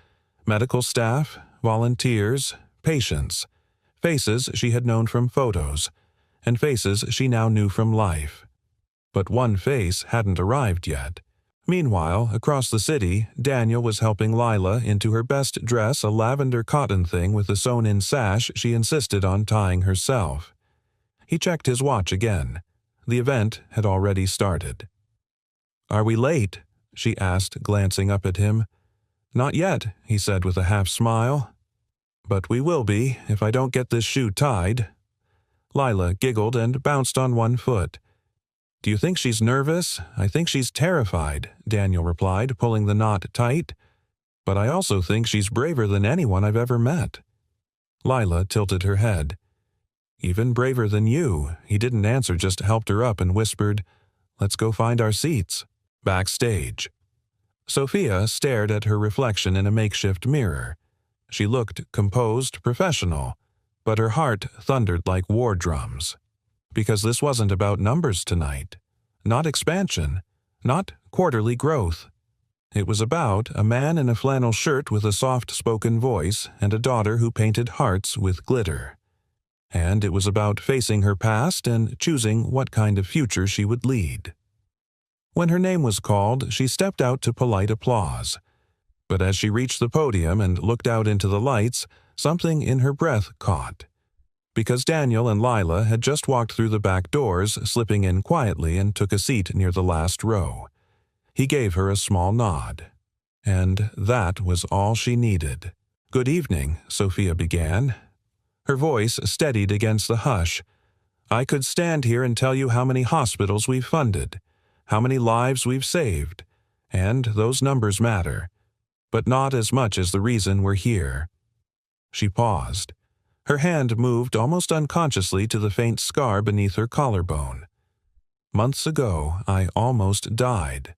Speaker 1: Medical staff, volunteers, patients. Faces she had known from photos, and faces she now knew from life. But one face hadn't arrived yet. Meanwhile, across the city, Daniel was helping Lila into her best dress, a lavender cotton thing with a sewn-in sash she insisted on tying herself. He checked his watch again. The event had already started. "Are we late?" she asked, glancing up at him. "Not yet," he said with a half-smile. "But we will be if I don't get this shoe tied." Lila giggled and bounced on one foot. "Do you think she's nervous? I think she's terrified," Daniel replied, pulling the knot tight. "But I also think she's braver than anyone I've ever met." Lila tilted her head. "Even braver than you." He didn't answer, just helped her up and whispered, "Let's go find our seats." Backstage. Sophia stared at her reflection in a makeshift mirror. She looked composed, professional, but her heart thundered like war drums. Because this wasn't about numbers tonight. Not expansion. Not quarterly growth. It was about a man in a flannel shirt with a soft-spoken voice and a daughter who painted hearts with glitter. And it was about facing her past and choosing what kind of future she would lead. When her name was called, she stepped out to polite applause. But as she reached the podium and looked out into the lights, something in her breath caught. Because Daniel and Lila had just walked through the back doors, slipping in quietly, and took a seat near the last row. He gave her a small nod. And that was all she needed. "Good evening," Sophia began. Her voice steadied against the hush. I could stand here and tell you how many hospitals we've funded, how many lives we've saved, and those numbers matter, but not as much as the reason we're here." She paused. Her hand moved almost unconsciously to the faint scar beneath her collarbone. "Months ago, I almost died.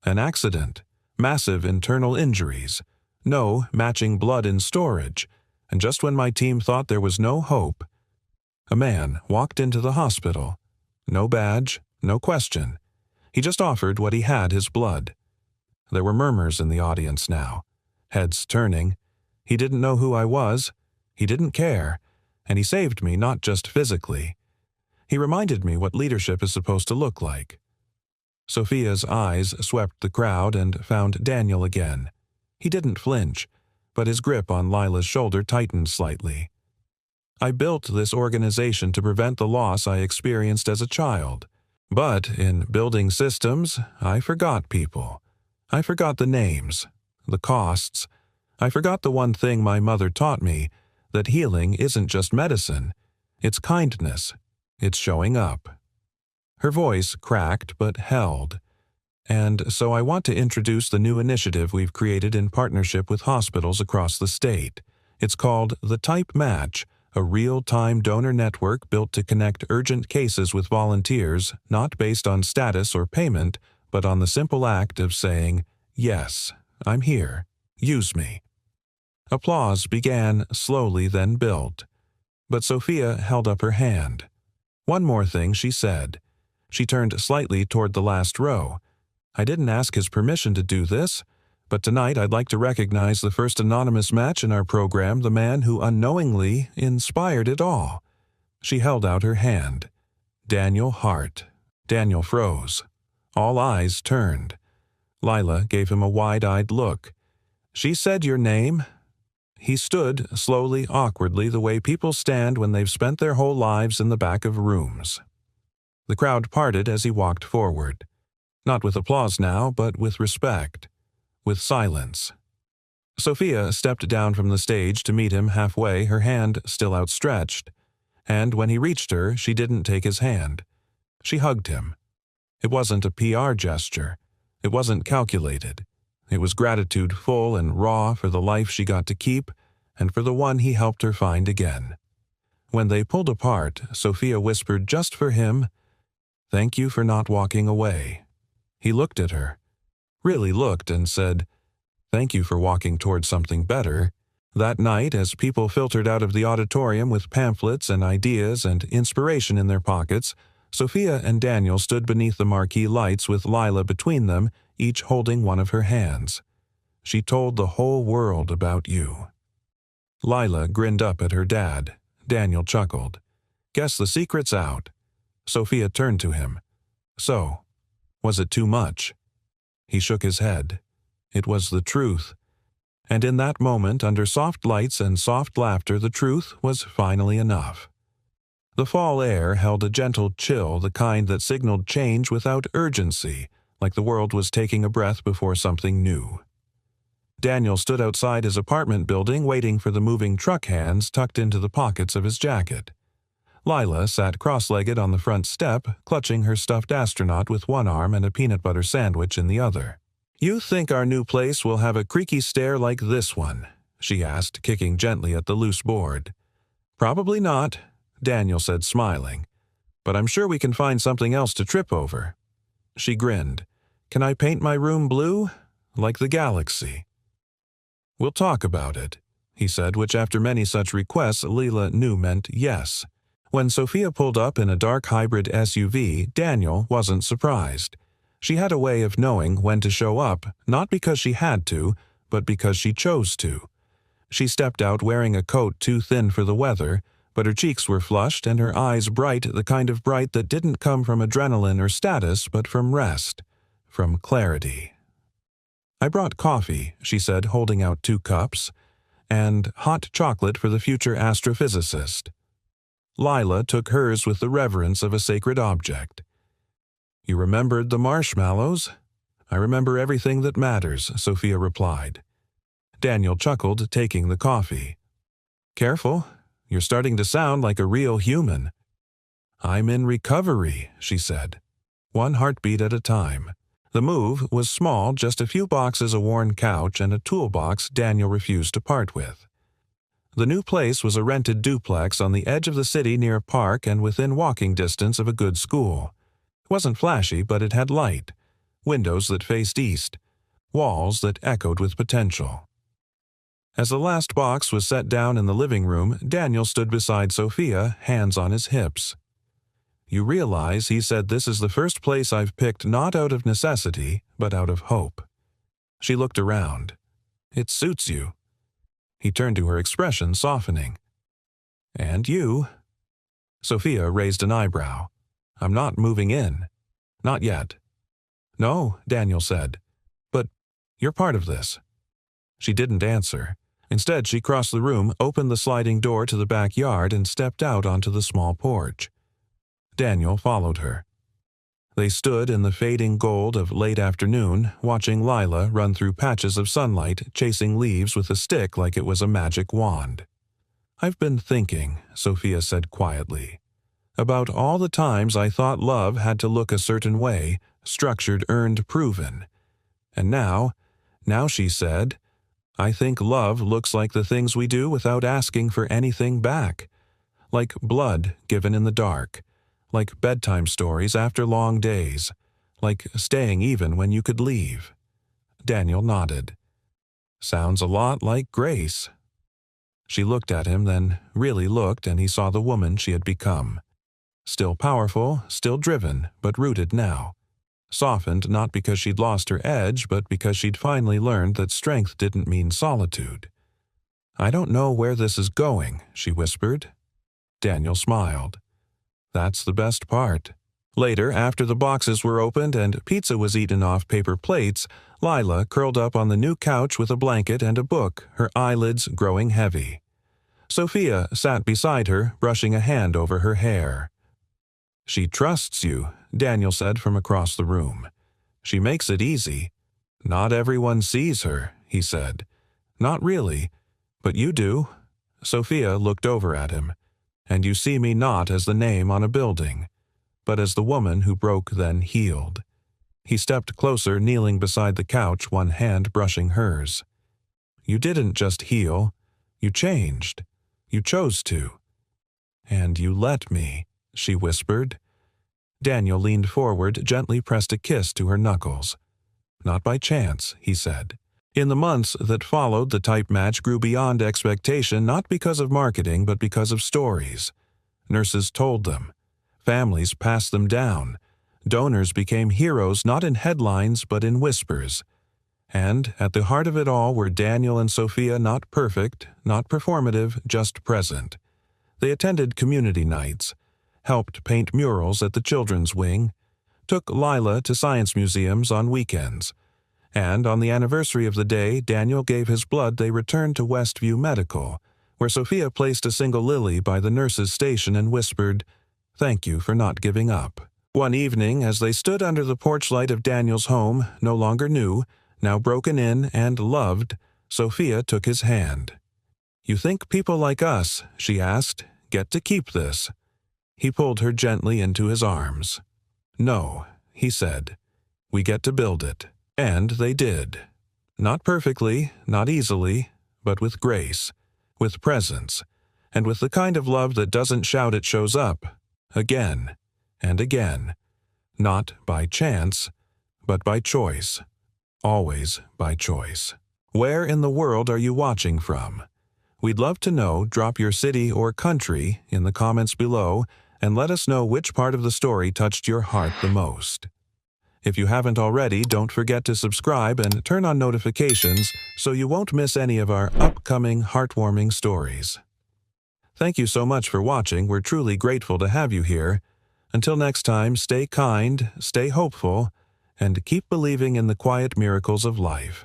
Speaker 1: An accident, massive internal injuries, no matching blood in storage, and just when my team thought there was no hope, a man walked into the hospital. No badge, no question. He just offered what he had, his blood." There were murmurs in the audience now, heads turning. He didn't know who I was. He didn't care. And he saved me not just physically. He reminded me what leadership is supposed to look like. Sophia's eyes swept the crowd and found Daniel again. He didn't flinch, but his grip on Lila's shoulder tightened slightly. "I built this organization to prevent the loss I experienced as a child. But in building systems, I forgot people. I forgot the names, the costs. I forgot the one thing my mother taught me, that healing isn't just medicine. It's kindness. It's showing up." Her voice cracked but held. "And so I want to introduce the new initiative we've created in partnership with hospitals across the state. It's called The Type Match, a real-time donor network built to connect urgent cases with volunteers, not based on status or payment, but on the simple act of saying, 'Yes, I'm here. Use me.'" Applause began slowly, then built. But Sophia held up her hand. "One more thing," she said. She turned slightly toward the last row. "I didn't ask his permission to do this, but tonight I'd like to recognize the first anonymous match in our program, the man who unknowingly inspired it all." She held out her hand. Daniel Hart. Daniel froze. All eyes turned. Lila gave him a wide-eyed look. "She said your name?" He stood, slowly, awkwardly, the way people stand when they've spent their whole lives in the back of rooms. The crowd parted as he walked forward. Not with applause now, but with respect. With silence. Sophia stepped down from the stage to meet him halfway, her hand still outstretched. And when he reached her, she didn't take his hand. She hugged him. It wasn't a PR gesture. It wasn't calculated. It was gratitude full and raw for the life she got to keep and for the one he helped her find again. When they pulled apart, Sophia whispered just for him, "Thank you for not walking away." He looked at her. Really looked and said, "Thank you for walking towards something better." That night, as people filtered out of the auditorium with pamphlets and ideas and inspiration in their pockets, Sophia and Daniel stood beneath the marquee lights with Lila between them, each holding one of her hands. "She told the whole world about you." Lila grinned up at her dad. Daniel chuckled. "Guess the secret's out." Sophia turned to him. "So, was it too much?" He shook his head. It was the truth. And in that moment, under soft lights and soft laughter, the truth was finally enough. The fall air held a gentle chill, the kind that signaled change without urgency, like the world was taking a breath before something new. Daniel stood outside his apartment building, waiting for the moving truck hands tucked into the pockets of his jacket. Lila sat cross-legged on the front step, clutching her stuffed astronaut with one arm and a peanut butter sandwich in the other. "You think our new place will have a creaky stair like this one?" she asked, kicking gently at the loose board. "Probably not," Daniel said, smiling. "But I'm sure we can find something else to trip over." She grinned. "Can I paint my room blue? Like the galaxy?" "We'll talk about it," he said, which after many such requests Lila knew meant yes. When Sophia pulled up in a dark hybrid SUV, Daniel wasn't surprised. She had a way of knowing when to show up, not because she had to, but because she chose to. She stepped out wearing a coat too thin for the weather, but her cheeks were flushed and her eyes bright, the kind of bright that didn't come from adrenaline or status, but from rest, from clarity. "I brought coffee," she said, holding out 2 cups, "and hot chocolate for the future astrophysicist." Lila took hers with the reverence of a sacred object. "You remembered the marshmallows?" "I remember everything that matters," Sophia replied. Daniel chuckled, taking the coffee. "Careful, you're starting to sound like a real human." "I'm in recovery," she said, one heartbeat at a time. The move was small, just a few boxes, a worn couch, and a toolbox Daniel refused to part with. The new place was a rented duplex on the edge of the city near a park and within walking distance of a good school. It wasn't flashy, but it had light, windows that faced east, walls that echoed with potential. As the last box was set down in the living room, Daniel stood beside Sophia, hands on his hips. "You realize," he said, "this is the first place I've picked not out of necessity, but out of hope." She looked around. "It suits you." He turned to her, expression softening. "And you?" Sophia raised an eyebrow. "I'm not moving in. Not yet." "No," Daniel said. "But you're part of this." She didn't answer. Instead, she crossed the room, opened the sliding door to the backyard, and stepped out onto the small porch. Daniel followed her. They stood in the fading gold of late afternoon, watching Lila run through patches of sunlight, chasing leaves with a stick like it was a magic wand. "I've been thinking," Sophia said quietly, "about all the times I thought love had to look a certain way, structured, earned, proven. And now, she said, I think love looks like the things we do without asking for anything back. Like blood given in the dark. Like bedtime stories after long days. Like staying even when you could leave." Daniel nodded. "Sounds a lot like grace." She looked at him, then really looked, and he saw the woman she had become. Still powerful, still driven, but rooted now. Softened not because she'd lost her edge, but because she'd finally learned that strength didn't mean solitude. "I don't know where this is going," she whispered. Daniel smiled. "That's the best part." Later, after the boxes were opened and pizza was eaten off paper plates, Lila curled up on the new couch with a blanket and a book, her eyelids growing heavy. Sophia sat beside her, brushing a hand over her hair. "She trusts you," Daniel said from across the room. "She makes it easy." "Not everyone sees her," he said. "Not really. But you do." Sophia looked over at him. "And you see me not as the name on a building, but as the woman who broke then healed." He stepped closer, kneeling beside the couch, one hand brushing hers. "You didn't just heal. You changed. You chose to." "And you let me," she whispered. Daniel leaned forward, gently pressed a kiss to her knuckles. "Not by chance," he said. In the months that followed, the type match grew beyond expectation, not because of marketing, but because of stories. Nurses told them. Families passed them down. Donors became heroes not in headlines, but in whispers. And at the heart of it all were Daniel and Sophia, not perfect, not performative, just present. They attended community nights, helped paint murals at the children's wing, took Lila to science museums on weekends. And on the anniversary of the day Daniel gave his blood, they returned to Westview Medical, where Sophia placed a single lily by the nurse's station and whispered, "Thank you for not giving up." One evening, as they stood under the porch light of Daniel's home, no longer new, now broken in and loved, Sophia took his hand. "You think people like us," she asked, "get to keep this?" He pulled her gently into his arms. "No," he said, "we get to build it." And they did. Not perfectly, not easily, but with grace, with presence, and with the kind of love that doesn't shout, it shows up, again and again, not by chance, but by choice, always by choice. Where in the world are you watching from? We'd love to know. Drop your city or country in the comments below and let us know which part of the story touched your heart the most. If you haven't already, don't forget to subscribe and turn on notifications so you won't miss any of our upcoming heartwarming stories. Thank you so much for watching. We're truly grateful to have you here. Until next time, stay kind, stay hopeful, and keep believing in the quiet miracles of life.